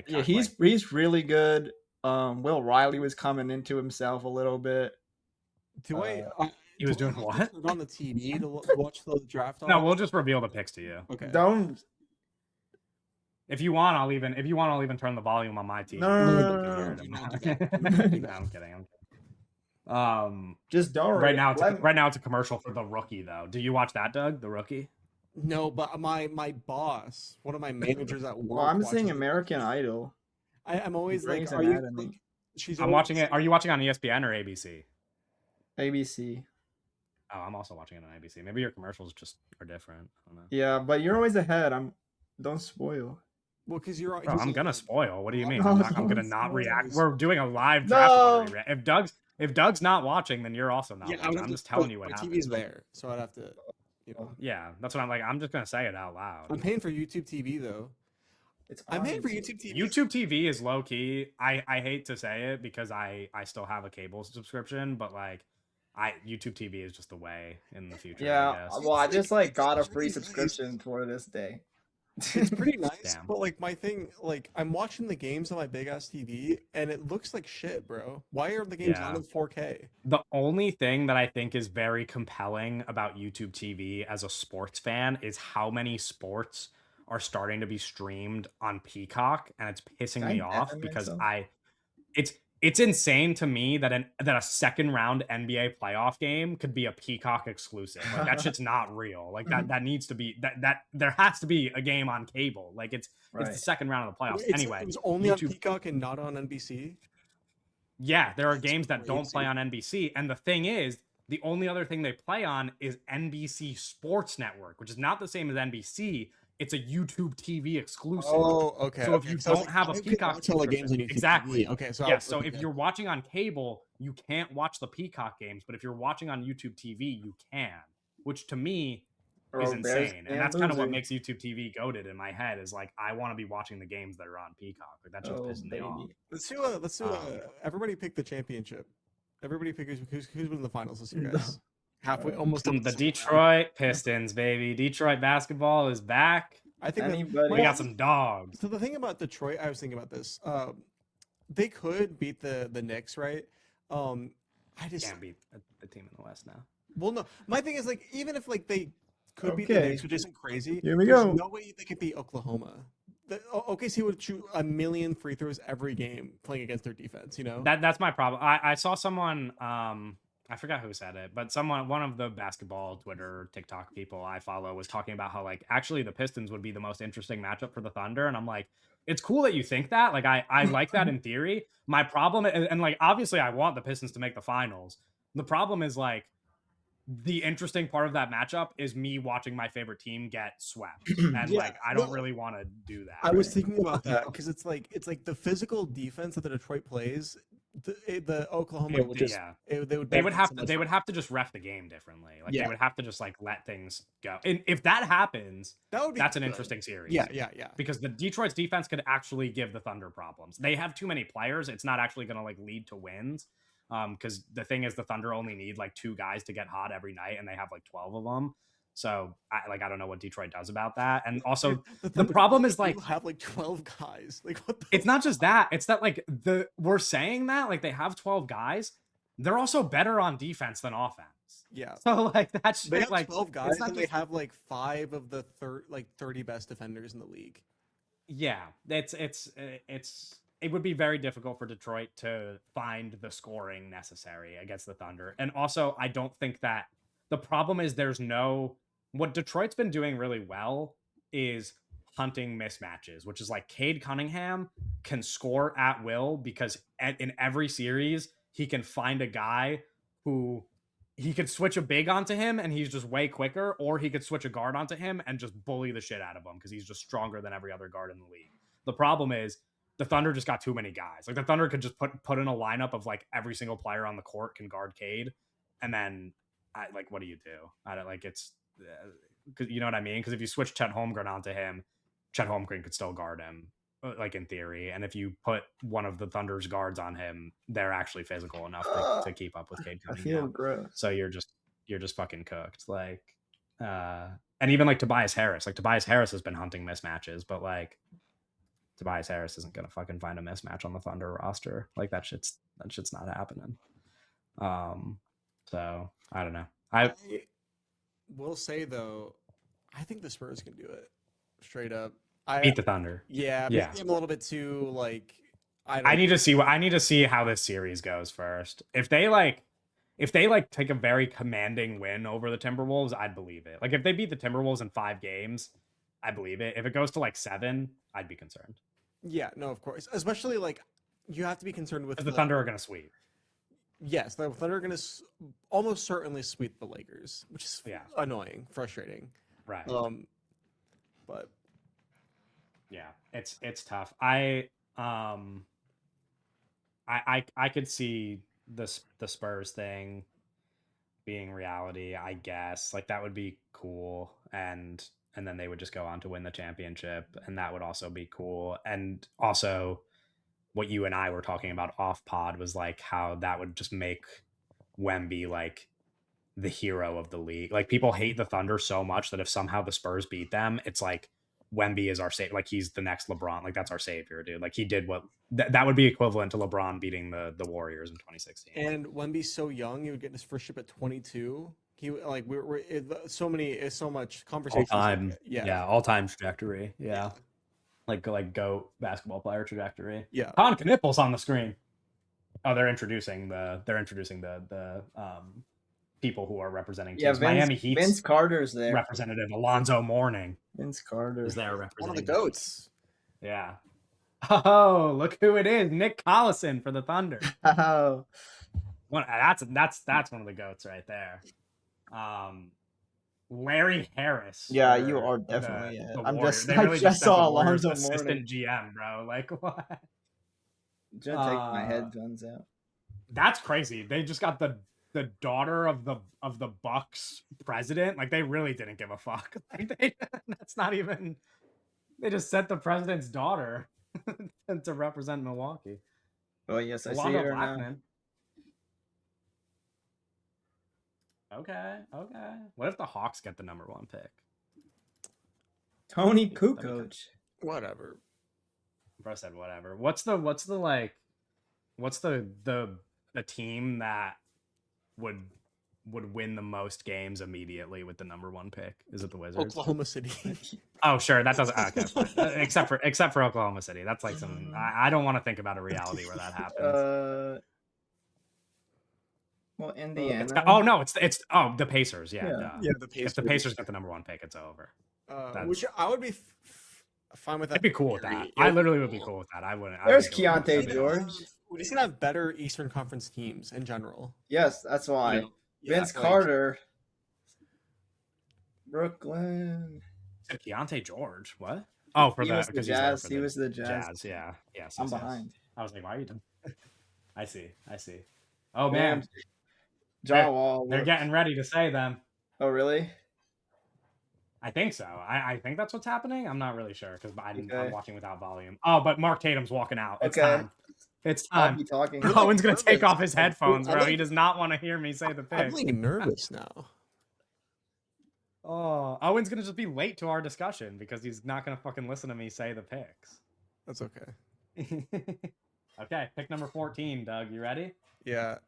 Yeah, he's really good. Will Riley was coming into himself a little bit. Do he was doing what on the TV to watch the draft? No, we'll just reveal the picks to you. Okay. Don't. If you want, I'll even turn the volume on my TV. No. I'm kidding. Just don't. Right now it's a commercial for The Rookie though. Do you watch that, Doug? The Rookie? No, but my boss, one of my managers at work. Well, I'm seeing American Idol. I'm always like, are you? Like, I'm watching it. Are you watching on ESPN or ABC? ABC. Oh, I'm also watching it on ABC. Maybe your commercials just are different. I don't know. Yeah, but you're always ahead. Don't spoil. Well, because you're. Bro, I'm gonna spoil. What do you mean? No, I'm gonna not react. We're doing a live No. draft. If Doug's not watching, then you're also not watching. I'm just telling you what happened. My TV's there, so I'd have to, Yeah, that's what I'm like. I'm just gonna say it out loud. I'm paying for YouTube TV though. I'm paying for YouTube TV. YouTube TV is low key. I hate to say it because I still have a cable subscription, but like YouTube TV is just the way in the future. Yeah, I guess. well, I just got a free subscription for this day. It's pretty nice, Damn. but like my thing, like I'm watching the games on my big ass TV, and it looks like shit, bro. Why are the games not in 4K? The only thing that I think is very compelling about YouTube TV as a sports fan is how many sports are starting to be streamed on Peacock, and it's pissing me off because it's insane to me that a second round NBA playoff game could be a Peacock exclusive. Like that shit's not real. Like that needs to be that there has to be a game on cable. Like it's the second round of the playoffs. Anyway, it was only on Peacock and not on NBC. Yeah, there are games that don't play on NBC, and the thing is, the only other thing they play on is NBC Sports Network, which is not the same as NBC. It's a YouTube TV exclusive. Oh, okay. So if you don't have a Peacock, games on YouTube exactly. TV. Okay, so yeah. So if you're watching on cable, you can't watch the Peacock games, but if you're watching on YouTube TV, you can. Which to me is insane, and that's kind of what makes YouTube TV goated in my head. Is like I want to be watching the games that are on Peacock. Like that just pissing me off. Let's do everybody pick the championship. Everybody figures who's winning the finals this year, guys. Halfway, almost The done with second round. Detroit Pistons, baby. Detroit basketball is back. I think Anybody? We got some dogs. So the thing about Detroit, I was thinking about this. They could beat the Knicks, right? I just Can't beat the team in the West now. well, no. My thing is like even if like they could beat the Okay. Knicks, which isn't crazy. Here we there's go. no way they could beat Oklahoma. OKC would shoot a million free throws every game playing against their defense. You know That's my problem. I saw someone I forgot who said it, but one of the basketball Twitter, TikTok people I follow was talking about how like actually the Pistons would be the most interesting matchup for the Thunder, and I'm like, it's cool that you think that. Like I like that in theory. My problem and like obviously I want the Pistons to make the finals. The problem is like the interesting part of that matchup is me watching my favorite team get swept, and Yeah, like I don't really want to do that. I was thinking about that because it's like the physical defense that the Detroit plays. The Oklahoma would just they would they would have to just ref the game differently. Like Yeah. they would have to just like let things go. And if that happens, that's an good. interesting series. Yeah. Because the Detroit's defense could actually give the Thunder problems. They have too many players. It's not actually going to like lead to wins. Because the thing is, the Thunder only need like 2 guys to get hot every night, and they have like 12 of them. So I don't know what Detroit does about that. And also the problem is like have like 12 guys. Like what? It's not just that. It's that like we're saying that like they have 12 guys. They're also better on defense than offense. Yeah. So like that's They have like 12 guys, and they have like 5 of the 30 best defenders in the league. Yeah, it would be very difficult for Detroit to find the scoring necessary against the Thunder. And also, I don't think that the problem is what Detroit's been doing really well is hunting mismatches, which is like Cade Cunningham can score at will because in every series he can find a guy who he could switch a big onto him and he's just way quicker, or he could switch a guard onto him and just bully the shit out of him because he's just stronger than every other guard in the league. The problem is the Thunder just got too many guys. Like the Thunder could just put in a lineup of like every single player on the court can guard Cade, and then like what do you do? I don't like it's you know what I mean? Because if you switch Chet Holmgren onto him, Chet Holmgren could still guard him, like in theory. And if you put one of the Thunder's guards on him, they're actually physical enough to keep up with Cade Cunningham. I feel gross. So you're just fucking cooked. Like, and even like Tobias Harris. Like Tobias Harris has been hunting mismatches, but like Tobias Harris isn't gonna fucking find a mismatch on the Thunder roster. Like that shit's not happening. So I don't know. I will say though, I think the Spurs can do it straight up. beat the Thunder. Yeah. Yeah. I'm a little bit too like. I need to see how this series goes first. If they take a very commanding win over the Timberwolves, I'd believe it. Like if they beat the Timberwolves in 5 games, I believe it. If it goes to like 7, I'd be concerned. Yeah, no, of course. Especially like you have to be concerned with the Thunder are going to sweep. Yes, the Thunder are going to almost certainly sweep the Lakers, which is annoying, frustrating. Right. But yeah, it's tough. I could see the Spurs thing being reality, I guess. Like that would be cool, and then they would just go on to win the championship, and that would also be cool. And also what you and I were talking about off pod was like how that would just make Wemby like the hero of the league. Like people hate the Thunder so much that if somehow the Spurs beat them, it's like Wemby is our savior. Like he's the next LeBron. Like that's our savior, dude. Like he did what that would be equivalent to LeBron beating the Warriors in 2016. And Wemby's so young, he would get his first ship at 22. He like we're so much conversation. All-time trajectory. Yeah. Like GOAT basketball player trajectory. Yeah. Con Knippel's on the screen. Oh, they're introducing the people who are representing teams. Miami Heat. Vince Carter's there. Representative Alonzo Mourning. Vince Carter is there representing one of the GOATs. Yeah. Oh, look who it is. Nick Collison for the Thunder. Oh. That's one of the GOATs right there. Larry Harris. Yeah, you are definitely. I'm just. I just saw Alonzo Mourning. Assistant GM, bro. Like what? Just take my headphones out. That's crazy. They just got the daughter of the Bucks president. Like they really didn't give a fuck. Like that's not even. They just sent the president's daughter to represent Milwaukee. Oh yes, I see her now. Okay. What if the Hawks get the number 1 pick? Tony That'd be Kukoc. Whatever. Bro said whatever. What's the team that would win the most games immediately with the number 1 pick? Is it the Wizards? Oklahoma City. Oh, sure. That doesn't. Okay, fine. Except for Oklahoma City. That's like some. I don't want to think about a reality where that happens. Well, Indiana. No, it's the Pacers. Yeah, Yeah. duh. Yeah, the Pacers. If the Pacers get the number 1 pick, it's over. Which I would be fine with that. I'd be cool with that. I literally would be cool with that. I wouldn't. There's I would be cool with Keontae that. George. We're just gonna have better Eastern Conference teams in general. Yes, that's why. You know? Yeah, Vince Carter. Brooklyn. Said Keontae George. What? Oh, He was the because he's there Jazz. for He was the Jazz. Yeah. Yes. I'm yes. behind. I was like, why are you doing? I see. Oh man, John Wall. they're getting ready to say them. Oh really? I think so. I think that's what's happening. I'm not really sure because I'm Okay. watching without volume. Oh, but Mark Tatum's walking out. It's Okay. time. It's I'll time. be talking. Owen's gonna take nervous. off his headphones, bro. I'm He does not want to hear me say the I'm pick. like nervous now. Oh, Owen's gonna just be late to our discussion because he's not gonna fucking listen to me say the picks. That's okay. Okay, pick number 14, Doug. You ready? Yeah.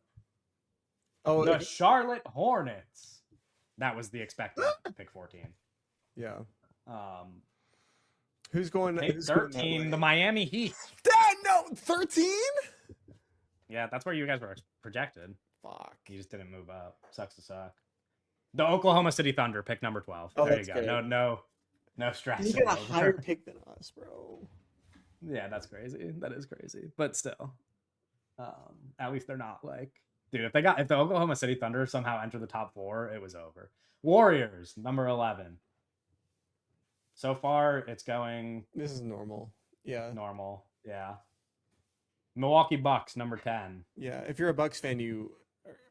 Oh, The Charlotte Hornets. That was the expected pick 14. yeah. Um, Who's going? pick Who's going that 13, way? the Miami Heat. No, 13. Yeah, that's where you guys were projected. Fuck. You just didn't move up. Sucks to suck. The Oklahoma City Thunder, pick number 12. Oh, There you that's go. good. No stress. You get a over. higher pick than us, bro. Yeah, that's crazy. That is crazy. But still, at least they're not like, dude. If the Oklahoma City Thunder somehow enter the top 4, it was over. Warriors, number 11. So far, it's going This is normal. Yeah. normal. Yeah. Milwaukee Bucks, number 10. Yeah. If you're a Bucks fan, you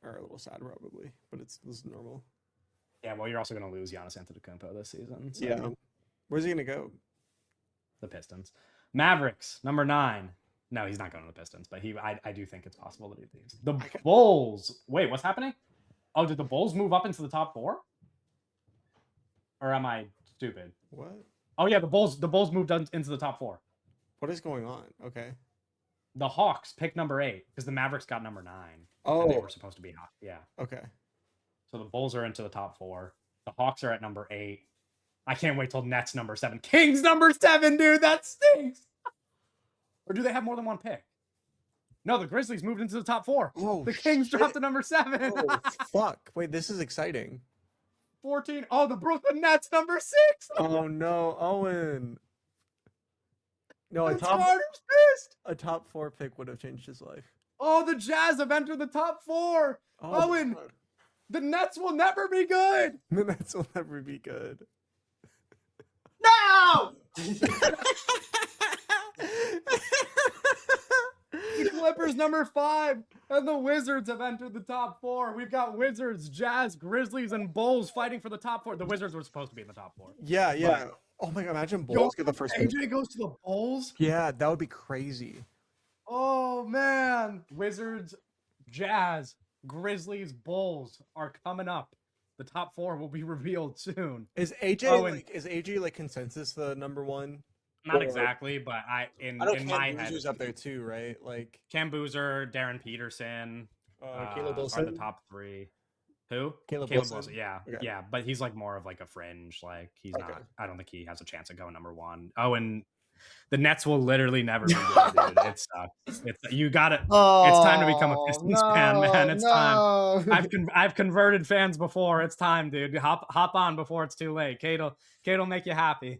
are a little sad probably, but this is normal. Yeah, well, you're also going to lose Giannis Antetokounmpo this season. So. Yeah. Where's he gonna go? The Pistons. Mavericks, number 9. No, he's not going to the Pistons, but I do think it's possible that he leaves. The Bulls. Wait, what's happening? Oh, did the Bulls move up into the top 4? Or am I stupid? What? Oh yeah, the Bulls moved into the top 4. What is going on? Okay. The Hawks pick number 8 because the Mavericks got number 9. Oh. And they were supposed to be hot. Yeah. Okay. So the Bulls are into the top 4. The Hawks are at number 8. I can't wait till Nets number 7. Kings number 7, dude. That stinks. Or do they have more than 1 pick? No, the Grizzlies moved into the top 4. Oh, The Kings shit. dropped to number 7. Oh, fuck. Wait, this is exciting. 14. Oh, the Brooklyn Nets number 6. Oh no, Owen. No, And Carter's pissed. a top 4 pick would have changed his life. Oh, the Jazz have entered the top 4. Oh, Owen, God. the Nets will never be good. The Nets will never be good. No! The Clippers number 5 and the Wizards have entered the top 4. We've got Wizards, Jazz, Grizzlies, and Bulls fighting for the top 4. The Wizards were supposed to be in the top 4. Yeah, yeah. But- Oh my god, imagine Bulls get the first pick. AJ goes to the Bulls. Yeah, that would be crazy. Oh man, Wizards, Jazz, Grizzlies, Bulls are coming up. The top 4 will be revealed soon. Is AJ Oh, and- like consensus the number 1? Not Or- exactly, but in I know my Cam head, Boozer's up there too, right? Like Cam Boozer, Darren Peterson, Caleb are Wilson. the top 3. Who? Caleb Wilson. Wilson. Yeah, Okay. yeah, but he's like more of like a fringe. Like he's Okay. not. I don't think he has a chance of going number 1. Oh, and the Nets will literally never be good, dude. It sucks. You got it. It's time to become a Pistons fan, man. It's time. I've converted fans before. It's time, dude. Hop on before it's too late. Kate'll make you happy.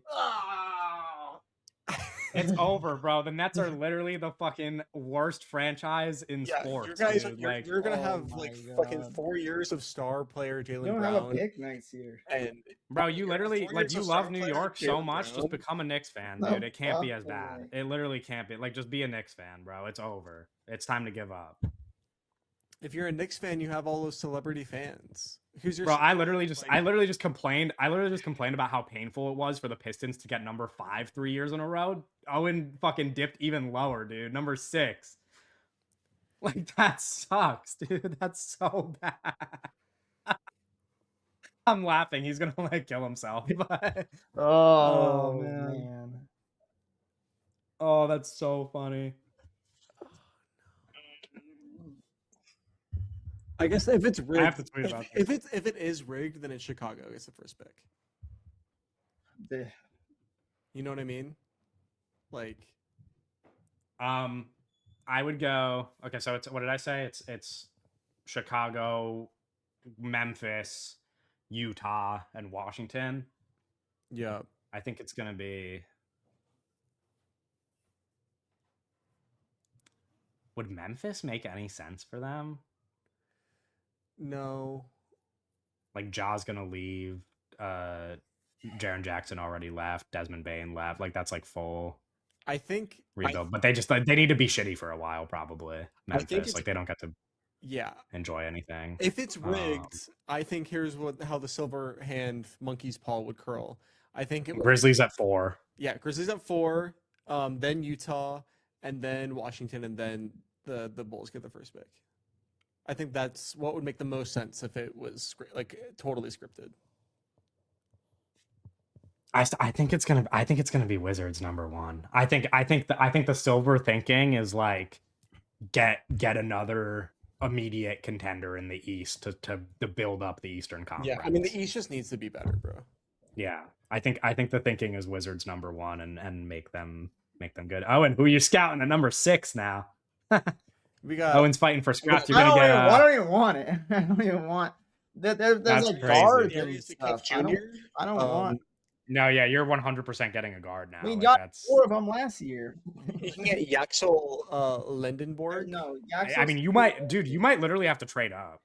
It's over, bro. The Nets are literally the fucking worst franchise in sports. You guys, dude. you're gonna Oh have my like God. fucking 4 years of star player You Jalen don't Brown. have a pick next year. And Bro, you you're literally 4 like years you of love star New player York so Jalen much. Just Brown. become a Knicks fan, No dude. It can't be as fucking bad. way. It literally can't be. Like, just be a Knicks fan, bro. It's over. It's time to give up. If you're a Knicks fan, you have all those celebrity fans. Who's your Bro, I literally just complained about how painful it was for the Pistons to get number 5 3 years in a row. Owen fucking dipped even lower, dude. Number 6. Like, that sucks, dude. That's so bad. I'm laughing. He's gonna like kill himself. Oh, man. man. Oh, that's so funny. I guess if it's rigged, I have to tweet about this. if it is rigged, then it's Chicago. It's the first pick. The- You know what I mean? Like, I would go. Okay, so it's what did I say? It's Chicago, Memphis, Utah, and Washington. yeah, I think it's gonna be. Would Memphis make any sense for them? no. Like Ja's gonna leave. Jaren Jackson already left. Desmond Bain left. Like that's like full I think rebuild. But they just they need to be shitty for a while, probably. I think Memphis, it's- like they don't get to yeah. enjoy anything. If it's rigged, I think here's how the silver hand monkey's paw would curl. I think it would, Grizzlies at 4. yeah, Grizzlies at 4, then Utah, and then Washington, and then the Bulls get the first pick. I think that's what would make the most sense if it was like totally scripted. I think it's gonna be Wizards #1. I think the silver thinking is like get another immediate contender in the East to build up the Eastern Conference. Yeah, I mean the East just needs to be better, bro. Yeah, I think the thinking is Wizards #1 and make them good. Oh, and who are you scouting at #6 now? We got Owen's fighting for scraps. You're I gonna don't, get. even, I don't even want it. I don't even want. There's That's like crazy. guards and Darius stuff. Jr. I don't want. No, yeah, you're 100% getting a guard now. We Like, got that's. 4 of them last year. You can get Yaxel Lindenborg. No, I mean, you might literally have to trade up.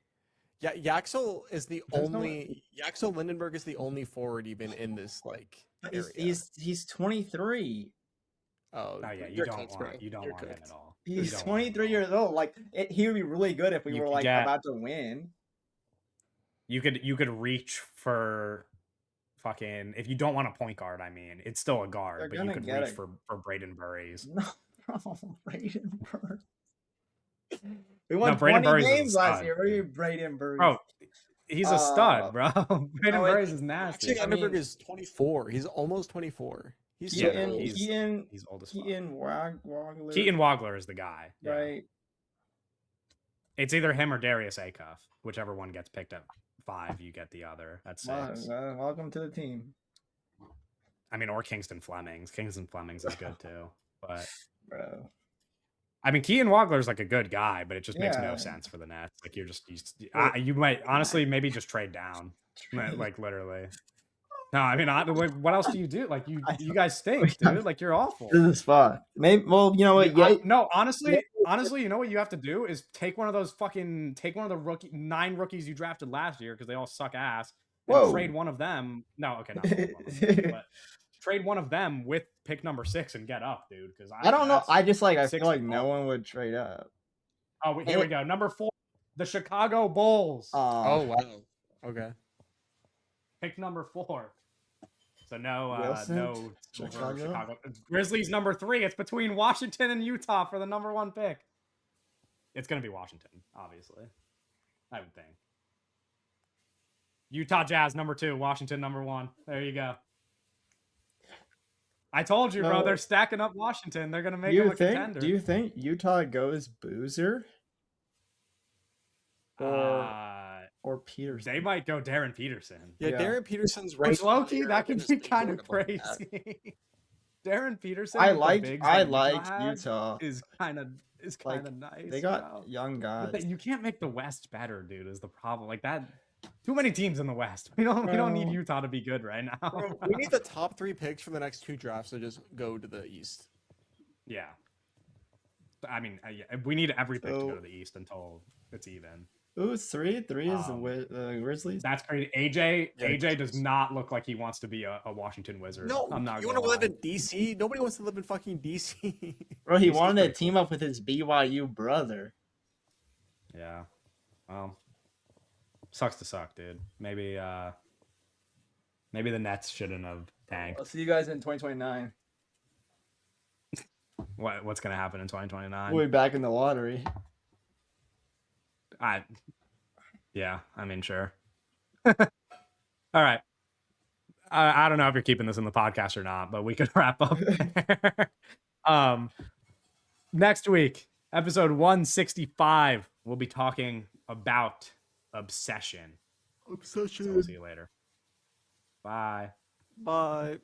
Yeah, Yaxel is the There's no- only Yaxel Lindenberg is the only forward even in this like area. He's 23. Oh Yeah, you you're don't cooked, want bro. you don't You're want him cooked. at all. You He's don't want him at 23 all. years old. Like he would be really good if we You were could like get- about to win. You could reach for fucking if you don't want a point guard. I mean, it's still a guard, They're but you gonna could get reach it. for Braden Burries. No, bro, Braden Burr. We won Braden 20 Burries is a games last stud, year. Where are you, dude. Braden Burr? Bro, he's a stud, bro. Braden no, it- Burries is nasty. Actually, I Lindenberg mean- is 24. He's almost 24. He's so Yeah, close. he's old as fuck. Keaton Wagler. Keaton Wagler is the guy. Yeah. Right. It's either him or Darius Acuff. Whichever one gets picked at 5, you get the other at 6. Welcome to the team, I mean, or Kingston Flemings. Kingston Flemings is good too. But bro. I mean, Keaton Wagler's like a good guy, but it just makes Yeah. no sense for the Nets. Like you might honestly maybe just trade down, like literally. No, I mean, what else do you do? Like you guys stink, dude. Like you're awful. This is fun. Maybe. Well, you know what? Yeah. No, honestly, you know what you have to do is take one of the 9 rookies you drafted last year because they all suck ass. And Whoa. trade one of them. No, okay, not all of them, but trade one of them with pick #6 and get up, dude. Because I don't know. I just I six feel like is no all. one would trade up. Oh, here we go. #4, the Chicago Bulls. Oh wow. Okay. Pick #4. So no, Wilson, no Chicago? Chicago. Grizzlies #3. It's between Washington and Utah for the #1 pick. It's gonna be Washington, obviously. I would think. Utah Jazz #2, Washington #1. There you go. I told you, bro. No. They're stacking up Washington. They're gonna make them a contender. Do you think Utah goes Boozer or Peterson? They might go Darren Peterson. Yeah, Yeah. Darren Peterson's right. Which low key, there that in could this be league kind of board above that. crazy. Darren Peterson. I with the like bigs I that like has Utah. Is kind of nice. They got bro. young But guys. you can't make the West better, dude. Is the problem like that? Too many teams in the West. We don't need Bro. Utah to be good right now. Bro, we need the top 3 picks for the next 2 drafts to just go to the East. Yeah. I mean, yeah, we need every pick to go So- to the East until it's even. Ooh, 3 is Um, the Grizzlies. That's crazy. AJ Yeah. does not look like he wants to be a Washington Wizard. No, I'm not. you want to live in DC? Nobody wants to live in fucking DC. Bro, he he's wanted to pretty team up with his BYU brother. Yeah. Well, sucks to suck, dude. Maybe the Nets shouldn't have tanked. I'll see you guys in 2029. What's gonna happen in 2029? We'll be back in the lottery. Yeah, I mean, sure. All right. I don't know if you're keeping this in the podcast or not, but we could wrap up there. Next week, episode 165, we'll be talking about Obsession. So we'll see you later. Bye. Bye.